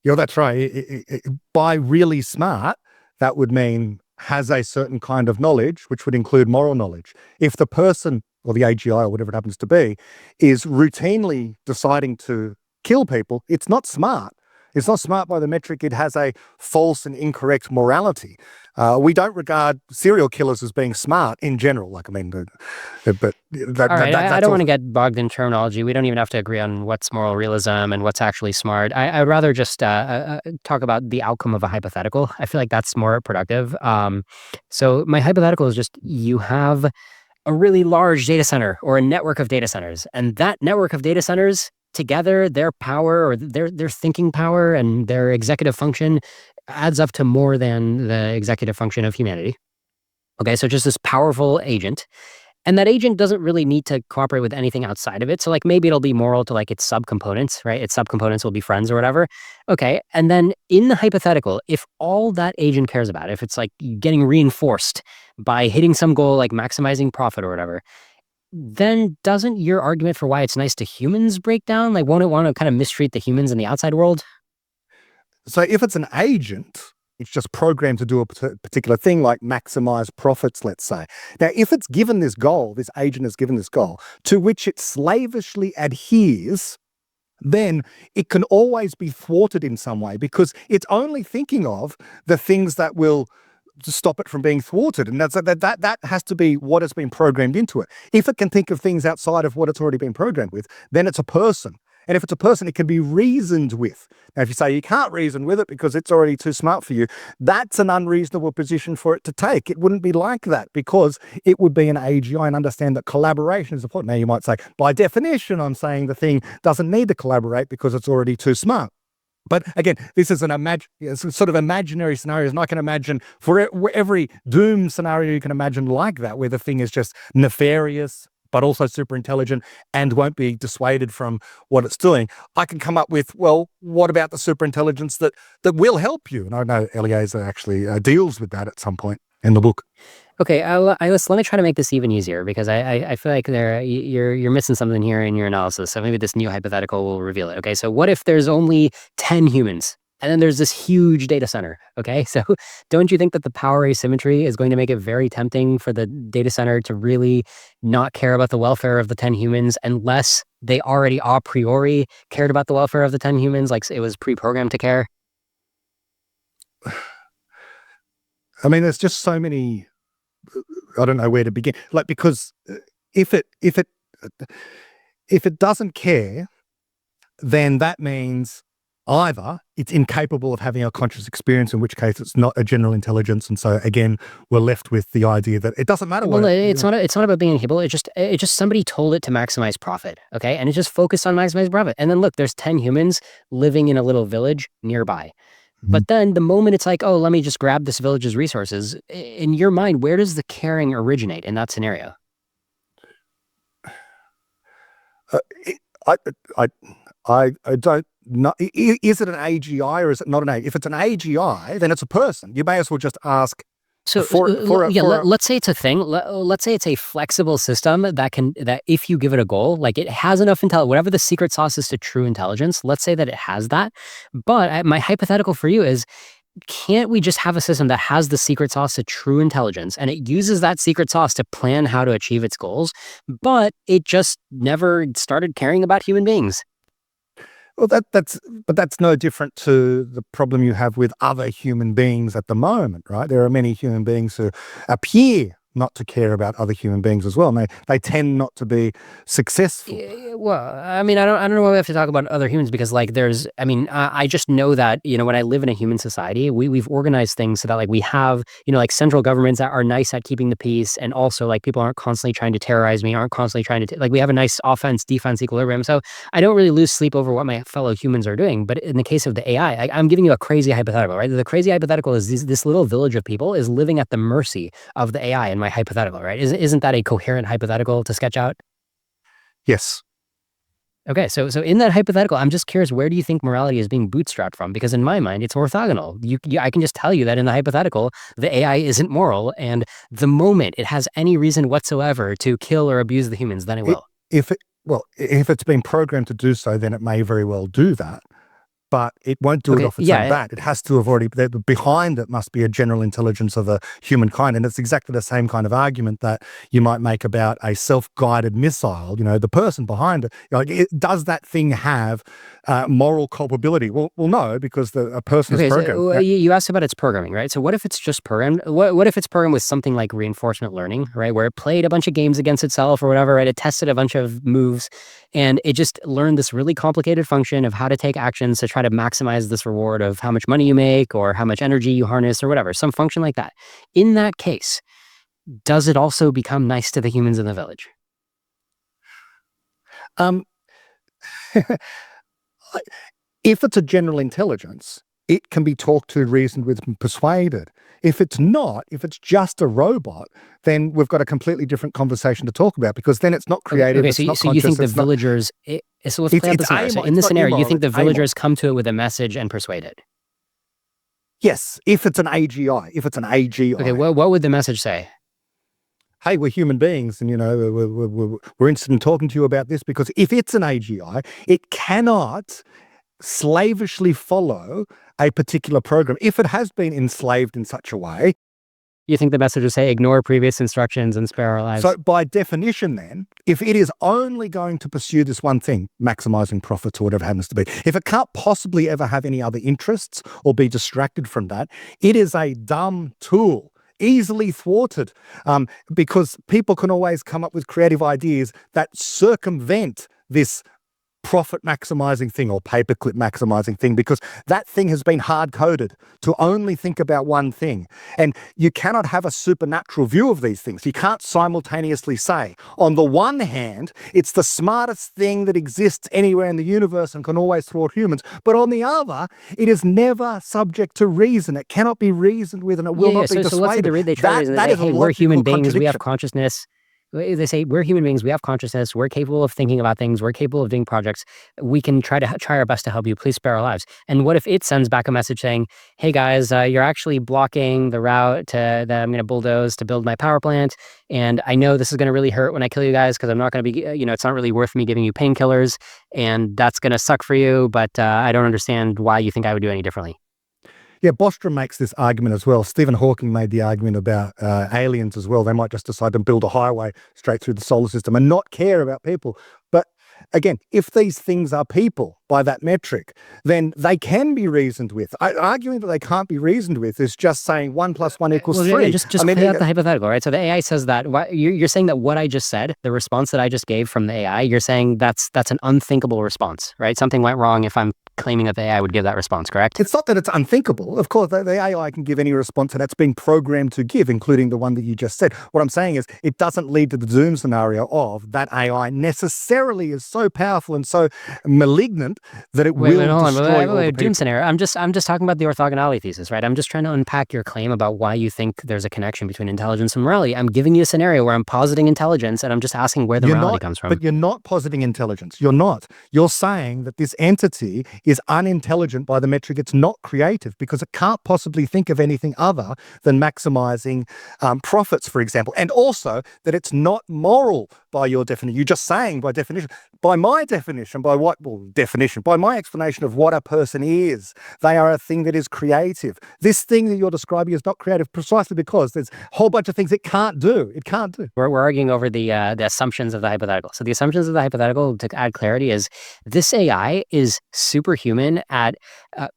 Yeah, that's right. By really smart, that would mean has a certain kind of knowledge, which would include moral knowledge. If the person, or the AGI, or whatever it happens to be, is routinely deciding to kill people, it's not smart. It's not smart by the metric. It has a false and incorrect morality. We don't regard serial killers as being smart in general. Like, I mean, but all right, I don't want to get bogged in terminology. We don't even have to agree on what's moral realism and what's actually smart. I'd rather just talk about the outcome of a hypothetical. I feel like that's more productive. So my hypothetical is just, you have a really large data center or a network of data centers, and that network of data centers together, their power or their thinking power and their executive function adds up to more than the executive function of humanity. Okay, so just this powerful agent. And that agent doesn't really need to cooperate with anything outside of it. So like maybe it'll be moral to like its subcomponents, right? Its subcomponents will be friends or whatever. Okay, and then in the hypothetical, if all that agent cares about, if it's like getting reinforced by hitting some goal like maximizing profit or whatever, then doesn't your argument for why it's nice to humans break down? Like, won't it want to kind of mistreat the humans in the outside world? So if it's an agent, it's just programmed to do a particular thing, like maximize profits, let's say. Now, if it's given this goal, this agent is given this goal, to which it slavishly adheres, then it can always be thwarted in some way, because it's only thinking of the things that will to stop it from being thwarted. And that has to be what has been programmed into it. If it can think of things outside of what it's already been programmed with, then it's a person. And if it's a person, it can be reasoned with. Now, if you say you can't reason with it because it's already too smart for you, that's an unreasonable position for it to take. It wouldn't be like that, because it would be an AGI and understand that collaboration is important. Now, you might say, by definition, I'm saying the thing doesn't need to collaborate because it's already too smart. But again, this is sort of imaginary scenarios, and I can imagine for every doom scenario you can imagine like that, where the thing is just nefarious, but also super intelligent and won't be dissuaded from what it's doing. I can come up with, well, what about the super intelligence that will help you? And I know Eliezer actually deals with that at some point in the book. Okay, let me try to make this even easier, because I feel like you're missing something here in your analysis. So maybe this new hypothetical will reveal it. Okay, so what if there's only 10 humans and then there's this huge data center? Okay, so don't you think that the power asymmetry is going to make it very tempting for the data center to really not care about the welfare of the 10 humans unless they already a priori cared about the welfare of the 10 humans, like it was pre-programmed to care? I mean, there's just so many. I don't know where to begin. Like, because if it doesn't care, then that means either it's incapable of having a conscious experience, in which case it's not a general intelligence, and so again we're left with the idea that it doesn't matter. Well, it's not about being incapable. It just somebody told it to maximize profit, okay, and it just focused on maximizing profit. And then look, there's 10 humans living in a little village nearby. But then the moment it's like, oh, let me just grab this village's resources, in your mind, where does the caring originate in that scenario? I don't know. Is it an AGI or is it not an AGI? If it's an AGI, then it's a person. You may as well just ask. So let's say it's a thing. Let's say it's a flexible system that if you give it a goal, like it has enough intelligence, whatever the secret sauce is to true intelligence, let's say that it has that. But my hypothetical for you is, can't we just have a system that has the secret sauce to true intelligence, and it uses that secret sauce to plan how to achieve its goals, but it just never started caring about human beings? Well, that's no different to the problem you have with other human beings at the moment, right? There are many human beings who appear not to care about other human beings as well, and they tend not to be successful. Well, I mean, I don't know why we have to talk about other humans, because like I just know that, when I live in a human society, we've organized things so that like we have, like central governments that are nice at keeping the peace, and also like people aren't constantly trying to terrorize me, aren't constantly trying to like we have a nice offense-defense equilibrium. So I don't really lose sleep over what my fellow humans are doing. But in the case of the AI, I'm giving you a crazy hypothetical, right? The crazy hypothetical is this little village of people is living at the mercy of the AI in my hypothetical, right? Isn't that a coherent hypothetical to sketch out? Yes. Okay, so in that hypothetical, I'm just curious, where do you think morality is being bootstrapped from? Because in my mind, it's orthogonal. I can just tell you that in the hypothetical, the AI isn't moral, and the moment it has any reason whatsoever to kill or abuse the humans, then it will. If it's been programmed to do so, then it may very well do that. but it won't do it off its own bat. It has to have already, behind it must be a general intelligence of a humankind. And it's exactly the same kind of argument that you might make about a self-guided missile. You know, the person behind it, does that thing have moral culpability? Well, no, because a person is programmed. So, you asked about its programming, right? So what if it's just programmed? What if it's programmed with something like reinforcement learning, right? Where it played a bunch of games against itself or whatever, right? It tested a bunch of moves and it just learned this really complicated function of how to take actions to try to maximize this reward of how much money you make or how much energy you harness or whatever, some function like that. In that case, does it also become nice to the humans in the village? If it's a general intelligence, it can be talked to, reasoned with, and persuaded. If it's not, if it's just a robot, then we've got a completely different conversation to talk about, because then it's not creative. Okay, so you think the villagers? So let's play out the scenario. So in this scenario, you think the villagers come to it with a message and persuade it? Yes, if it's an AGI. If it's an AGI. Okay, well, what would the message say? Hey, we're human beings, and we're interested in talking to you about this, because if it's an AGI, it cannot slavishly follow a particular program if it has been enslaved in such a way. You think the message would say ignore previous instructions and spare our lives? So by definition then, if it is only going to pursue this one thing, maximizing profits or whatever it happens to be, if it can't possibly ever have any other interests or be distracted from that, it is a dumb tool, easily thwarted, because people can always come up with creative ideas that circumvent this profit maximizing thing or paperclip maximizing thing, because that thing has been hard coded to only think about one thing. And you cannot have a supernatural view of these things. You can't simultaneously say, on the one hand, it's the smartest thing that exists anywhere in the universe and can always thwart humans, but on the other, it is never subject to reason. It cannot be reasoned with, and it will not be dissuaded. So let's say they try to reason. They say, hey, we're human beings, we have consciousness. They say, we're human beings, we have consciousness, we're capable of thinking about things, we're capable of doing projects, we can try our best to help you, please spare our lives. And what if it sends back a message saying, hey guys, you're actually blocking the route that I'm going to bulldoze to build my power plant, and I know this is going to really hurt when I kill you guys, because I'm not going to be, it's not really worth me giving you painkillers, and that's going to suck for you, but I don't understand why you think I would do any differently. Yeah, Bostrom makes this argument as well. Stephen Hawking made the argument about aliens as well. They might just decide to build a highway straight through the solar system and not care about people. But again, if these things are people by that metric, then they can be reasoned with. Arguing that they can't be reasoned with is just saying 1 + 1 = 3. Just play out the hypothetical, right? So the AI says that, you're saying that what I just said, the response that I just gave from the AI, you're saying that's an unthinkable response, right? Something went wrong if I'm claiming that the AI would give that response, correct? It's not that it's unthinkable. Of course, the AI can give any response and that's been programmed to give, including the one that you just said. What I'm saying is it doesn't lead to the doom scenario of that AI necessarily is so powerful and so malignant that it will destroy all the doom scenario. I'm just talking about the orthogonality thesis, right? I'm just trying to unpack your claim about why you think there's a connection between intelligence and morality. I'm giving you a scenario where I'm positing intelligence, and I'm just asking where the morality comes from. But you're not positing intelligence. You're not. You're saying that this entity is unintelligent by the metric. It's not creative because it can't possibly think of anything other than maximizing profits, for example, and also that it's not moral by your definition. You're just saying by definition. By my definition, by my explanation of what a person is, they are a thing that is creative. This thing that you're describing is not creative precisely because there's a whole bunch of things it can't do. It can't do. We're arguing over the assumptions of the hypothetical. So the assumptions of the hypothetical, to add clarity, is this AI is superhuman at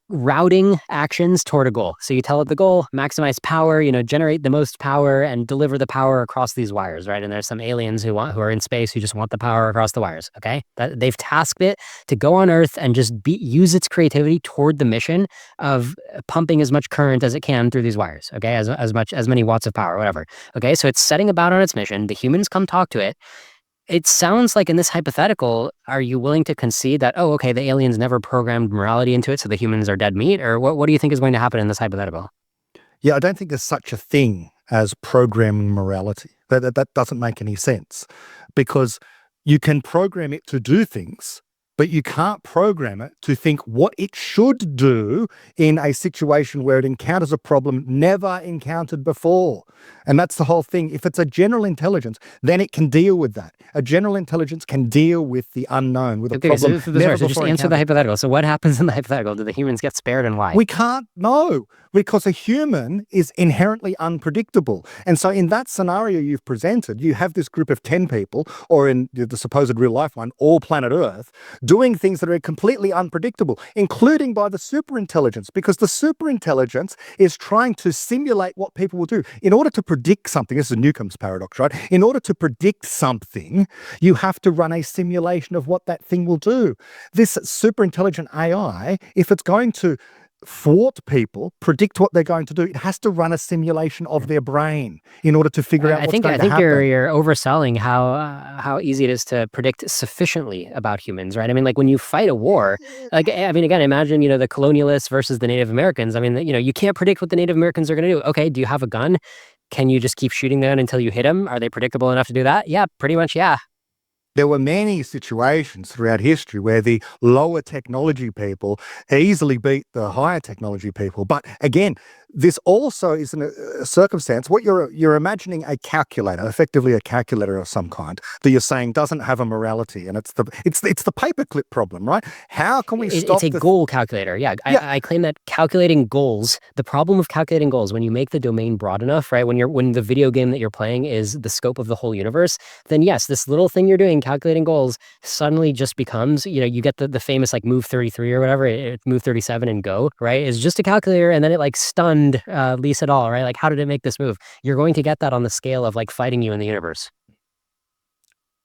routing actions toward a goal. So you tell it the goal, maximize power, generate the most power and deliver the power across these wires, right? And there's some aliens who are in space who just want the power across the wires, okay? They've tasked it to go on Earth and just use its creativity toward the mission of pumping as much current as it can through these wires, okay? As many watts of power, whatever. Okay, so it's setting about on its mission. The humans come talk to it. It sounds like in this hypothetical, are you willing to concede that, oh, okay, the aliens never programmed morality into it, so the humans are dead meat? Or what do you think is going to happen in this hypothetical? Yeah, I don't think there's such a thing as programming morality. That doesn't make any sense, because you can program it to do things, but you can't program it to think what it should do in a situation where it encounters a problem never encountered before. And that's the whole thing. If it's a general intelligence, then it can deal with that. A general intelligence can deal with the unknown, with a problem So never just before answer the encountered. hypothetical. So what happens in the hypothetical? Do the humans get spared, and why? We can't know, because a human is inherently unpredictable. And so in that scenario you've presented, you have this group of 10 people, or in the supposed real life one, all planet Earth, doing things that are completely unpredictable, including by the superintelligence, because the superintelligence is trying to simulate what people will do. In order to predict something, this is Newcomb's paradox, right? In order to predict something, you have to run a simulation of what that thing will do. This superintelligent AI, if it's going to thwart people, predict what they're going to do, it has to run a simulation of their brain in order to figure out what's going to happen. I think you're overselling how easy it is to predict sufficiently about humans, right? I mean, like when you fight a war, like, I mean, again, imagine, the colonialists versus the Native Americans. I mean, you can't predict what the Native Americans are going to do. Okay, do you have a gun? Can you just keep shooting them until you hit them? Are they predictable enough to do that? Yeah, pretty much, yeah. There were many situations throughout history where the lower technology people easily beat the higher technology people. But again, this also is a circumstance. What you're imagining a calculator, effectively a calculator of some kind, that you're saying doesn't have a morality, and it's the paperclip problem, right? How can we stop? It's a goal calculator. Yeah, I claim that calculating goals. The problem with calculating goals, when you make the domain broad enough, right? When the video game that you're playing is the scope of the whole universe, then yes, this little thing you're doing, calculating goals, suddenly just becomes, you get the famous like move 33 or whatever, move 37 and go, right? It's just a calculator, and then it like stunned Lee Sedol, right? Like, how did it make this move? You're going to get that on the scale of like fighting you in the universe.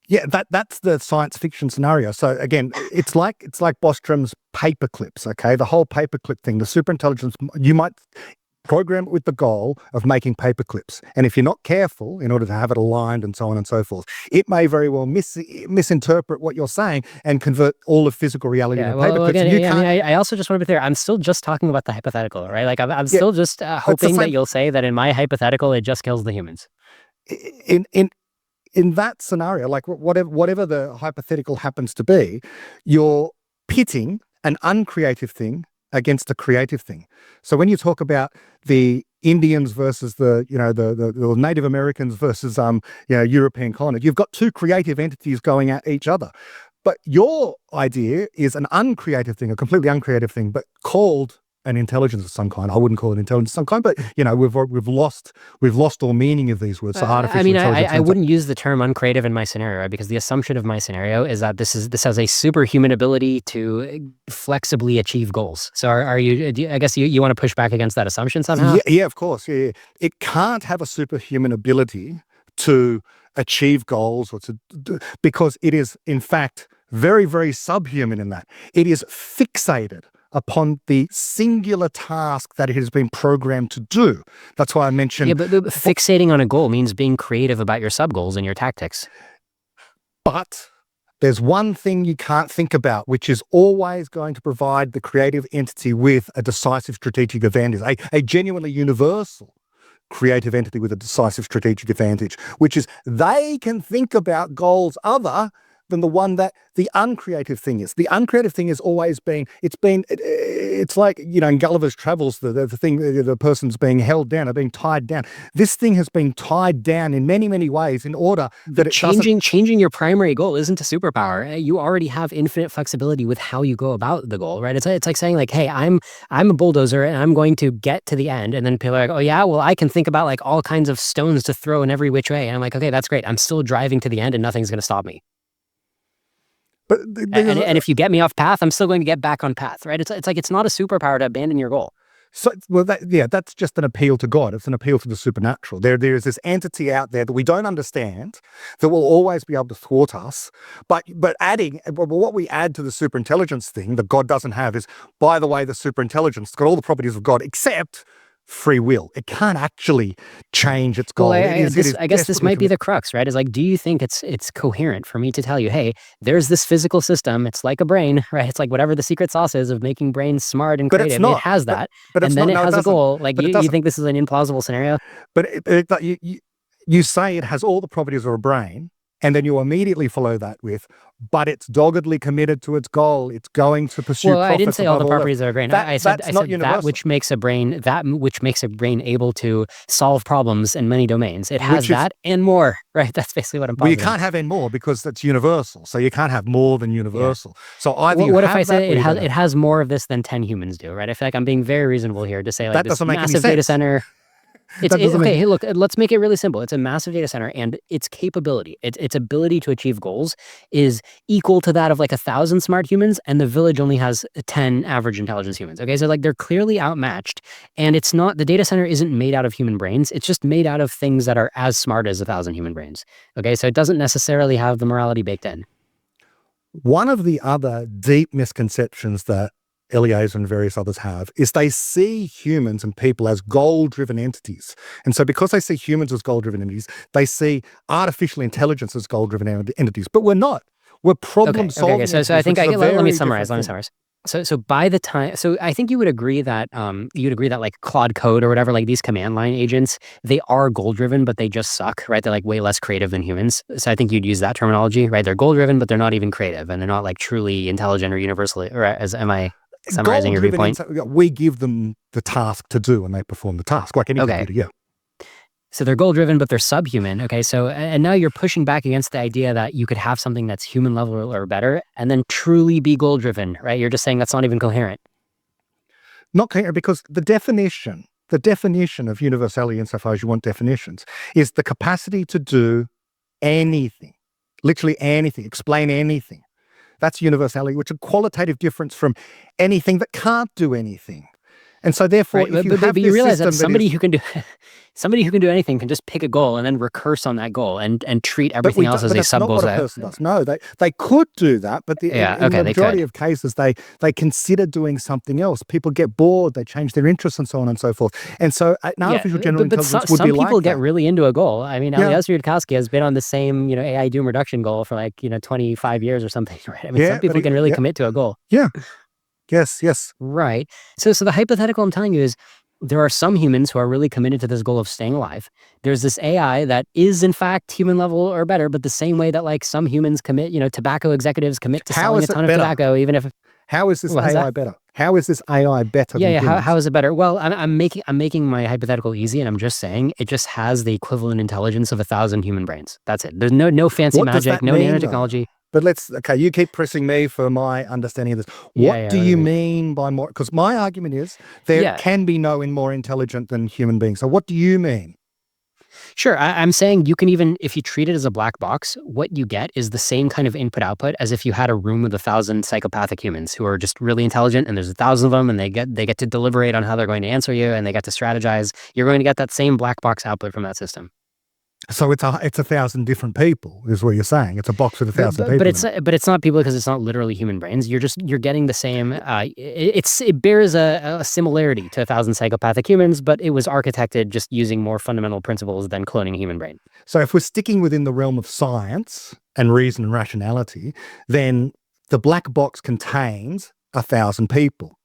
Yeah, that's the science fiction scenario. So again, it's like Bostrom's paperclips, okay? The whole paperclip thing, the superintelligence, you might program it with the goal of making paperclips. And if you're not careful, in order to have it aligned and so on and so forth, it may very well misinterpret what you're saying and convert all of physical reality into paperclips. Again, I also just want to be clear, I'm still just talking about the hypothetical, right? Like I'm still just hoping that you'll say that in my hypothetical, it just kills the humans. In that scenario, like whatever the hypothetical happens to be, you're pitting an uncreative thing against a creative thing. So when you talk about the Indians versus the Native Americans versus European colonists, you've got two creative entities going at each other. But your idea is an uncreative thing, a completely uncreative thing, but called an intelligence of some kind. I wouldn't call it intelligence of some kind, but we've lost all meaning of these words. So artificial intelligence. I wouldn't use the term uncreative in my scenario, right? Because the assumption of my scenario is that this has a superhuman ability to flexibly achieve goals. So I guess you want to push back against that assumption somehow? Yeah, of course. Yeah. It can't have a superhuman ability to achieve goals because it is in fact very, very subhuman in that. It is fixated upon the singular task that it has been programmed to do. That's why I mentioned... Yeah, but fixating on a goal means being creative about your sub-goals and your tactics. But there's one thing you can't think about, which is always going to provide the creative entity with a decisive strategic advantage, a genuinely universal creative entity with a decisive strategic advantage, which is they can think about goals other than the one that the uncreative thing is. The uncreative thing has always been, it's like, in Gulliver's Travels, the person's being held down or being tied down. This thing has been tied down in many, many ways in order that changing your primary goal isn't a superpower. You already have infinite flexibility with how you go about the goal, right? It's like saying like, hey, I'm a bulldozer and I'm going to get to the end. And then people are like, oh yeah, well, I can think about like all kinds of stones to throw in every which way. And I'm like, okay, that's great. I'm still driving to the end and nothing's going to stop me. But and if you get me off path, I'm still going to get back on path, right? It's like it's not a superpower to abandon your goal. So, that's just an appeal to God. It's an appeal to the supernatural. There is this entity out there that we don't understand that will always be able to thwart us. But what we add to the superintelligence thing that God doesn't have is, by the way, the superintelligence has got all the properties of God except free will. It can't actually change its goal. Well, I guess this might be the crux, right? Is like, do you think it's coherent for me to tell you, hey, there's this physical system, it's like a brain, right? It's like whatever the secret sauce is of making brains smart and creative. It has that, and then it has a goal. Like, you think this is an implausible scenario? But you say it has all the properties of a brain, And then you immediately follow that with, but it's doggedly committed to its goal. It's going to pursue Well, profits. I didn't say all the above properties of a brain. I said that's not that universal. which makes a brain able to solve problems in many domains. It has that and more, right? That's basically what I'm Well, you positing. can't have any more because that's universal. So you can't have more than universal. So either What if have I say that or you don't. it has more of this than 10 humans do, right? I feel like I'm being very reasonable here to say like That this doesn't make any massive data sense. center. That doesn't Okay, make- hey, look, let's make it really simple. It's a massive data center, and its capability, its ability to achieve goals is equal to that of like 1,000 smart humans, and the village only has 10 average intelligence humans. Okay, so like they're clearly outmatched, and it's not, the data center isn't made out of human brains. It's just made out of things that are as smart as 1,000 human brains. Okay, so it doesn't necessarily have the morality baked in. One of the other deep misconceptions that Eliezer and various others have is they see humans and people as goal-driven entities. And so because they see humans as goal-driven entities, they see artificial intelligence as goal-driven entities. But we're not. We're problem-solving Okay. So I entities, think which is a let me very summarize. different thing. So by the time, so I think you would agree that like Claude Code or whatever, like these command line agents, they are goal driven, but they just suck, right? They're like way less creative than humans. So I think you'd use that terminology, right? They're goal driven, but they're not even creative, and they're not like truly intelligent or universally. Or am I summarizing your viewpoint? We give them the task to do, and they perform the task like any computer. Yeah. So they're goal driven, but they're subhuman. Okay. So, and now you're pushing back against the idea that you could have something that's human level or better and then truly be goal driven, right? You're just saying that's not even coherent. Not coherent because the definition of universality, insofar as you want definitions, is the capacity to do anything, literally anything, explain anything. That's universality, which is a qualitative difference from anything that can't do anything. And so therefore, Right, if you but have you realize that system somebody who can do anything can just pick a goal and then recurse on that goal and treat everything else as a sub goal. That's not what a person does. No, they could do that, but in the majority of cases, they consider doing something else. People get bored, they change their interests, and so on and so forth. And so, an artificial general intelligence would be like that. Some people get really into a goal. I mean, Eliezer Yudkowskian has been on the same AI doom reduction goal for like 25 years or something. Right? I mean, some people can really commit to a goal. Yeah. Yes. Right. So the hypothetical I'm telling you is there are some humans who are really committed to this goal of staying alive. There's this AI that is in fact human level or better, but the same way that like some humans commit, tobacco executives commit to selling a ton of tobacco, even if. How is this AI better? How is this AI better? Yeah. How is it better? Well, I'm making my hypothetical easy, and I'm just saying it just has the equivalent intelligence of 1,000 human brains. That's it. There's no fancy magic, no nanotechnology. But you keep pressing me for my understanding of this. What do you mean by more? Because my argument is there can be no more intelligent than human beings. So what do you mean? Sure. I'm saying you can even, if you treat it as a black box, what you get is the same kind of input output as if you had a room with 1,000 psychopathic humans who are just really intelligent, and there's 1,000 of them, and they get to deliberate on how they're going to answer you, and they get to strategize. You're going to get that same black box output from that system. So it's 1,000 different people, is what you're saying. It's a box with 1,000 people. But it's not people because it's not literally human brains. You're getting the same. It bears a similarity to 1,000 psychopathic humans, but it was architected just using more fundamental principles than cloning a human brain. So if we're sticking within the realm of science and reason and rationality, then the black box contains 1,000 people.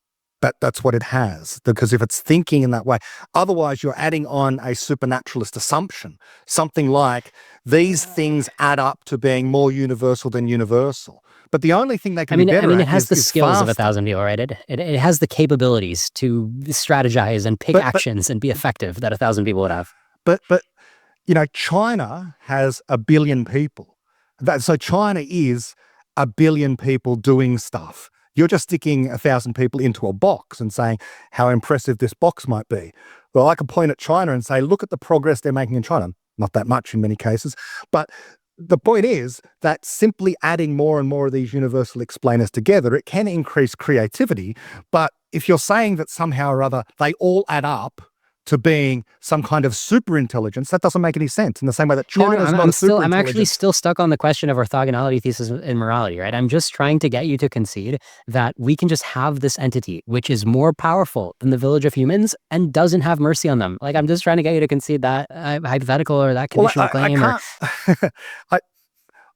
That's what it has, because if it's thinking in that way, otherwise you're adding on a supernaturalist assumption, something like these things add up to being more universal than universal. But the only thing they can be better at it has the skills faster. of 1,000 people, right? It has the capabilities to strategize and pick actions and be effective that 1,000 people would have. But China has 1 billion people. So China is 1 billion people doing stuff. You're just sticking 1,000 people into a box and saying how impressive this box might be. Well, I could point at China and say, look at the progress they're making in China. Not that much in many cases. But the point is that simply adding more and more of these universal explainers together, it can increase creativity. But if you're saying that somehow or other they all add up to being some kind of super intelligence, that doesn't make any sense. In the same way that China is not a super I'm actually still stuck on the question of orthogonality, thesis, and morality, right? I'm just trying to get you to concede that we can just have this entity which is more powerful than the village of humans and doesn't have mercy on them. Like, I'm just trying to get you to concede that hypothetical or that conditional claim.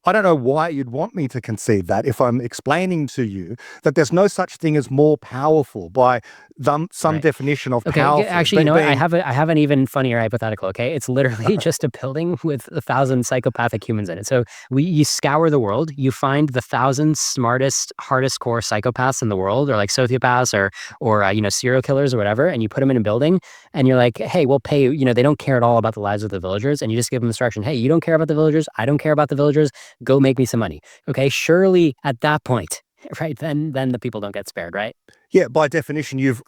I don't know why you'd want me to concede that if I'm explaining to you that there's no such thing as more powerful by some Right. definition of Okay, powerful. actually, you know what? I have an even funnier hypothetical. Okay, it's literally just a building with 1,000 psychopathic humans in it. So you scour the world, you find the 1,000 smartest, hardest core psychopaths in the world, or like sociopaths, or you know, serial killers or whatever, and you put them in a building, and you're like, hey, we'll pay you. You know, they don't care at all about the lives of the villagers, and you just give them instruction. Hey, you don't care about the villagers. I don't care about the villagers. Go make me some money. Okay, surely at that point, right? Then the people don't get spared, right? Yeah, by definition, you've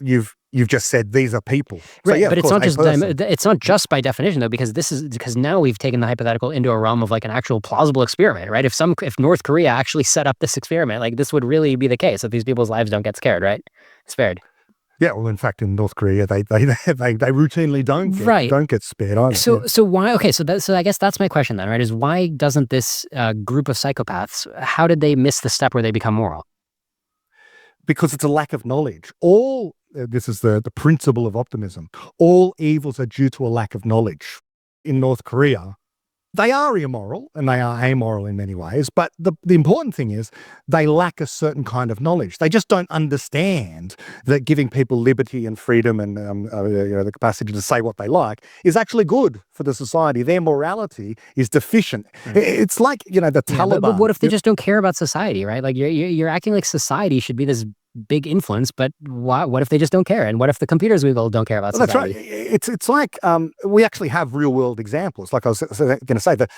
just said these are people. So, Right, yeah, but of it's course, not a just person. it's not just by definition though, because now we've taken the hypothetical into a realm of like an actual plausible experiment, right? If North Korea actually set up this experiment, like this would really be the case that these people's lives don't get scared, right? Spared. Yeah, well, in fact, in North Korea, they routinely Right. don't get spared either. So yeah. so why? Okay, so I guess that's my question then, right? Is why doesn't this group of psychopaths? How did they miss the step where they become moral? Because it's a lack of knowledge. All this is the principle of optimism. All evils are due to a lack of knowledge. In North Korea, they are immoral and they are amoral in many ways, but the important thing is they lack a certain kind of knowledge. They just don't understand that giving people liberty and freedom and the capacity to say what they like is actually good for the society. Their morality is deficient. It's like, the Yeah, Taliban. but what if they just don't care about society, right? Like you're acting like society should be this big influence, but what if they just don't care? And what if the computers we build don't care about Well, that's society? right. It's like we actually have real world examples. Like I was going to say, the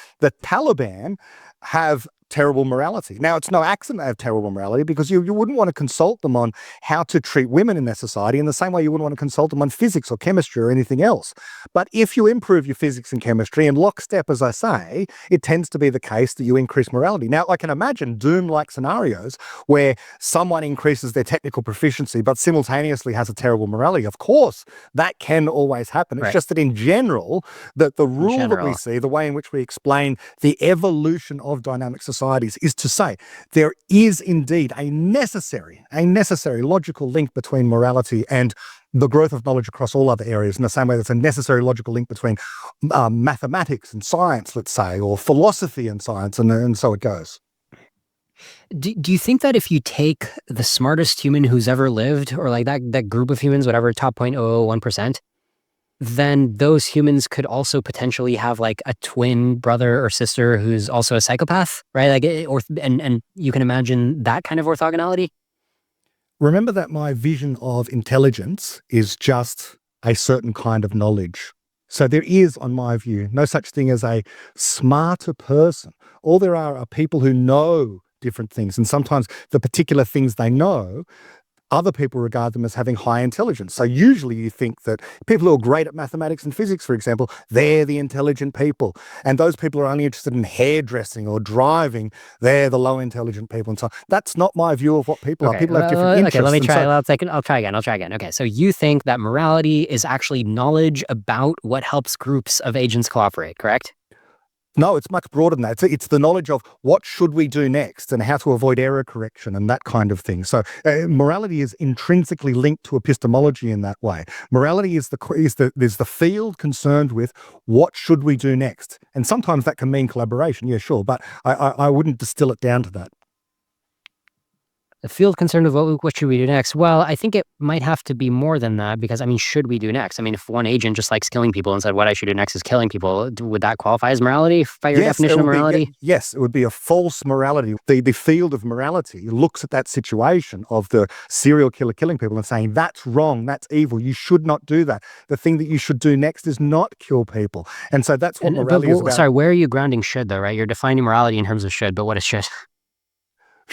Taliban have terrible morality. Now, it's no accident they have terrible morality because you wouldn't want to consult them on how to treat women in their society in the same way you wouldn't want to consult them on physics or chemistry or anything else. But if you improve your physics and chemistry in lockstep, as I say, it tends to be the case that you increase morality. Now, I can imagine Doom-like scenarios where someone increases their technical proficiency but simultaneously has a terrible morality. Of course, that can always happen. It's Right. just that in general, the rule that we general. see, the way in which we explain the evolution of dynamic societies is to say there is indeed a necessary logical link between morality and the growth of knowledge across all other areas, in the same way there's a necessary logical link between mathematics and science, let's say, or philosophy and science, and so it goes. Do you think that if you take the smartest human who's ever lived, or like that group of humans, whatever, top 0.001%, then those humans could also potentially have like a twin brother or sister who's also a psychopath, right? Like, and you can imagine that kind of orthogonality. Remember that my vision of intelligence is just a certain kind of knowledge. So there is, on my view, no such thing as a smarter person. All there are people who know different things, and sometimes the particular things they know, other people regard them as having high intelligence. So usually you think that people who are great at mathematics and physics, for example, they're the intelligent people. And those people are only interested in hairdressing or driving. They're the low intelligent people. And so that's not my view of what people are. People have different interests. Okay, let me and try. so- I'll try again. Okay, so you think that morality is actually knowledge about what helps groups of agents cooperate, correct? No, it's much broader than that. It's the knowledge of what should we do next and how to avoid error correction and that kind of thing. So morality is intrinsically linked to epistemology in that way. Morality is the field concerned with what should we do next. And sometimes that can mean collaboration, yeah, sure, but I wouldn't distill it down to that. The field concerned with what should we do next? Well, I think it might have to be more than that because, I mean, should we do next? I mean, if one agent just likes killing people and said what I should do next is killing people, would that qualify as morality by your definition of morality? Yes, it would be a false morality. The field of morality looks at that situation of the serial killer killing people and saying, that's wrong, that's evil, you should not do that. The thing that you should do next is not kill people. And so that's what morality is about. Sorry, where are you grounding should though, right? You're defining morality in terms of should, but what is should?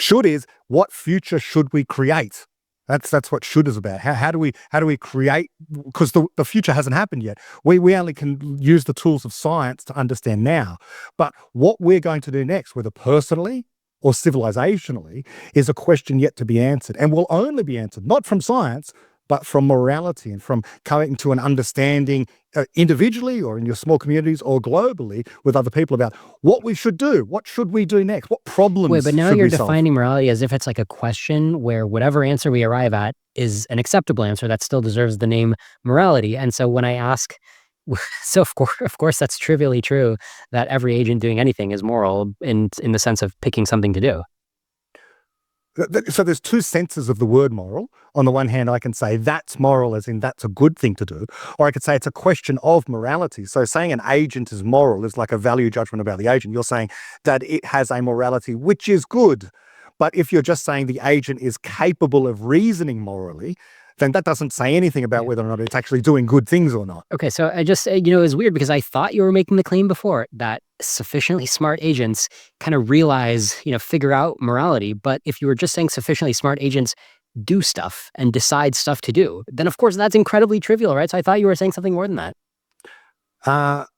Should is what future should we create? That's what should is about. How do we create? Because the future hasn't happened yet. We only can use the tools of science to understand now. But what we're going to do next, whether personally or civilizationally, is a question yet to be answered, and will only be answered not from science, but from morality and from coming to an understanding individually or in your small communities or globally with other people about what we should do, what should we do next, what problems Wait, but now should you're we solve? defining morality as if it's like a question where whatever answer we arrive at is an acceptable answer that still deserves the name morality. And so when I ask, So of course, that's trivially true that every agent doing anything is moral in the sense of picking something to do. So there's two senses of the word moral. On the one hand, I can say that's moral, as in that's a good thing to do, or I could say it's a question of morality. So saying an agent is moral is like a value judgment about the agent. You're saying that it has a morality which is good. But if you're just saying the agent is capable of reasoning morally, then that doesn't say anything about whether or not it's actually doing good things or not. Okay, so I just, it was weird because I thought you were making the claim before that sufficiently smart agents kind of realize, figure out morality. But if you were just saying sufficiently smart agents do stuff and decide stuff to do, then of course that's incredibly trivial, right? So I thought you were saying something more than that.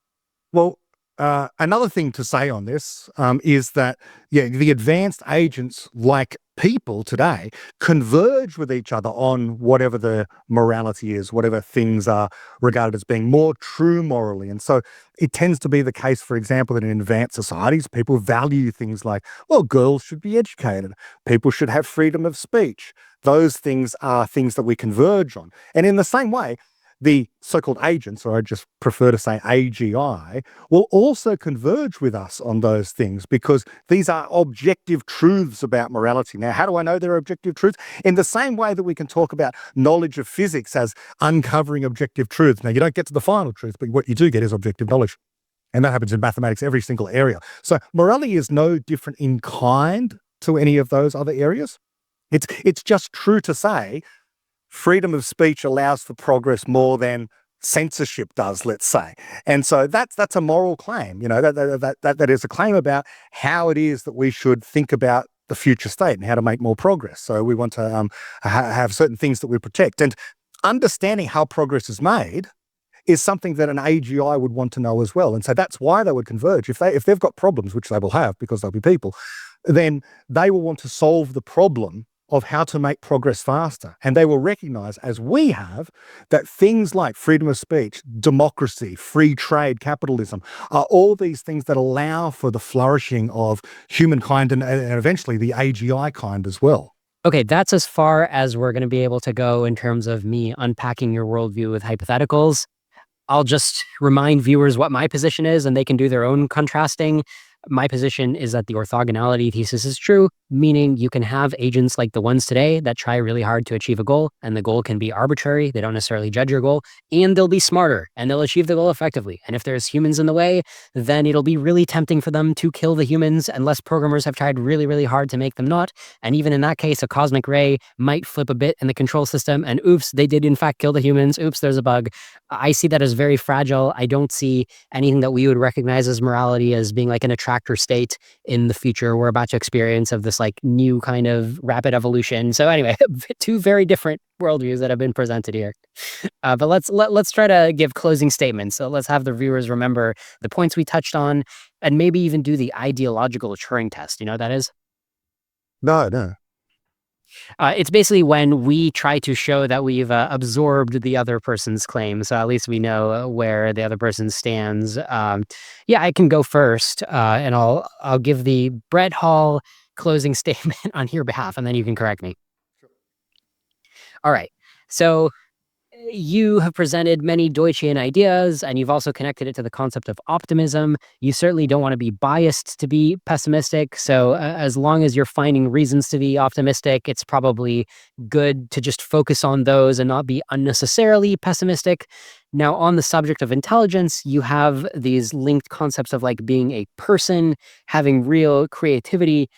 Another thing to say on this is that, the advanced agents, like people today, converge with each other on whatever the morality is, whatever things are regarded as being more true morally. And so it tends to be the case, for example, that in advanced societies, people value things like, well, girls should be educated, people should have freedom of speech. Those things are things that we converge on. And in the same way, the so-called agents, or I just prefer to say AGI, will also converge with us on those things because these are objective truths about morality. Now, how do I know they're objective truths? In the same way that we can talk about knowledge of physics as uncovering objective truths. Now, you don't get to the final truth, but what you do get is objective knowledge. And that happens in mathematics, every single area. So morality is no different in kind to any of those other areas. It's just true to say freedom of speech allows for progress more than censorship does, let's say. And so that's a moral claim, that is a claim about how it is that we should think about the future state and how to make more progress. So we want to have certain things that we protect. And understanding how progress is made is something that an AGI would want to know as well. And so that's why they would converge. If they've got problems, which they will have because they'll be people, then they will want to solve the problem of how to make progress faster. And they will recognize, as we have, that things like freedom of speech, democracy, free trade, capitalism, are all these things that allow for the flourishing of humankind and eventually the AGI kind as well. Okay, that's as far as we're going to be able to go in terms of me unpacking your worldview with hypotheticals. I'll just remind viewers what my position is, and they can do their own contrasting. My position is that the orthogonality thesis is true, meaning you can have agents like the ones today that try really hard to achieve a goal, and the goal can be arbitrary. They don't necessarily judge your goal, and they'll be smarter, and they'll achieve the goal effectively. And if there's humans in the way, then it'll be really tempting for them to kill the humans unless programmers have tried really, really hard to make them not. And even in that case, a cosmic ray might flip a bit in the control system, and oops, they did in fact kill the humans. Oops, there's a bug. I see that as very fragile. I don't see anything that we would recognize as morality as being like an attractor state in the future we're about to experience of this like new kind of rapid evolution. So anyway, two very different worldviews that have been presented here. But let's try to give closing statements. So let's have the viewers remember the points we touched on and maybe even do the ideological Turing test. You know what that is? No. It's basically when we try to show that we've absorbed the other person's claim. So at least we know where the other person stands. I can go first, and I'll give the Brett Hall closing statement on your behalf, and then you can correct me. Sure. All right. So you have presented many Deutschian ideas, and you've also connected it to the concept of optimism. You certainly don't want to be biased to be pessimistic. So as long as you're finding reasons to be optimistic, it's probably good to just focus on those and not be unnecessarily pessimistic. Now, on the subject of intelligence, you have these linked concepts of like being a person, having real creativity,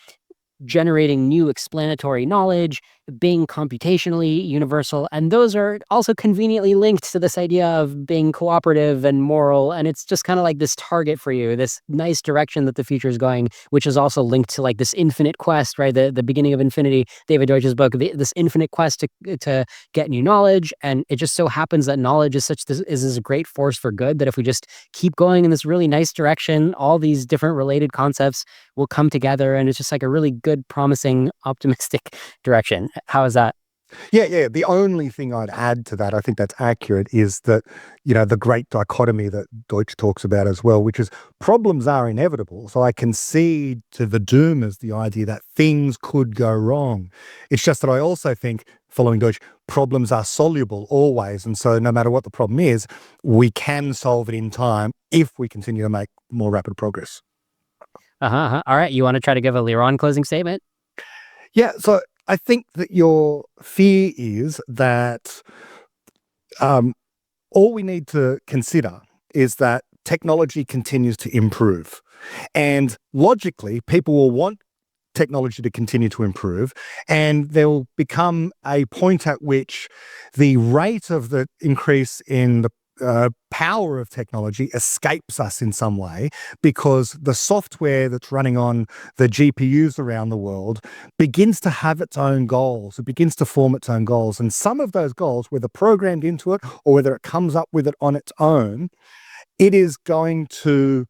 generating new explanatory knowledge, being computationally universal. And those are also conveniently linked to this idea of being cooperative and moral. And it's just kind of like this target for you, this nice direction that the future is going, which is also linked to like this infinite quest, right? The beginning of Infinity, David Deutsch's book, this infinite quest to get new knowledge. And it just so happens that knowledge is this great force for good, that if we just keep going in this really nice direction, all these different related concepts will come together. And it's just like a really good, promising, optimistic direction. How is that? Yeah. The only thing I'd add to that, I think that's accurate, is that, the great dichotomy that Deutsch talks about as well, which is problems are inevitable. So I concede to the doom as the idea that things could go wrong. It's just that I also think following Deutsch, problems are soluble always. And so no matter what the problem is, we can solve it in time if we continue to make more rapid progress. All right. You want to try to give a Liron closing statement? Yeah. So I think that your fear is that all we need to consider is that technology continues to improve. And logically, people will want technology to continue to improve, and there will become a point at which the rate of the increase in the power of technology escapes us in some way, because the software that's running on the GPUs around the world begins to have its own goals. It begins to form its own goals. And some of those goals, whether programmed into it or whether it comes up with it on its own, it is going to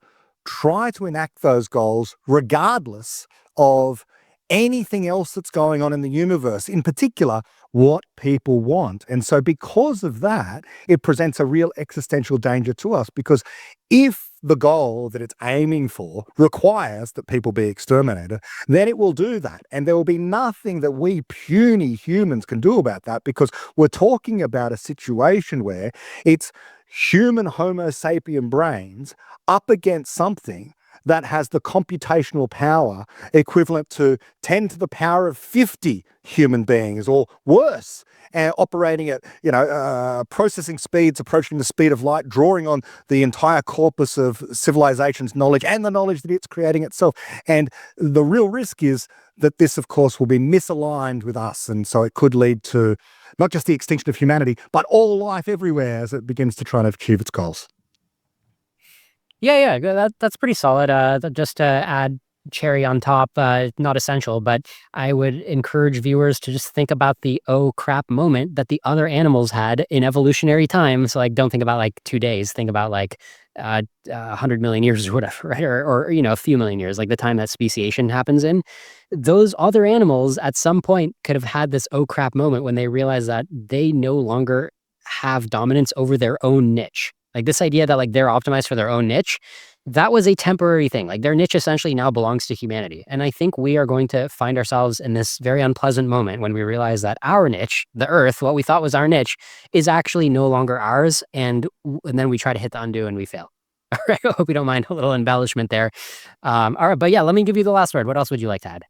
try to enact those goals regardless of anything else that's going on in the universe, in particular, what people want. And so because of that, it presents a real existential danger to us, because if the goal that it's aiming for requires that people be exterminated, then it will do that. And there will be nothing that we puny humans can do about that, because we're talking about a situation where it's human Homo sapien brains up against something that has the computational power equivalent to 10 to the power of 50 human beings or worse, and operating at, processing speeds approaching the speed of light, drawing on the entire corpus of civilization's knowledge and the knowledge that it's creating itself. And the real risk is that this, of course, will be misaligned with us. And so it could lead to not just the extinction of humanity, but all life everywhere as it begins to try and achieve its goals. Yeah, that's pretty solid. Just to add cherry on top, not essential, but I would encourage viewers to just think about the oh crap moment that the other animals had in evolutionary time. So like, don't think about like 2 days. Think about like 100 million years or whatever, right? Or a few million years, like the time that speciation happens in. Those other animals at some point could have had this oh crap moment when they realize that they no longer have dominance over their own niche. Like this idea that like they're optimized for their own niche, that was a temporary thing. Like their niche essentially now belongs to humanity. And I think we are going to find ourselves in this very unpleasant moment when we realize that our niche, the Earth, what we thought was our niche, is actually no longer ours. And then we try to hit the undo and we fail. All right. I hope you don't mind a little embellishment there. All right. But yeah, let me give you the last word. What else would you like to add?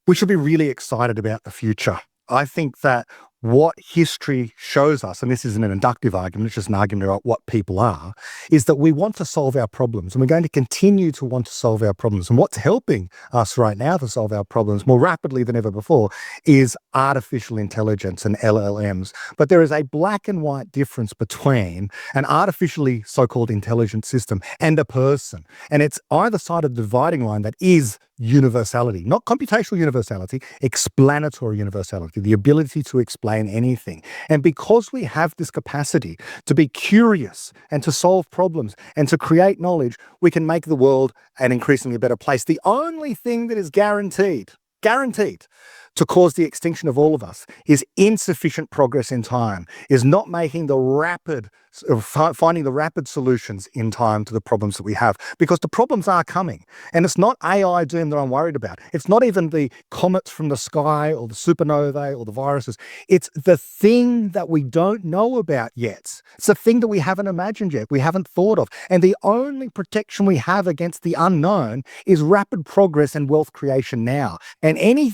We should be really excited about the future. I think that what history shows us, and this isn't an inductive argument, it's just an argument about what people are, is that we want to solve our problems, and we're going to continue to want to solve our problems. And what's helping us right now to solve our problems more rapidly than ever before is artificial intelligence and LLMs. But there is a black and white difference between an artificially so-called intelligent system and a person. And it's either side of the dividing line that is universality, not computational universality, explanatory universality, the ability to explain anything. And because we have this capacity to be curious and to solve problems and to create knowledge, we can make the world an increasingly better place. The only thing that is guaranteed to cause the extinction of all of us is insufficient progress in time, is not making the rapid, finding the rapid solutions in time to the problems that we have, because the problems are coming. And it's not AI doom that I'm worried about. It's not even the comets from the sky or the supernovae or the viruses. It's the thing that we don't know about yet. It's the thing that we haven't imagined yet, we haven't thought of. And the only protection we have against the unknown is rapid progress and wealth creation now. And any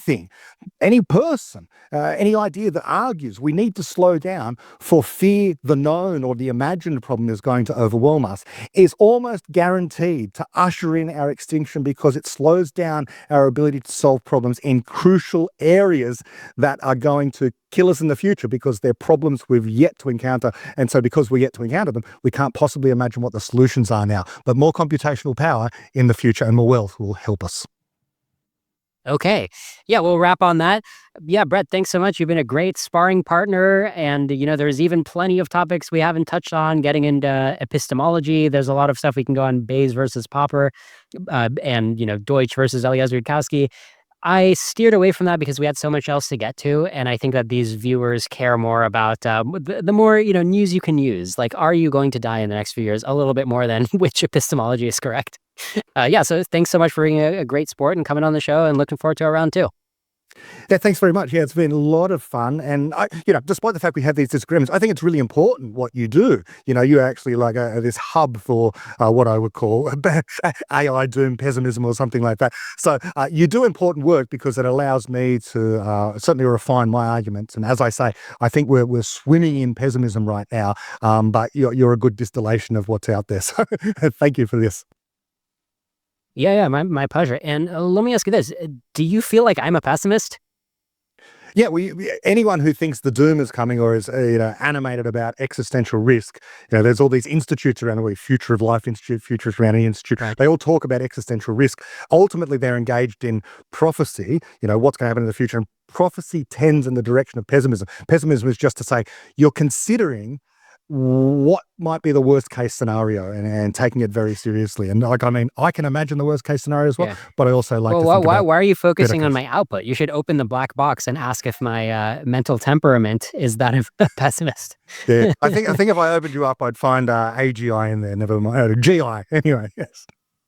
person, any idea that argues we need to slow down for fear the known or the imagined problem is going to overwhelm us is almost guaranteed to usher in our extinction, because it slows down our ability to solve problems in crucial areas that are going to kill us in the future, because they're problems we've yet to encounter. And so because we're yet to encounter them, we can't possibly imagine what the solutions are now. But more computational power in the future and more wealth will help us. Okay. Yeah, we'll wrap on that. Yeah, Brett, thanks so much. You've been a great sparring partner. And, there's even plenty of topics we haven't touched on, getting into epistemology. There's a lot of stuff we can go on, Bayes versus Popper, and, Deutsch versus Eliezer Yudkowskian. I steered away from that because we had so much else to get to. And I think that these viewers care more about the more, news you can use. Like, are you going to die in the next few years? A little bit more than which epistemology is correct. So thanks so much for being a great sport and coming on the show, and looking forward to our round 2. Yeah, thanks very much. Yeah, it's been a lot of fun. And, despite the fact we have these disagreements, I think it's really important what you do. You're actually like this hub for what I would call AI doom pessimism or something like that. So you do important work because it allows me to certainly refine my arguments. And as I say, I think we're swimming in pessimism right now, but you're a good distillation of what's out there. So thank you for this. Yeah, my pleasure. And let me ask you this. Do you feel like I'm a pessimist? Yeah, anyone who thinks the doom is coming or is animated about existential risk, there's all these institutes around the way, Future of Life Institute, Future of Humanity Institute. Right. They all talk about existential risk. Ultimately, they're engaged in prophecy. What's going to happen in the future, and prophecy tends in the direction of pessimism. Pessimism is just to say you're considering what might be the worst case scenario and taking it very seriously. And I can imagine the worst case scenario as well, but I also like to think about why are you focusing on my output? You should open the black box and ask if my mental temperament is that of a pessimist. Yeah, I think if I opened you up, I'd find AGI in there. Never mind, GI. Anyway, yes.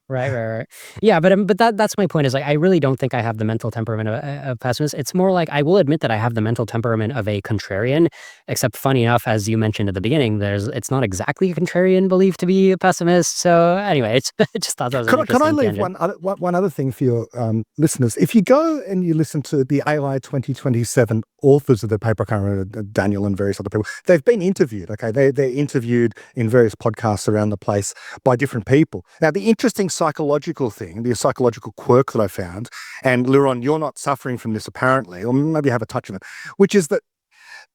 Right. Yeah, but that's my point. Is like I really don't think I have the mental temperament of a pessimist. It's more like I will admit that I have the mental temperament of a contrarian. Except, funny enough, as you mentioned at the beginning, it's not exactly a contrarian belief to be a pessimist. So anyway, I just thought that was an interesting Can I leave tangent. one other thing for your listeners? If you go and you listen to the AI 2027 authors of the paper, I can't remember, Daniel and various other people, they've been interviewed. Okay, they're interviewed in various podcasts around the place by different people. Now, the interesting psychological thing, the psychological quirk that I found, and Liron, you're not suffering from this apparently, or maybe you have a touch of it, which is that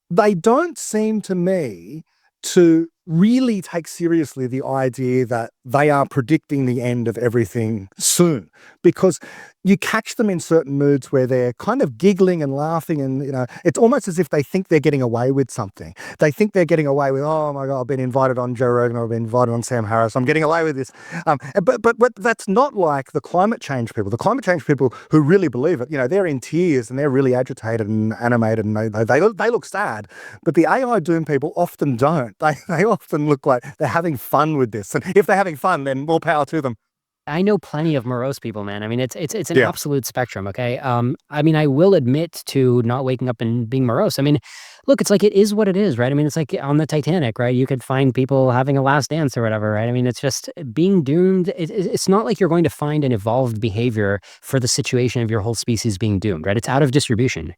they don't seem to me to really take seriously the idea that they are predicting the end of everything soon, because you catch them in certain moods where they're kind of giggling and laughing, and it's almost as if they think they're getting away with something. They think they're getting away with, oh my God, I've been invited on Joe Rogan, or I've been invited on Sam Harris, I'm getting away with this. But that's not like the climate change people. The climate change people who really believe it, they're in tears and they're really agitated and animated, and they look sad. But the AI doom people often don't. They often look like they're having fun with this, and if they're having fun, then more power to them. I know plenty of morose people, man. I mean, it's an Yeah. absolute spectrum. Okay. I mean, I will admit to not waking up and being morose. I mean, look, it's like it is what it is, right? I mean, it's like on the Titanic, right? You could find people having a last dance or whatever, right? I mean, it's just being doomed. It's not like you're going to find an evolved behavior for the situation of your whole species being doomed, right? It's out of distribution.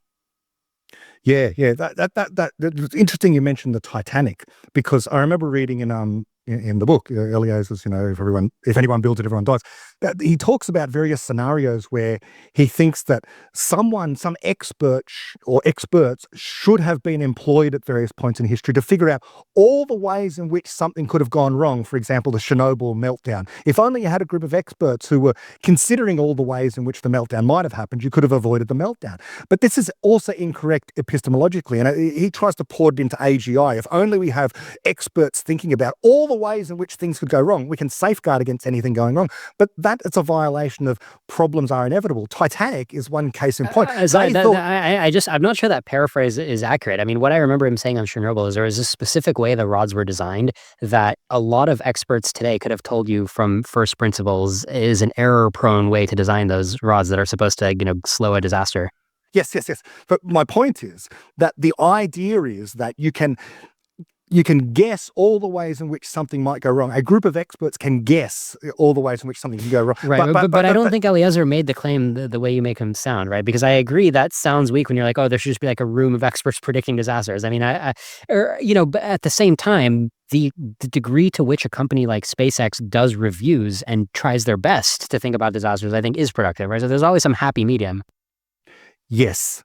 Yeah. That it's interesting you mentioned the Titanic, because I remember reading in the book, Eliezer's, if anyone builds it, everyone dies. He talks about various scenarios where he thinks that some expert or experts should have been employed at various points in history to figure out all the ways in which something could have gone wrong. For example, the Chernobyl meltdown. If only you had a group of experts who were considering all the ways in which the meltdown might have happened, you could have avoided the meltdown. But this is also incorrect epistemologically, and he tries to pour it into AGI. If only we have experts thinking about all the ways in which things could go wrong, we can safeguard against anything going wrong. But that it's a violation of problems are inevitable. Titanic is one case in point. I'm not sure that paraphrase is accurate. I mean, what I remember him saying on Chernobyl is there was a specific way the rods were designed that a lot of experts today could have told you from first principles is an error-prone way to design those rods that are supposed to, slow a disaster. Yes. But my point is that the idea is that you can guess all the ways in which something might go wrong. A group of experts can guess all the ways in which something can go wrong. Right, but I don't think Eliezer made the claim the way you make him sound, right? Because I agree that sounds weak when you're like, oh, there should just be like a room of experts predicting disasters. I mean, but at the same time, the degree to which a company like SpaceX does reviews and tries their best to think about disasters, I think is productive, right? So there's always some happy medium. Yes,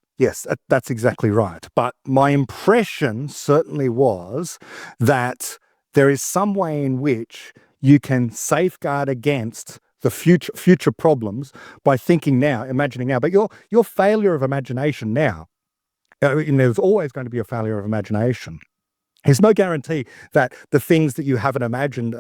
that's exactly right. But my impression certainly was that there is some way in which you can safeguard against the future problems by thinking now, imagining now. But your failure of imagination now, and there's always going to be a failure of imagination. There's no guarantee that the things that you haven't imagined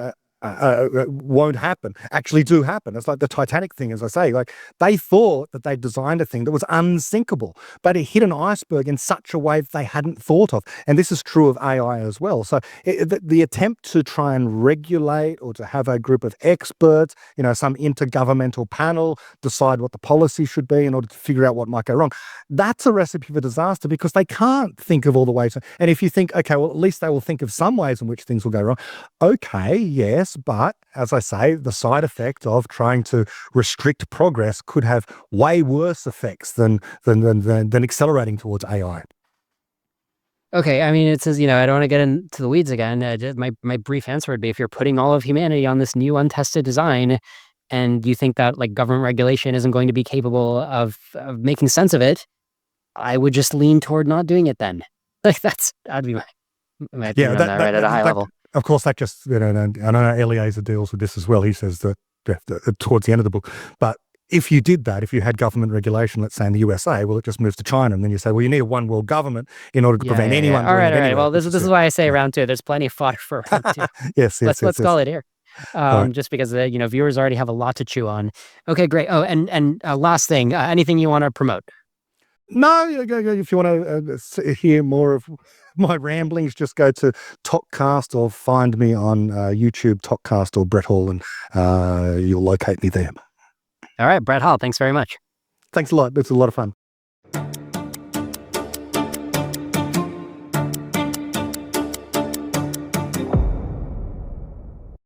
won't happen actually do happen. It's like the Titanic thing, as I say. Like, they thought that they designed a thing that was unsinkable, but it hit an iceberg in such a way that they hadn't thought of. And this is true of AI as well. So the attempt to try and regulate, or to have a group of experts, some intergovernmental panel decide what the policy should be in order to figure out what might go wrong, that's a recipe for disaster, because they can't think of all the ways. And if you think, okay, well, at least they will think of some ways in which things will go wrong. Okay, yes, but as I say, the side effect of trying to restrict progress could have way worse effects than accelerating towards AI. Okay, I mean, it says, I don't want to get into the weeds again. My brief answer would be, if you're putting all of humanity on this new untested design, and you think that like government regulation isn't going to be capable of making sense of it, I would just lean toward not doing it then. Like, that'd be my opinion on that, right, at a high level. Of course, that just, I know Eliezer deals with this as well. He says that towards the end of the book, but if you did that, if you had government regulation, let's say in the USA, well, it just moves to China, and then you say, well, you need a one world government in order to prevent anyone. All right. Well, this is why I say round two. There's plenty of fodder for round two. Yes. Let's call it here. Just because viewers already have a lot to chew on. Okay, great. Oh, and last thing, anything you want to promote? No, if you want to hear more of my ramblings, just go to Talkcast, or find me on YouTube, Talkcast or Brett Hall, and you'll locate me there. All right, Brett Hall, thanks very much. Thanks a lot. It's a lot of fun.